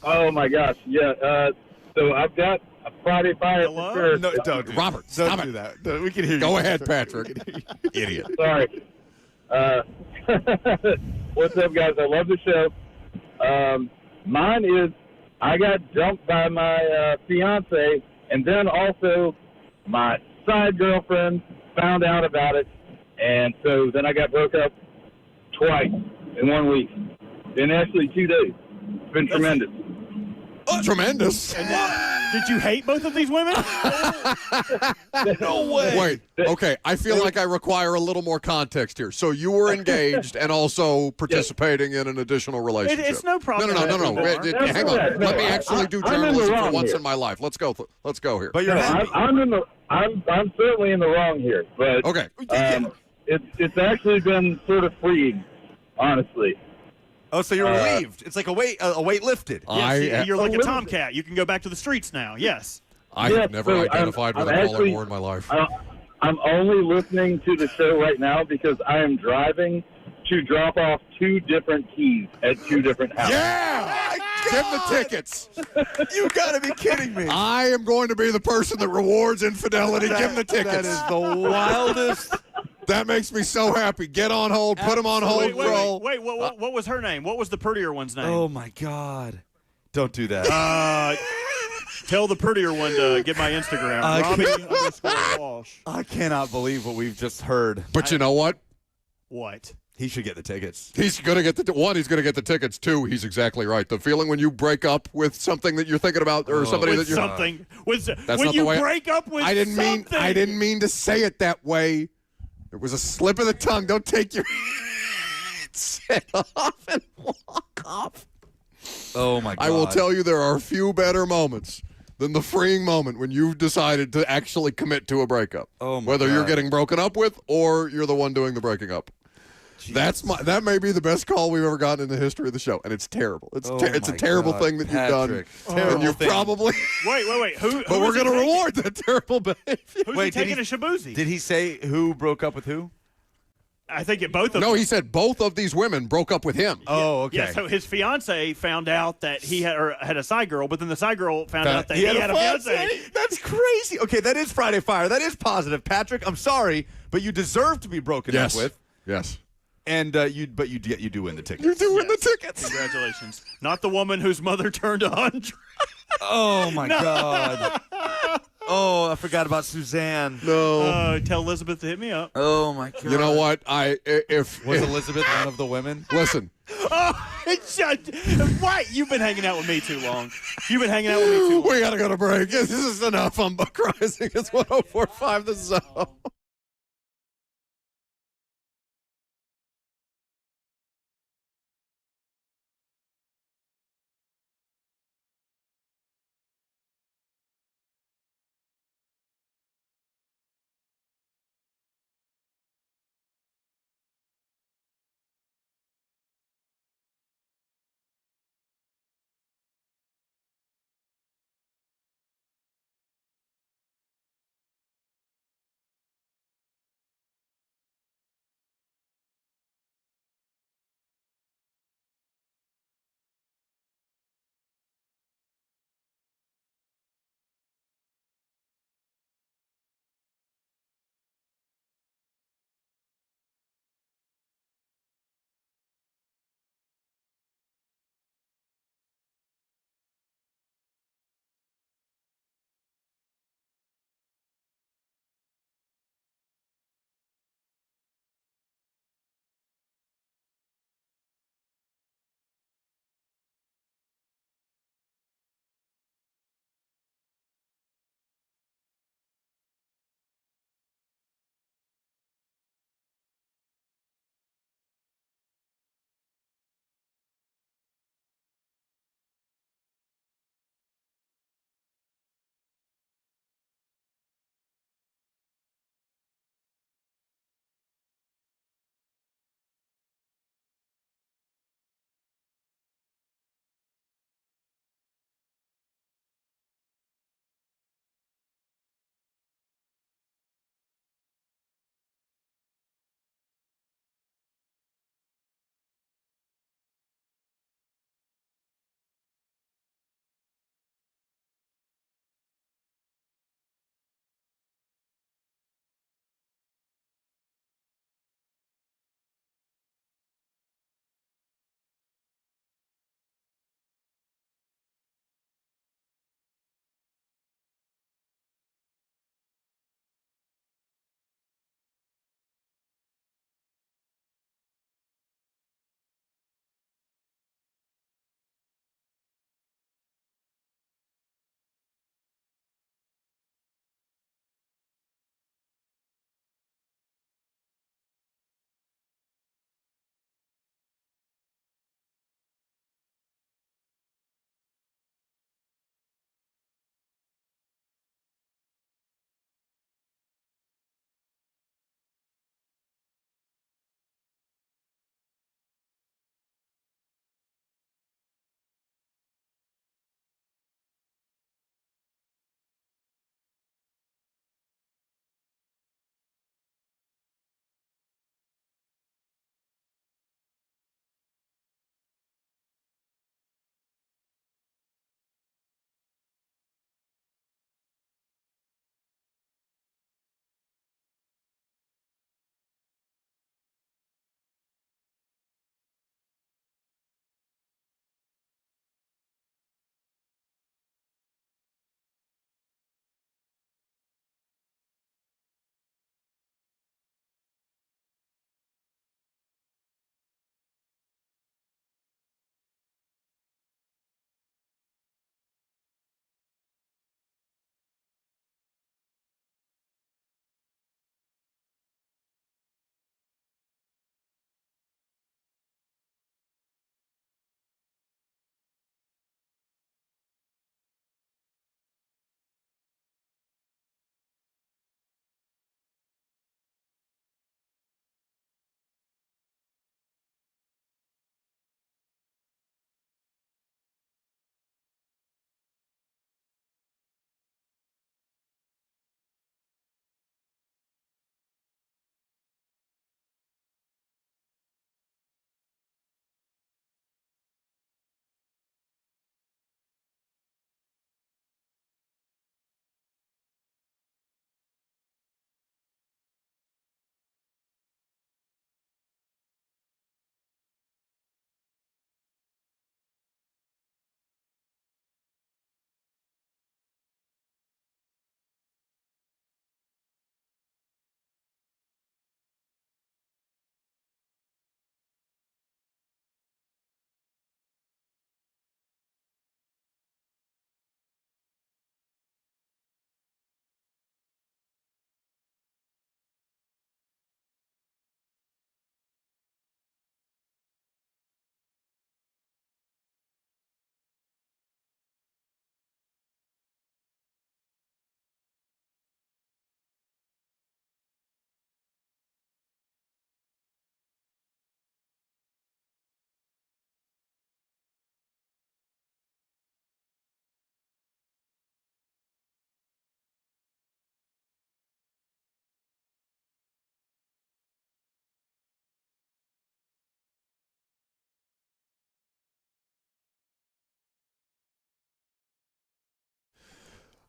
Oh my gosh, yeah. So I've got a Friday Fire Hello? for sure. No, don't do Robert, that. stop Don't it. do that. No, we can hear you. Go ahead, Patrick. Idiot. Sorry. What's up, guys? I love the show. Mine is I got dumped by my fiance, and then also my side girlfriend found out about it, and so then I got broke up twice in 1 week. In actually 2 days. It's been tremendous. Tremendous. Did you hate both of these women? No way. Wait, okay. I feel like I require a little more context here. So you were engaged and also participating in an additional relationship. It's no problem. No. That's Hang on. correct. Let me No, actually do I'm in the journalism for wrong once here. in my life. Let's go here. But you're No, happy. I'm certainly in the wrong here, but Okay. it's actually been sort of freeing, honestly. Oh, so you're relieved. It's like a weight lifted. Yes, you're like a little tomcat. You can go back to the streets now. Yes. I Yeah, have never so identified I'm with a baller actually- more in my life. I'm only listening to the show right now because I am driving to drop off 2 different keys at 2 different houses. Yeah! Give the tickets. You got to be kidding me. I am going to be the person that rewards infidelity. Give them the tickets. That is the wildest. That makes me so happy. Get on hold. Put them on hold, bro. Wait, what was her name? What was the prettier one's name? Oh, my God. Don't do that. Tell the prettier one to get my Instagram. Robbie_Walsh. I cannot believe what we've just heard. But you know what? What? He should get the tickets. He's going to get he's going to get the tickets. 2, he's exactly right. The feeling when you break up with something that you're thinking about or somebody With that you're something. When not the you way break up with I didn't something. mean to say it that way. It was a slip of the tongue. Don't take your set off and walk off. Oh, my God. I will tell you there are few better moments than the freeing moment when you've decided to actually commit to a breakup. Oh, my Whether you're God. getting broken up with or you're the one doing the breaking up. That may be the best call we've ever gotten in the history of the show, and it's terrible. It's a terrible thing that Patrick. you've done. Terrible And you've thing. probably. Wait. Who But we're is he going to taking? reward that terrible behavior. Who's Wait, he did taking he- to Shabuzi? Did he say who broke up with who? I think it both of No, them. he said both of these women broke up with him. Oh, okay. Yeah, so his fiance found out that he had a side girl, but then the side girl found out that he had a fiance. That's crazy. Okay, that is Friday Fire. That is positive. Patrick, I'm sorry, but you deserve to be broken Yes. up with. Yes. And you do win the tickets. You do win the tickets. Congratulations. Not the woman whose mother turned 100. Oh my God. Oh, I forgot about Suzanne. No. Tell Elizabeth to hit me up. Oh my God. You know what? If Was Elizabeth one of the women? listen, What? You've been hanging out with me too long. You've been hanging out with me too long. we got to go to break. This is enough. I'm Buck Rising. It's 104.5 The Zone.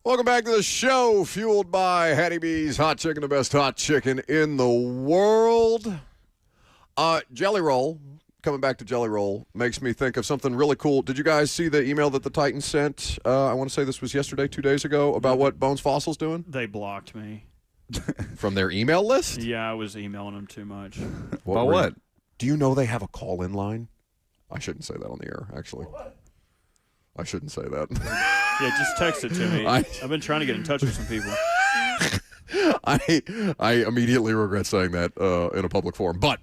Welcome back to the show, fueled by Hattie B's Hot Chicken, the best hot chicken in the world. Jelly Roll, coming back to Jelly Roll, makes me think of something really cool. Did you guys see the email that the Titans sent? I want to say this was yesterday, 2 days ago, about what Bones Fossil's doing? They blocked me. From their email list? Yeah, I was emailing them too much. About what? Do you know they have a call-in line? I shouldn't say that on the air, actually. I shouldn't say that. Yeah, just text it to me. I've been trying to get in touch with some people. I immediately regret saying that in a public forum. But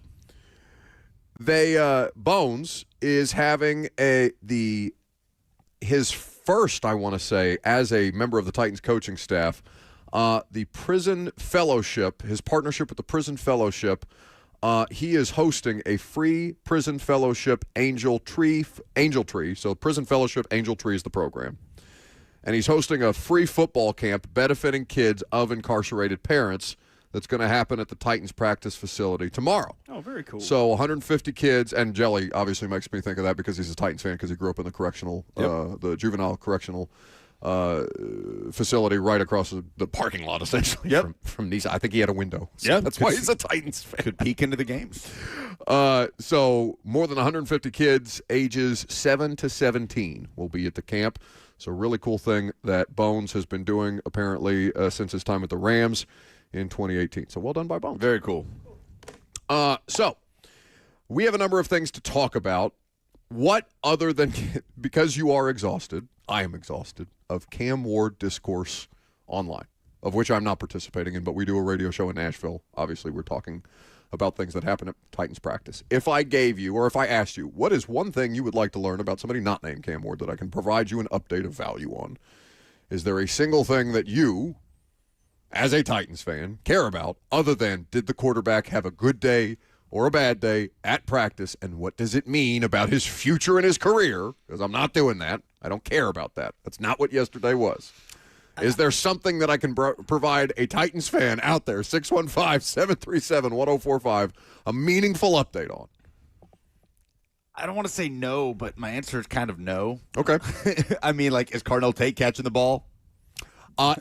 they Bones is having his first, I want to say, as a member of the Titans coaching staff, the Prison Fellowship, his partnership with the Prison Fellowship. He is hosting a free Prison Fellowship Angel Tree. So Prison Fellowship Angel Tree is the program. And he's hosting a free football camp benefiting kids of incarcerated parents that's going to happen at the Titans practice facility tomorrow. Oh, very cool. So 150 kids, and Jelly obviously makes me think of that because he's a Titans fan because he grew up in the correctional, the juvenile correctional facility right across the parking lot, essentially, from Nice. I think he had a window. So that's why he's a Titans fan. Could peek into the games. So more than 150 kids ages 7 to 17 will be at the camp. So really cool thing that Bones has been doing, apparently, since his time at the Rams in 2018. So well done by Bones. Very cool. So we have a number of things to talk about. What other than, because you are exhausted, I am exhausted, of Cam Ward discourse online, of which I'm not participating in, but we do a radio show in Nashville. Obviously, we're talking about things that happen at Titans practice. If I gave you, or if I asked you, what is one thing you would like to learn about somebody not named Cam Ward that I can provide you an update of value on? Is there a single thing that you, as a Titans fan, care about other than did the quarterback have a good day or a bad day at practice, and what does it mean about his future and his career? Because I'm not doing that. I don't care about that. That's not what yesterday was. Is there something that I can provide a Titans fan out there, 615-737-1045, a meaningful update on? I don't want to say no, but my answer is kind of no. Okay. I mean, like, is Cardinal Tate catching the ball?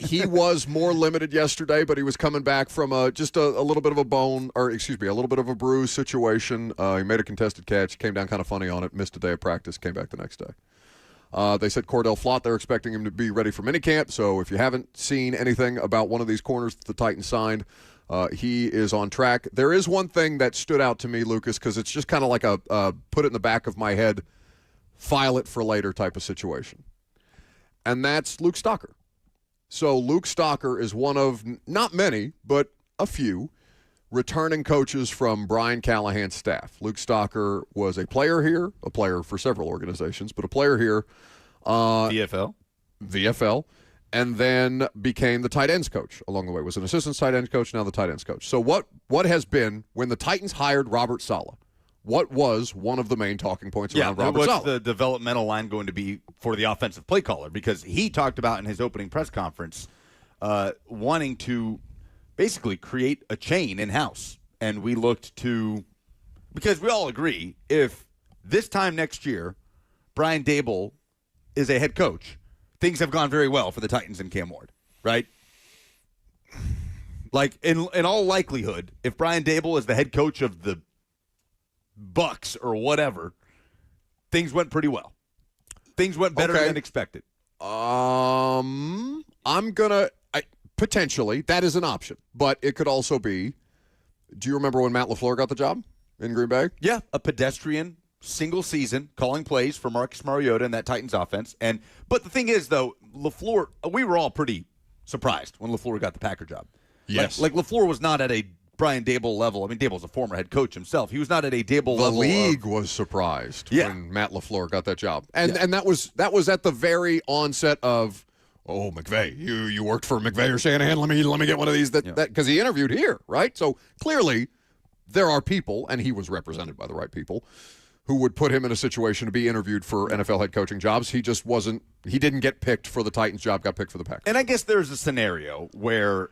He was more limited yesterday, but he was coming back from just a little bit of a a little bit of a bruise situation. He made a contested catch, came down kind of funny on it, missed a day of practice, came back the next day. They said Cordell Flott, they're expecting him to be ready for minicamp, so if you haven't seen anything about one of these corners that the Titans signed, he is on track. There is one thing that stood out to me, Lucas, because it's just kind of like a put it in the back of my head, file it for later type of situation. And that's Luke Stocker. So Luke Stocker is one of, not many, but a few, returning coaches from Brian Callahan's staff. Luke Stocker was a player here, a player for several organizations, but a player here. VFL, and then became the tight ends coach along the way. Was an assistant tight ends coach, now the tight ends coach. So what has been, when the Titans hired Robert Saleh, what was one of the main talking points around Robert Saleh? What's the developmental line going to be for the offensive play caller? Because he talked about in his opening press conference wanting to basically create a chain in-house. And we looked to, because we all agree, if this time next year Brian Daboll is a head coach, things have gone very well for the Titans and Cam Ward, right? Like, in all likelihood, if Brian Daboll is the head coach of the Bucks or whatever, things went pretty well. Things went better than expected. I'm gonna potentially, that is an option, but it could also be. Do you remember when Matt LaFleur got the job in Green Bay? Yeah, a pedestrian single season calling plays for Marcus Mariota and that Titans offense. But the thing is, though, LaFleur, we were all pretty surprised when LaFleur got the Packer job. Yes, like LaFleur was not at a Brian Daboll level. I mean, Daboll's a former head coach himself. He was not at a Daboll level. The league was surprised when Matt LaFleur got that job. And that was at the very onset of, oh, McVay, you worked for McVay or Shanahan. Let me get one of these because he interviewed here, right? So clearly there are people, and he was represented by the right people, who would put him in a situation to be interviewed for NFL head coaching jobs. He just wasn't. He didn't get picked for the Titans job. Got picked for the Packers. And I guess there's a scenario where,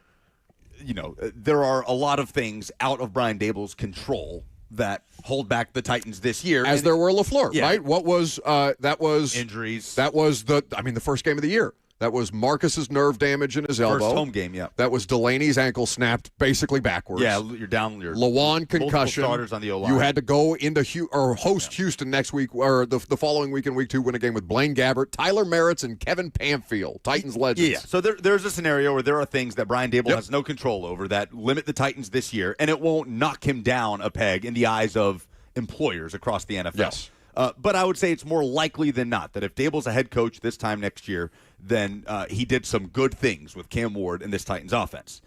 there are a lot of things out of Brian Daboll's control that hold back the Titans this year. There were LaFleur, right? What was that was injuries. That was the first game of the year. That was Marcus's nerve damage in his elbow. First home game, yeah. That was Delaney's ankle snapped basically backwards. Yeah, you're down. Lawan concussion. Starters on the O-line. You had to go into host Houston next week, or the following week in week 2, win a game with Blaine Gabbert, Tyler Merritts, and Kevin Pamfield, Titans legends. Yeah, so there's a scenario where there are things that Brian Dable has no control over that limit the Titans this year, and it won't knock him down a peg in the eyes of employers across the NFL. Yes. But I would say it's more likely than not that if Dable's a head coach this time next year, then he did some good things with Cam Ward and this Titans offense.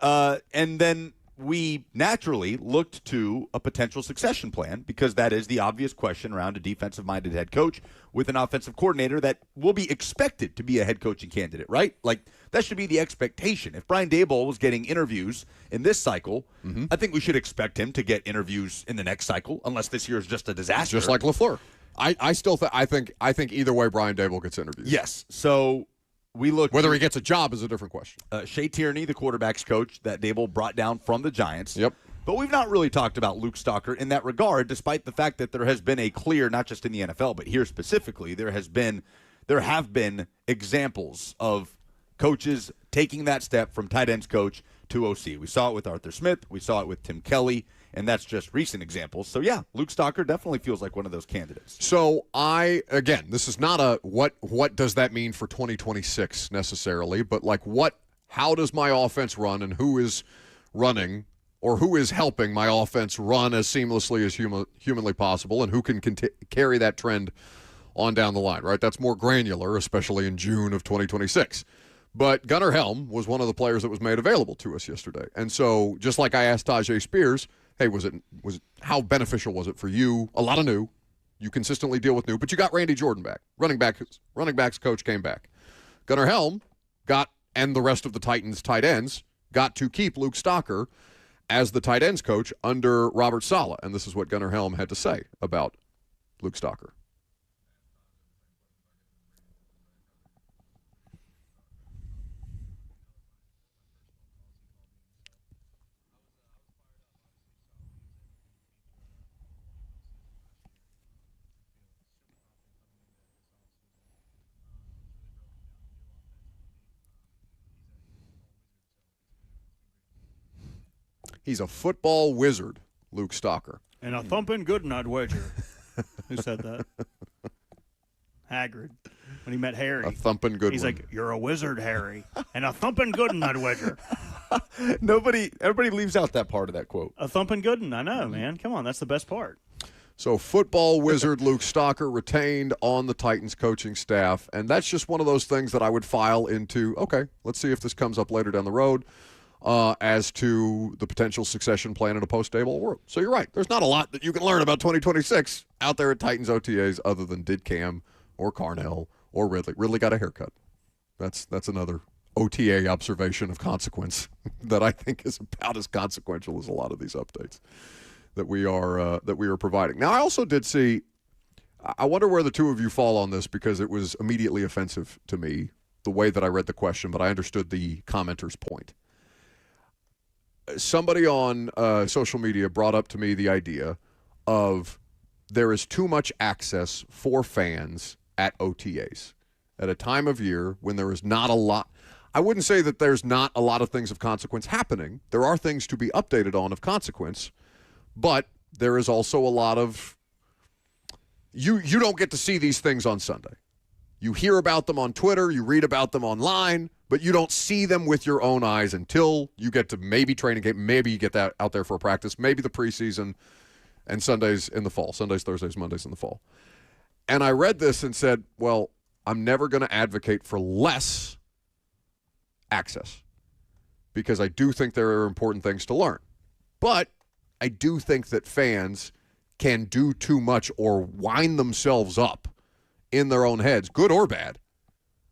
And then we naturally looked to a potential succession plan because that is the obvious question around a defensive-minded head coach with an offensive coordinator that will be expected to be a head coaching candidate, right? Like, that should be the expectation. If Brian Daboll was getting interviews in this cycle, I think we should expect him to get interviews in the next cycle, unless this year is just a disaster. Just like LaFleur. I still I think either way Brian Daboll gets interviews. Yes. So we look whether he gets a job is a different question. Shea Tierney, the quarterback's coach that Daboll brought down from the Giants. Yep. But we've not really talked about Luke Stalker in that regard, despite the fact that there has been a clear, not just in the NFL, but here specifically, there have been examples of coaches taking that step from tight ends coach to OC. We saw it with Arthur Smith. We saw it with Tim Kelly. And that's just recent examples. So, yeah, Luke Stalker definitely feels like one of those candidates. So, this is not a what does that mean for 2026 necessarily, but like how does my offense run and who is running or who is helping my offense run as seamlessly as humanly possible and who can carry that trend on down the line, right? That's more granular, especially in June of 2026. But Gunnar Helm was one of the players that was made available to us yesterday. And so, just like I asked Tajay Spears, hey, was it how beneficial was it for you? A lot of new. You consistently deal with new, but you got Randy Jordan back. Running backs coach came back. Gunnar Helm and the rest of the Titans tight ends got to keep Luke Stalker as the tight ends coach under Robert Saleh. And this is what Gunnar Helm had to say about Luke Stalker. He's a football wizard, Luke Stalker. And a thumping Goodnight Wedger. Who said that? Hagrid. When he met Harry. A thumping good He's one. like, you're a wizard, Harry. And a thumping Goodnight Wedger. Everybody leaves out that part of that quote. A thumping Gooden. I know, man. Come on. That's the best part. So football wizard Luke Stalker retained on the Titans coaching staff. And that's just one of those things that I would file into, okay, let's see if this comes up later down the road. As to the potential succession plan in a post-Daboll world. So you're right. There's not a lot that you can learn about 2026 out there at Titans OTAs other than did Cam or Carnell or Ridley. Ridley got a haircut. That's another OTA observation of consequence that I think is about as consequential as a lot of these updates that we are providing. Now, I also did see, I wonder where the two of you fall on this because it was immediately offensive to me, the way that I read the question, but I understood the commenter's point. Somebody on social media brought up to me the idea of there is too much access for fans at OTAs at a time of year when there is not a lot. I wouldn't say that there's not a lot of things of consequence happening. There are things to be updated on of consequence, but there is also a lot of you don't get to see these things on Sunday. You hear about them on Twitter, you read about them online, but you don't see them with your own eyes until you get to maybe training game, maybe you get that out there for a practice, maybe the preseason, and Sundays in the fall, Sundays, Thursdays, Mondays in the fall. And I read this and said, well, I'm never going to advocate for less access because I do think there are important things to learn. But I do think that fans can do too much or wind themselves up in their own heads, good or bad,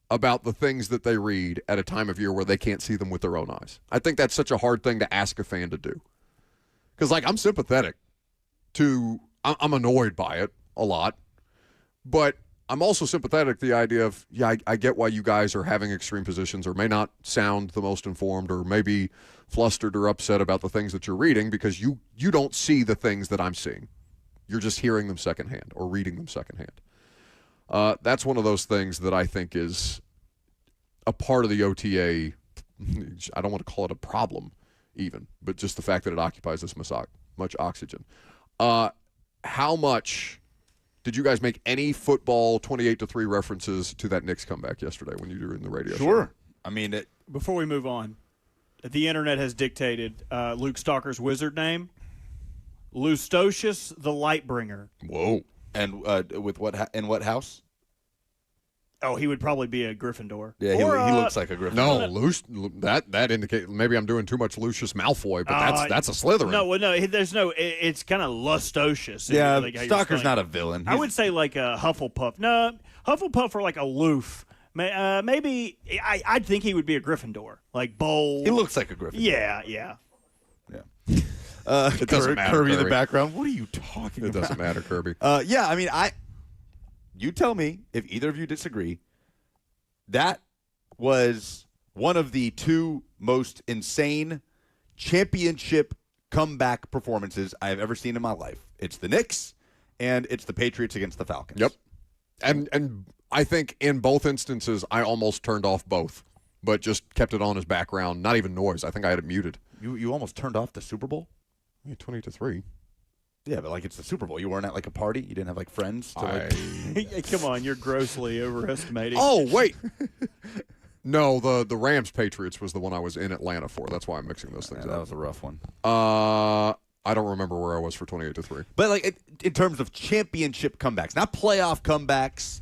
about the things that they read at a time of year where they can't see them with their own eyes. I think that's such a hard thing to ask a fan to do. Because, I'm sympathetic to – I'm annoyed by it a lot. But I'm also sympathetic to the idea of, I get why you guys are having extreme positions or may not sound the most informed or maybe flustered or upset about the things that you're reading because you don't see the things that I'm seeing. You're just hearing them secondhand or reading them secondhand. That's one of those things that I think is a part of the OTA. I don't want to call it a problem even, but just the fact that it occupies this much oxygen. How much did you guys make any football 28-3 references to that Knicks comeback yesterday when you were in the radio show? Sure. I mean, Before we move on, the internet has dictated Luke Stalker's wizard name, Lustocius the Lightbringer. Whoa. And with what house? Oh, he would probably be a Gryffindor. Yeah, he looks like a Gryffindor. No, that indicates maybe I'm doing too much Lucius Malfoy, but that's a Slytherin. It's kind of Lustocious. Yeah, like Stalker's not a villain. I would say like a Hufflepuff. No, Hufflepuff or like aloof. Maybe I'd think he would be a Gryffindor, like bold. He looks like a Gryffindor. Yeah. It doesn't matter, Kirby in the background. What are you talking about? It doesn't matter, Kirby. Yeah, I mean, you tell me if either of you disagree. That was one of the two most insane championship comeback performances I have ever seen in my life. It's the Knicks, and it's the Patriots against the Falcons. Yep. And I think in both instances, I almost turned off both, but just kept it on as background, not even noise. I think I had it muted. You almost turned off the Super Bowl? Yeah, 20-3. Yeah, but like it's the Super Bowl. You weren't at like a party? You didn't have like friends? Come on, you're grossly overestimating. Oh, wait. No, the Rams-Patriots was the one I was in Atlanta for. That's why I'm mixing those things up. That was a rough one. I don't remember where I was for 28-3. But like in terms of championship comebacks, not playoff comebacks,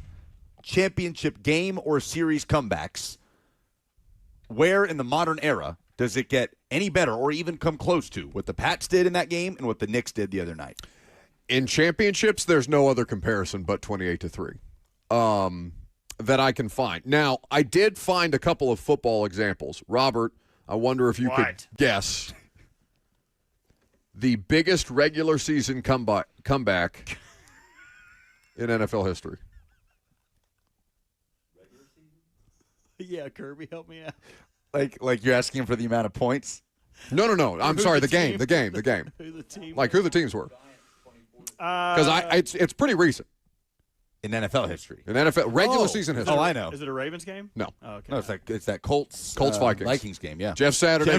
championship game or series comebacks, where in the modern era does it get any better or even come close to what the Pats did in that game and what the Knicks did the other night? In championships, there's no other comparison but 28-3 that I can find. Now, I did find a couple of football examples. Robert, I wonder if you could guess the biggest regular season comeback in NFL history. Yeah, Kirby, help me out. Like you're asking him for the amount of points? No. I'm sorry, the game. Who the team? Like who the teams were? Because it's pretty recent In NFL history. in NFL regular season history. Oh, I know. Is it a Ravens game? No. Oh, okay. No, it's that Colts Vikings game, yeah. Jeff Saturday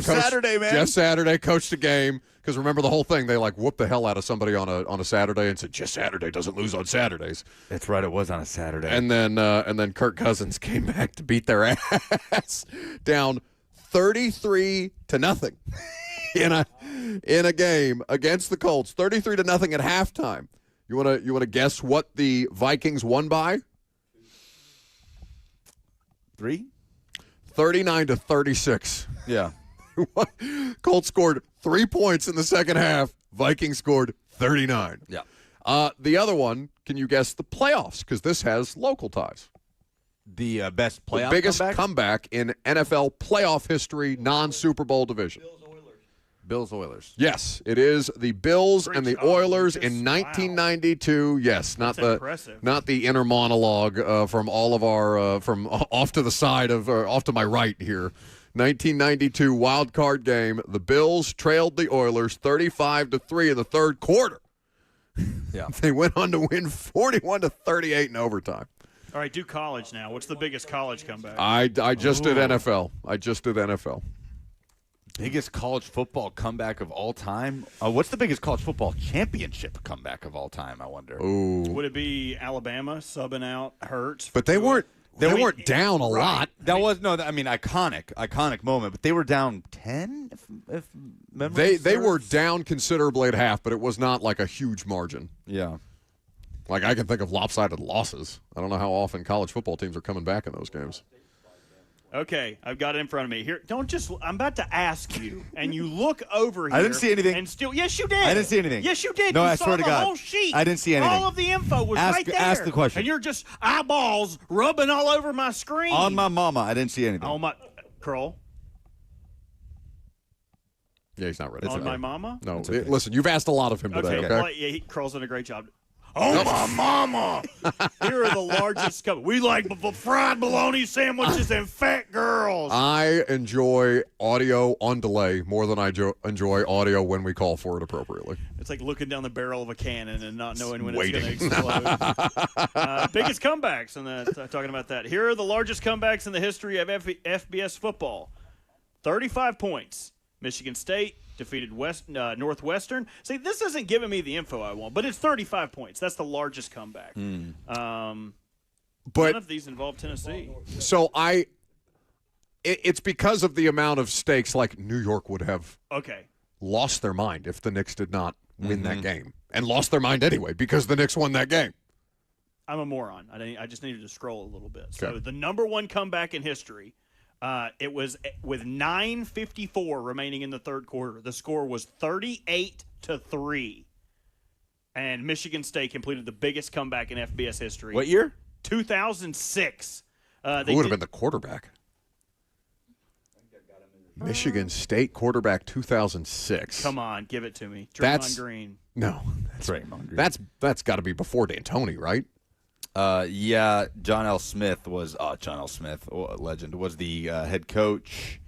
man. Jeff Saturday coached the game because remember the whole thing. They like whooped the hell out of somebody on a Saturday and said Jeff Saturday doesn't lose on Saturdays. That's right. It was on a Saturday. And then Kirk Cousins came back to beat their ass down 33-0 in a game against the Colts. 33-0 at halftime. You want to guess what the Vikings won by? 3? 39-36. Yeah. Colts scored 3 points in the second half. Vikings scored 39. Yeah. The other one, can you guess the playoffs? Because this has local ties. The best playoff The biggest comeback in NFL playoff history, non-Super Bowl division. Bills Oilers. Yes, it is the Bills and the Oilers in 1992. Yes, not the inner monologue from all of our from off to the side of off to my right here. 1992 wild card game. The Bills trailed the Oilers 35-3 in the third quarter. Yeah, they went on to win 41-38 in overtime. All right, do college now. What's the biggest college comeback? I just did NFL. Biggest college football comeback of all time? What's the biggest college football championship comeback of all time, I wonder? Ooh. Would it be Alabama subbing out Hurts? But they weren't down a lot. That was iconic moment, but they were down 10 if memory They were serves? down considerably at half, but it was not like a huge margin. Yeah. Like I can think of lopsided losses. I don't know how often college football teams are coming back in those games. Okay, I've got it in front of me. Here, I'm about to ask you, and you look over here. I didn't see anything. And still, yes, you did. I didn't see anything. Yes, you did. No, you I saw swear to the God. whole sheet. I didn't see anything. All of the info was right there. Ask the question. And you're just eyeballs rubbing all over my screen. On my mama, I didn't see anything. On my Kroll. Yeah, he's not ready. On my mama? No, okay. listen, you've asked a lot of him today. Okay. Well, yeah, Kroll's done a great job. Oh, my mama. Here are the largest We like fried bologna sandwiches and fat girls. I enjoy audio on delay more than I enjoy audio when we call for it appropriately. It's like looking down the barrel of a cannon and not knowing when it's going to explode. Biggest comebacks, and talking about that. Here are the largest comebacks in the history of FBS football. 35 points. Michigan State defeated Northwestern. See, this isn't giving me the info I want, but it's 35 points. That's the largest comeback. None of these involve Tennessee. So it's because of the amount of stakes, like New York would have lost their mind if the Knicks did not win that game, and lost their mind anyway because the Knicks won that game. I'm a moron. I just needed to scroll a little bit. So the number one comeback in history, it was with 9:54 remaining in the third quarter. The score was 38-3, and Michigan State completed the biggest comeback in FBS history. What year? 2006. Who would have been the quarterback? Michigan State quarterback 2006. Come on, give it to me. Draymond Green. No, that's got to be before D'Antoni, right? Yeah, John L. Smith, legend, was the head coach.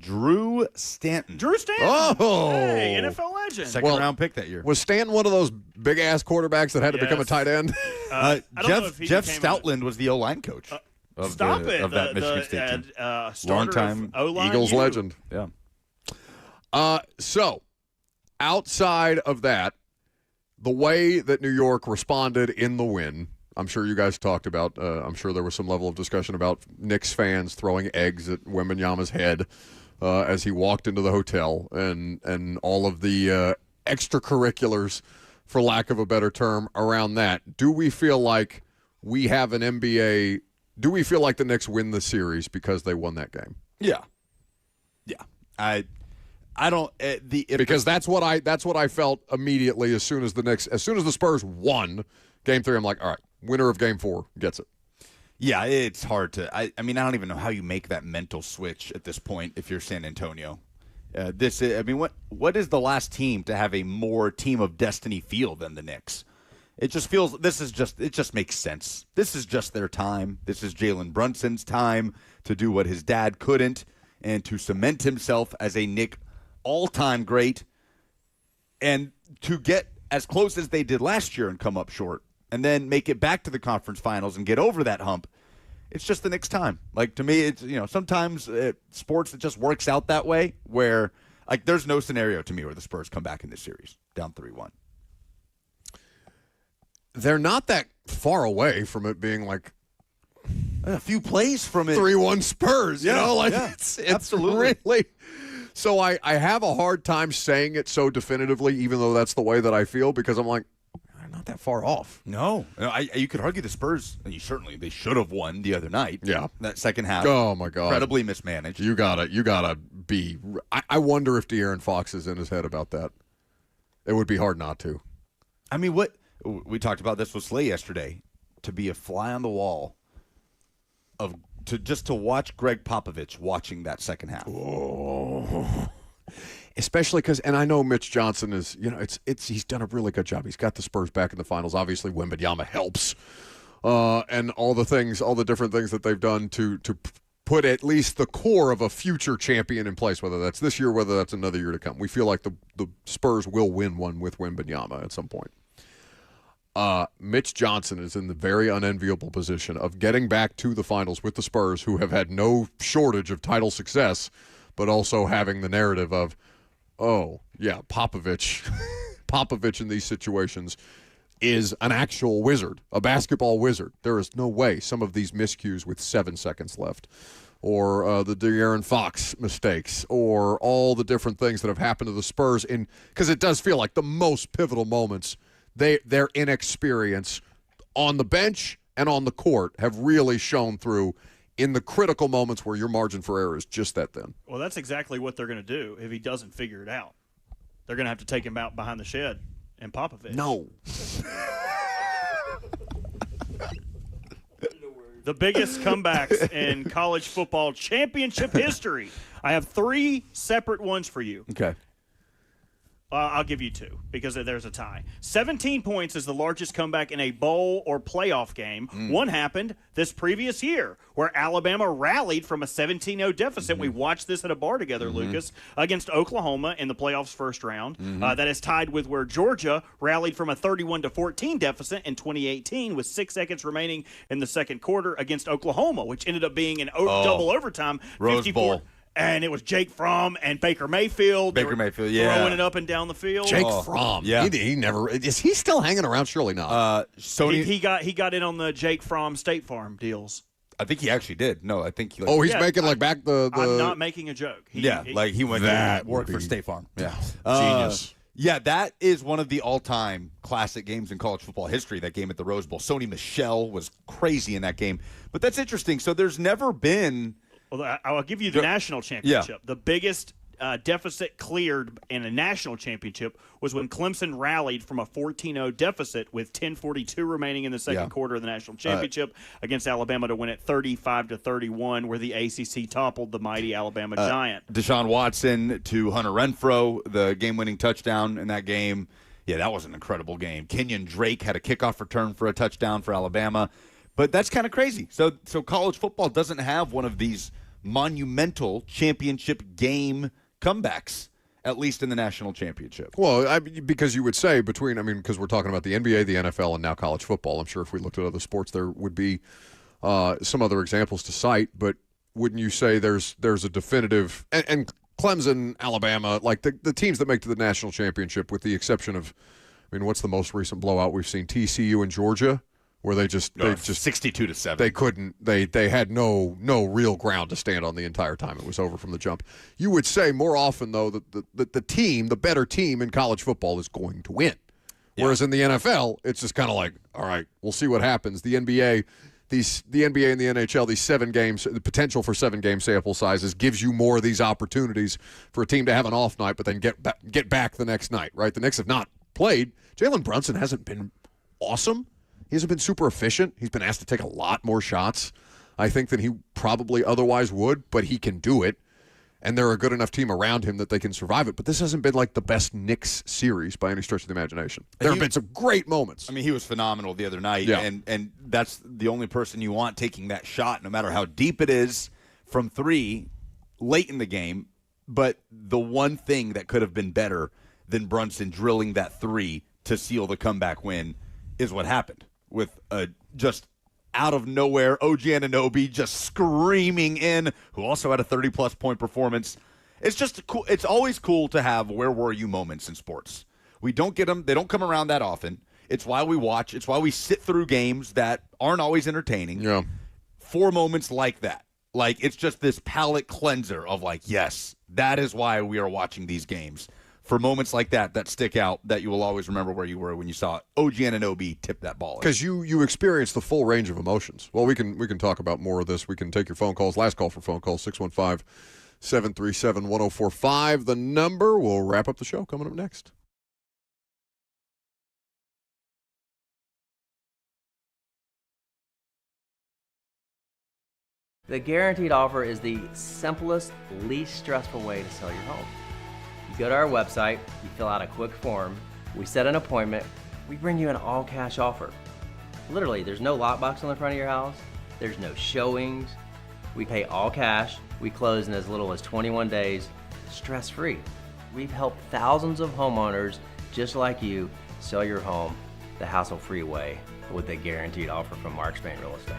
Drew Stanton. Oh, hey, NFL legend. Second round pick that year. Was Stanton one of those big ass quarterbacks that had to become a tight end? Jeff Stoutland was the O-line coach. Of that Michigan State team. Long-time Eagles legend. Yeah. So, outside of that, the way that New York responded in the win, I'm sure you guys talked about, I'm sure there was some level of discussion about Knicks fans throwing eggs at Wembanyama's head as he walked into the hotel, and all of the extracurriculars, for lack of a better term, around that. Do we feel like we have an NBA... Do we feel like the Knicks win the series because they won that game? Yeah. I don't because that's what I felt immediately as soon as the Spurs won Game 3. I'm like, all right, winner of Game 4 gets it. Yeah, it's hard to. I mean, I don't even know how you make that mental switch at this point if you're San Antonio. What is the last team to have a more team of destiny feel than the Knicks? It just feels it just makes sense. This is just their time. This is Jalen Brunson's time to do what his dad couldn't and to cement himself as a Knick all-time great and to get as close as they did last year and come up short and then make it back to the conference finals and get over that hump. It's just the Knicks' time. Like, to me, it's, sometimes sports, it just works out that way where, like, there's no scenario to me where the Spurs come back in this series down 3-1. They're not that far away from it being like a few plays from it. 3-1 Spurs, it's absolutely. Really. So I have a hard time saying it so definitively, even though that's the way that I feel, because I'm like, they're not that far off. No. You could argue the Spurs, they should have won the other night. Yeah. That second half. Oh, my God. Incredibly mismanaged. You gotta be. I wonder if De'Aaron Fox is in his head about that. It would be hard not to. I mean, we talked about this with Slay yesterday. To be a fly on the wall to watch Greg Popovich watching that second half. Oh. Especially because, and I know Mitch Johnson is, he's done a really good job. He's got the Spurs back in the finals. Obviously, Wembanyama helps, and all the different things that they've done to put at least the core of a future champion in place. Whether that's this year, whether that's another year to come, we feel like the Spurs will win one with Wembanyama at some point. Mitch Johnson is in the very unenviable position of getting back to the finals with the Spurs, who have had no shortage of title success, but also having the narrative of, oh, yeah, Popovich in these situations is an actual wizard, a basketball wizard. There is no way some of these miscues with 7 seconds left, or the De'Aaron Fox mistakes, or all the different things that have happened to the Spurs, because it does feel like the most pivotal moments, their inexperience on the bench and on the court have really shown through in the critical moments where your margin for error is just that thin. Well, that's exactly what they're going to do if he doesn't figure it out. They're going to have to take him out behind the shed and Popovich. No. The biggest comebacks in college football championship history. I have 3 separate ones for you. Okay. I'll give you 2 because there's a tie. 17 points is the largest comeback in a bowl or playoff game. One happened this previous year where Alabama rallied from a 17-0 deficit. We watched this at a bar together, Lucas, against Oklahoma in the playoffs first round. That is tied with where Georgia rallied from a 31-14 deficit in 2018 with 6 seconds remaining in the second quarter against Oklahoma, which ended up being an double overtime. Rose Bowl. And it was Jake Fromm and Baker Mayfield. Baker Mayfield, yeah. Throwing it up and down the field. Jake Fromm. Yeah. He never – is he still hanging around? Surely not. He got in on the Jake Fromm State Farm deals. I think he actually did. No, I think he. He's making back the. I'm not making a joke. He went to work for State Farm. Yeah, genius. Yeah, that is one of the all-time classic games in college football history. That game at the Rose Bowl. Sony Michel was crazy in that game. But that's interesting. So there's never been. Well, I'll give you the national championship. Yeah. The biggest deficit cleared in a national championship was when Clemson rallied from a 14-0 deficit with 10:42 remaining in the second quarter of the national championship against Alabama to win it 35-31, where the ACC toppled the mighty Alabama Giant. Deshaun Watson to Hunter Renfrow, the game-winning touchdown in that game. Yeah, that was an incredible game. Kenyon Drake had a kickoff return for a touchdown for Alabama. But that's kind of crazy. So college football doesn't have one of these monumental championship game comebacks, at least in the national championship. Well, because you would say because we're talking about the NBA, the NFL, and now college football. I'm sure if we looked at other sports, there would be some other examples to cite. But wouldn't you say there's a definitive and Clemson, Alabama, like the teams that make to the national championship, with the exception of, what's the most recent blowout we've seen? TCU and Georgia. Where they just 62-7. They couldn't. They had no real ground to stand on the entire time. It was over from the jump. You would say more often though that the better team in college football is going to win. Yeah. Whereas in the NFL, it's just kind of like, all right, we'll see what happens. The NBA, the NBA and the NHL, these 7 games, the potential for 7 game sample sizes gives you more of these opportunities for a team to have an off night, but then get back the next night. Right? The Knicks have not played. Jalen Brunson hasn't been awesome. He hasn't been super efficient. He's been asked to take a lot more shots, I think, than he probably otherwise would, but he can do it. And they're a good enough team around him that they can survive it. But this hasn't been like the best Knicks series by any stretch of the imagination. There have been some great moments. He was phenomenal the other night, and that's the only person you want taking that shot, no matter how deep it is, from 3 late in the game. But the one thing that could have been better than Brunson drilling that 3 to seal the comeback win is what happened. With just out of nowhere, OG Anunoby just screaming in, who also had a 30-plus point performance. It's just cool. It's always cool to have where were you moments in sports. We don't get them. They don't come around that often. It's why we watch. It's why we sit through games that aren't always entertaining. Yeah. For moments like that. Like, it's just this palate cleanser of like, yes, that is why we are watching these games. For moments like that stick out, that you will always remember where you were when you saw OG Anunoby tip that ball. Because you experience the full range of emotions. Well, we can talk about more of this. We can take your phone calls. Last call for phone calls, 615-737-1045. The number. We'll wrap up the show coming up next. The Guaranteed Offer is the simplest, least stressful way to sell your home. You go to our website, you fill out a quick form, we set an appointment, we bring you an all-cash offer. Literally, there's no lockbox on the front of your house, there's no showings, we pay all cash, we close in as little as 21 days, stress-free. We've helped thousands of homeowners just like you sell your home the hassle-free way with a Guaranteed Offer from Mark Spain Real Estate.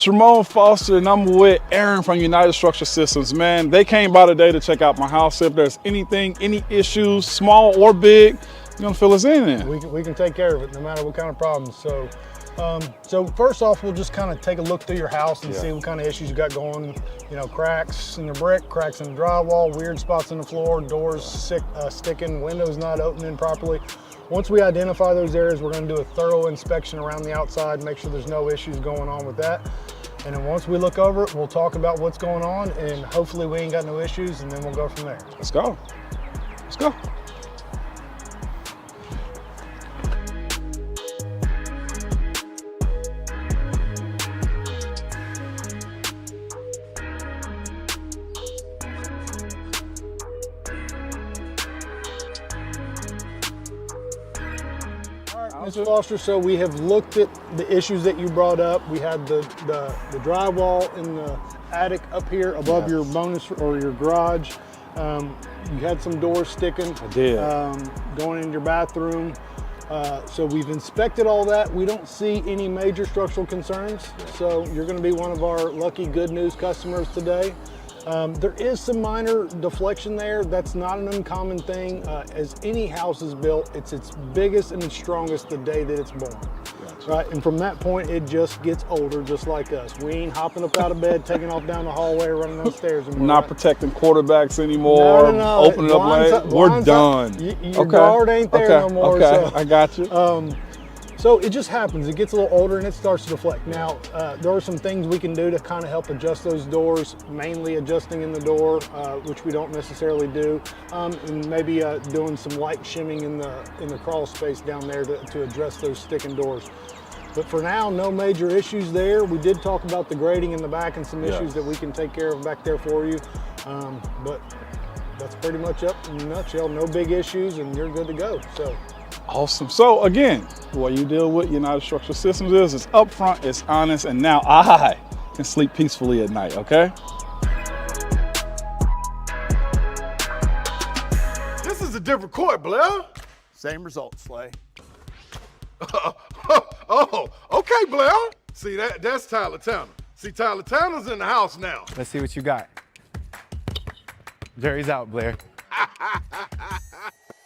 It's Ramon Foster, and I'm with Aaron from United Structure Systems. Man, they came by today to check out my house. If there's any issues, small or big, you're gonna fill us in there. We can take care of it, no matter what kind of problems. So first off, we'll just kind of take a look through your house and see what kind of issues you got going. Cracks in the brick, cracks in the drywall, weird spots in the floor, doors sticking, windows not opening properly. Once we identify those areas, we're going to do a thorough inspection around the outside, make sure there's no issues going on with that. And then once we look over it, we'll talk about what's going on, and hopefully we ain't got no issues, and then we'll go from there. Let's go. Let's go. Ms. Foster, so we have looked at the issues that you brought up. We had the drywall in the attic up here above your bonus or your garage. You had some doors sticking. I did. Going in your bathroom. So we've inspected all that. We don't see any major structural concerns. So you're going to be one of our lucky good news customers today. There is some minor deflection there. That's not an uncommon thing. As any house is built, it's its biggest and its strongest the day that it's born. Gotcha. Right, and from that point, it just gets older, just like us. We ain't hopping up out of bed, taking off down the hallway, running downstairs. Not protecting quarterbacks anymore. No. Opening up late. We're done. Your guard ain't there no more. Okay, so, I got you. So it just happens. It gets a little older and it starts to deflect. Now, there are some things we can do to kind of help adjust those doors, mainly adjusting in the door, which we don't necessarily do, and maybe doing some light shimming in the crawl space down there to address those sticking doors. But for now, no major issues there. We did talk about the grading in the back and some issues that we can take care of back there for you. But that's pretty much up in a nutshell. No big issues and you're good to go. So. Awesome. So again, what you deal with United Structural Systems is it's upfront, it's honest, and now I can sleep peacefully at night, okay? This is a different court, Blair. Same result, Slay. Oh, okay, Blair. See, that's Tyler Tanner. See, Tyler Tanner's in the house now. Let's see what you got. Jerry's out, Blair.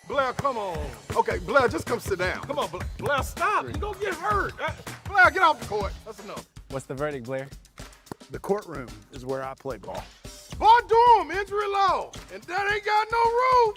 Blair, come on. Okay, Blair, just come sit down. Come on, Blair, stop. You're going to get hurt. Blair, get off the court. That's enough. What's the verdict, Blair? The courtroom is where I play ball. Boy, Durham, injury law. And that ain't got no rules.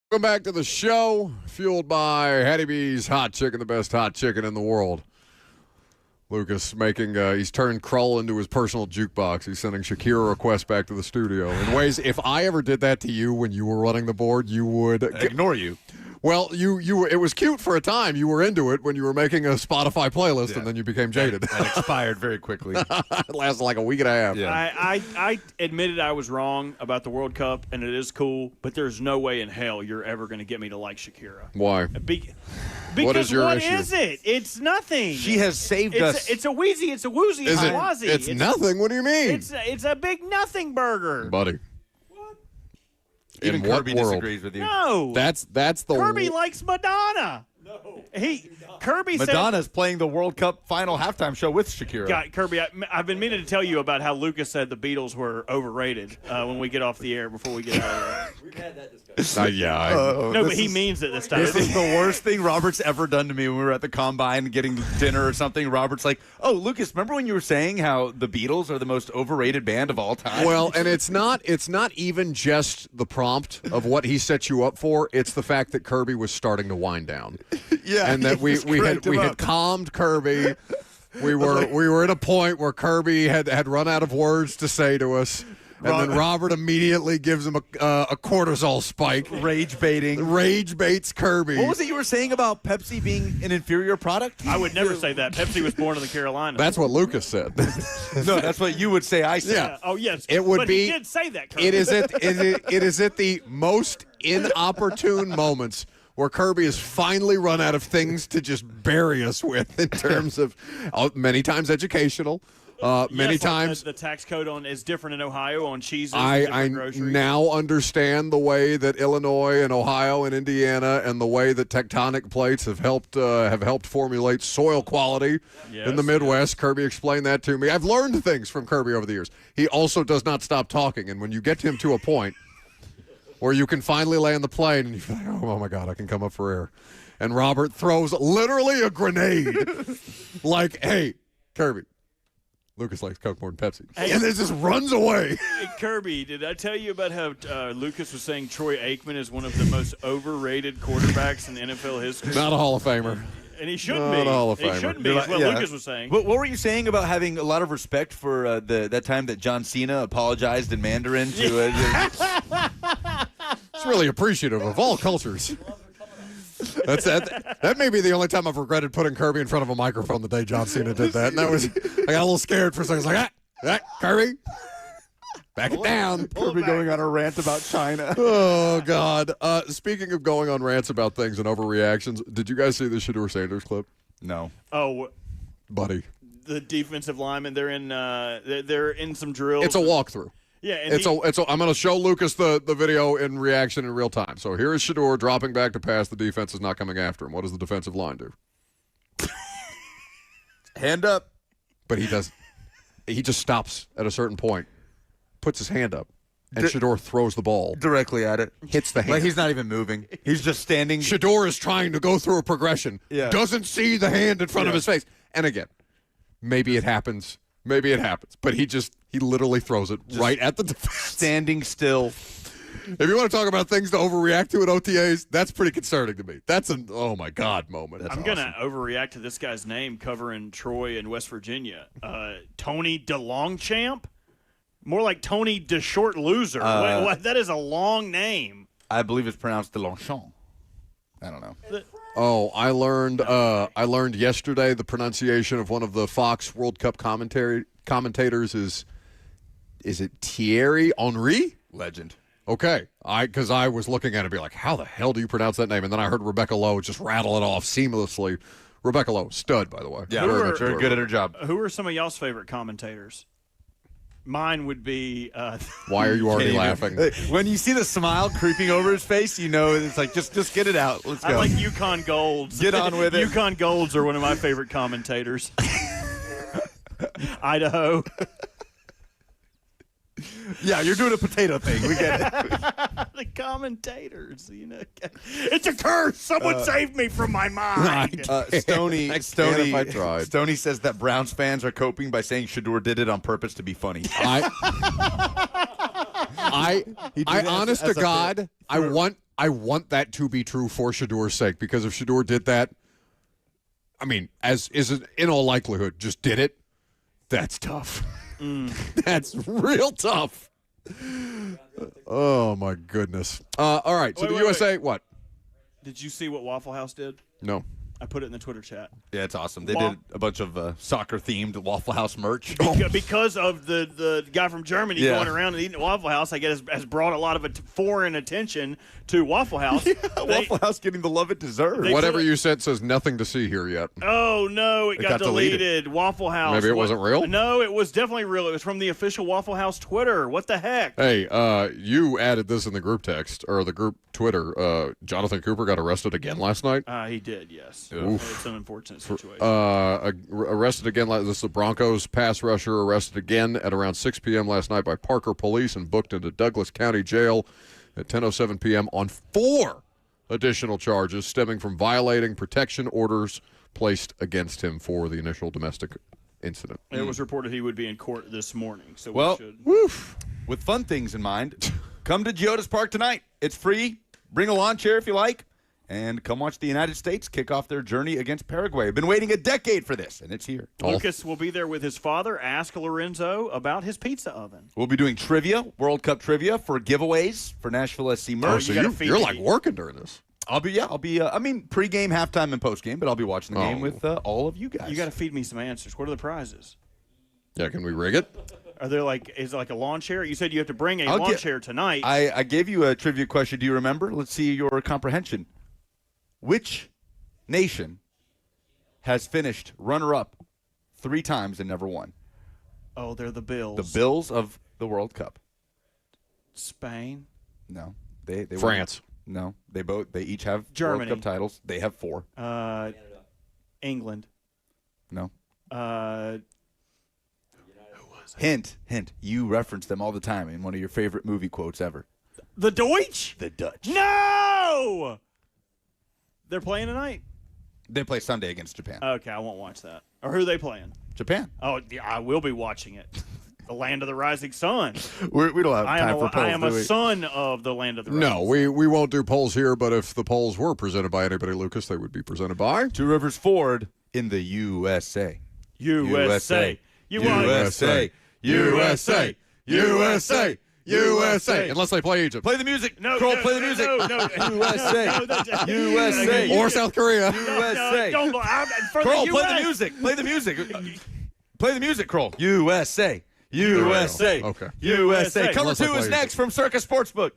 Welcome back to the show, fueled by Hattie B's Hot Chicken, the best hot chicken in the world. Lucas making, he's turned Krull into his personal jukebox. He's sending Shakira requests back to the studio in ways, if I ever did that to you when you were running the board, you would ignore you. Well, it was cute for a time. You were into it when you were making a Spotify playlist, and then you became jaded. And expired very quickly. It lasted like a week and a half. Yeah. I admitted I was wrong about the World Cup, and it is cool, but there's no way in hell you're ever going to get me to like Shakira. Why? Because what is your issue? What is it? It's nothing. She has saved us. It's a wheezy. It's a woozy. Is it? Wazzy. It's nothing. What do you mean? It's a big nothing burger, buddy. Even in what Kirby world? disagrees with you. No, that's the Kirby likes Madonna. No, Kirby Madonna's said, playing the World Cup final halftime show with Shakira. God, Kirby, I've been meaning to tell you about how Lucas said the Beatles were overrated when we get off the air before we get out of there. We've had that discussion. No, but he means it this time. This is the worst thing Robert's ever done to me when we were at the Combine getting dinner or something. Robert's like, oh, Lucas, remember when you were saying how the Beatles are the most overrated band of all time? Well, and it's not even just the prompt of what he set you up for. It's the fact that Kirby was starting to wind down. Yeah, and that we had calmed Kirby. We were at a point where Kirby had run out of words to say to us, And then Robert immediately gives him a cortisol spike. Rage baiting. Rage baits Kirby. What was it you were saying about Pepsi being an inferior product? I would never say that. Pepsi was born in the Carolinas. That's what Lucas said. No, that's what you would say. I said. Yeah. Oh yes, It would but be. He did say that. Kirby. It is at the most inopportune moments where Kirby has finally run out of things to just bury us with in terms of many times educational. Many Yes, like times the tax code is different in Ohio on cheeses. I and groceries. now understand the way that Illinois and Ohio and Indiana and the way that tectonic plates have helped formulate soil quality in the Midwest. Kirby explained that to me. I've learned things from Kirby over the years. He also does not stop talking, and when you get him to a point where you can finally land the plane and you feel like, oh my God, I can come up for air. And Robert throws literally a grenade like, hey, Kirby, Lucas likes Coke more than Pepsi. Hey, and it just runs away. Hey, Kirby, did I tell you about how Lucas was saying Troy Aikman is one of the most overrated quarterbacks in NFL history? Not a Hall of Famer. And he shouldn't Not be. a Hall of He Famer. shouldn't be, is what Lucas was saying. What were you saying about having a lot of respect for that time that John Cena apologized in Mandarin to It's really appreciative of all cultures. That may be the only time I've regretted putting Kirby in front of a microphone the day John Cena did that. And I got a little scared for a second. I was like, Kirby, back it down. Kirby going on a rant about China. Oh, God. Speaking of going on rants about things and overreactions, did you guys see the Shedeur Sanders clip? No. Oh, buddy. The defensive linemen, they're in some drills. It's a walkthrough. Yeah, and I'm going to show Lucas the video in reaction in real time. So here is Shedeur dropping back to pass. The defense is not coming after him. What does the defensive line do? Hand up. But he just stops at a certain point, puts his hand up, and Shedeur throws the ball directly at it. Hits the hand. Like he's not even moving. He's just standing. Shedeur is trying to go through a progression. Yeah. Doesn't see the hand in front of his face. And again, maybe it happens. Maybe it happens. But he literally throws it right at the defense. Standing still. If you want to talk about things to overreact to at OTAs, that's pretty concerning to me. That's an oh my God moment. I'm going to overreact to this guy's name covering Troy and West Virginia. Tony DeLongchamp? More like Tony DeShort Loser. What? That is a long name. I believe it's pronounced DeLongchamp. I don't know. Oh, I learned yesterday the pronunciation of one of the Fox World Cup commentators is it Thierry Henry? Legend. Okay, because I was looking at it and be like, how the hell do you pronounce that name? And then I heard Rebecca Lowe just rattle it off seamlessly. Rebecca Lowe, stud, by the way. Yeah, very good at her job. Who are some of y'all's favorite commentators? Mine would be. Why are you already laughing? When you see the smile creeping over his face, you know it's like just get it out. Let's go. I like Yukon Golds. Get on with it. Yukon Golds are one of my favorite commentators. Idaho. Yeah, you're doing a potato thing. We get it. The commentators, it's a curse. Someone save me from my mind. Stoney if I tried. Stoney says that Browns fans are coping by saying Shedeur did it on purpose to be funny. I honest to God, I want that to be true for Shedeur's sake, because if Shedeur did that, I mean, as is in all likelihood, just did it, that's tough. That's real tough. Oh, my goodness. All right, so Wait, the USA, wait. What? Did you see what Waffle House did? No. I put it in the Twitter chat. Yeah, it's awesome. They did a bunch of soccer-themed Waffle House merch. Because of the guy from Germany going around and eating at Waffle House, I guess has brought a lot of foreign attention to Waffle House. Waffle House getting the love it deserves. Whatever you said says nothing to see here yet. Oh, no, it got deleted. Waffle House. Maybe it wasn't real? No, it was definitely real. It was from the official Waffle House Twitter. What the heck? Hey, you added this in the group text, or the group Twitter. Jonathan Cooper got arrested again last night? He did, yes. Oof. It's an unfortunate situation. Arrested again. This is the Broncos pass rusher arrested again at around 6 p.m. last night by Parker police and booked into Douglas County Jail at 10:07 p.m. on 4 additional charges stemming from violating protection orders placed against him for the initial domestic incident. It was reported he would be in court this morning, so Well, we should. with fun things in mind, come to Geodis Park tonight. It's free. Bring a lawn chair if you like. and come watch the United States kick off their journey against Paraguay. I've been waiting a decade for this, and it's here. Lucas will be there with his father. Ask Lorenzo about his pizza oven. We'll be doing trivia, World Cup trivia for giveaways for Nashville SC merch. So you're like working during this. I'll be, pregame, halftime, and postgame, but I'll be watching the game with all of you guys. You got to feed me some answers. What are the prizes? Yeah, can we rig it? Are there is it like a lawn chair? You said you have to bring a lawn chair tonight. I gave you a trivia question. Do you remember? Let's see your comprehension. Which nation has finished runner-up 3 times and never won? Oh, they're the Bills. The Bills of the World Cup. Spain? No. They France. No. They each have Germany. World Cup titles. They have 4. England. No. Hint. You reference them all the time in one of your favorite movie quotes ever. The Deutsch? The Dutch. No! They're playing tonight? They play Sunday against Japan. Okay, I won't watch that. Or who are they playing? Japan. Oh, yeah, I will be watching it. The land of the rising sun. We don't have time for polls. I am a son of the land of the rising sun. No, we won't do polls here, but if the polls were presented by anybody, Lucas, they would be presented by Two Rivers Ford in the USA. USA. USA. Unless they play Egypt. Play the music. No, Kroll, no, play the no, music. no, USA. USA. Or South Korea. USA. Kroll, play the music. Play the music. Play the music, Kroll. USA. USA. Okay. USA. Cover Unless I 2 is play next from Circus Sportsbook.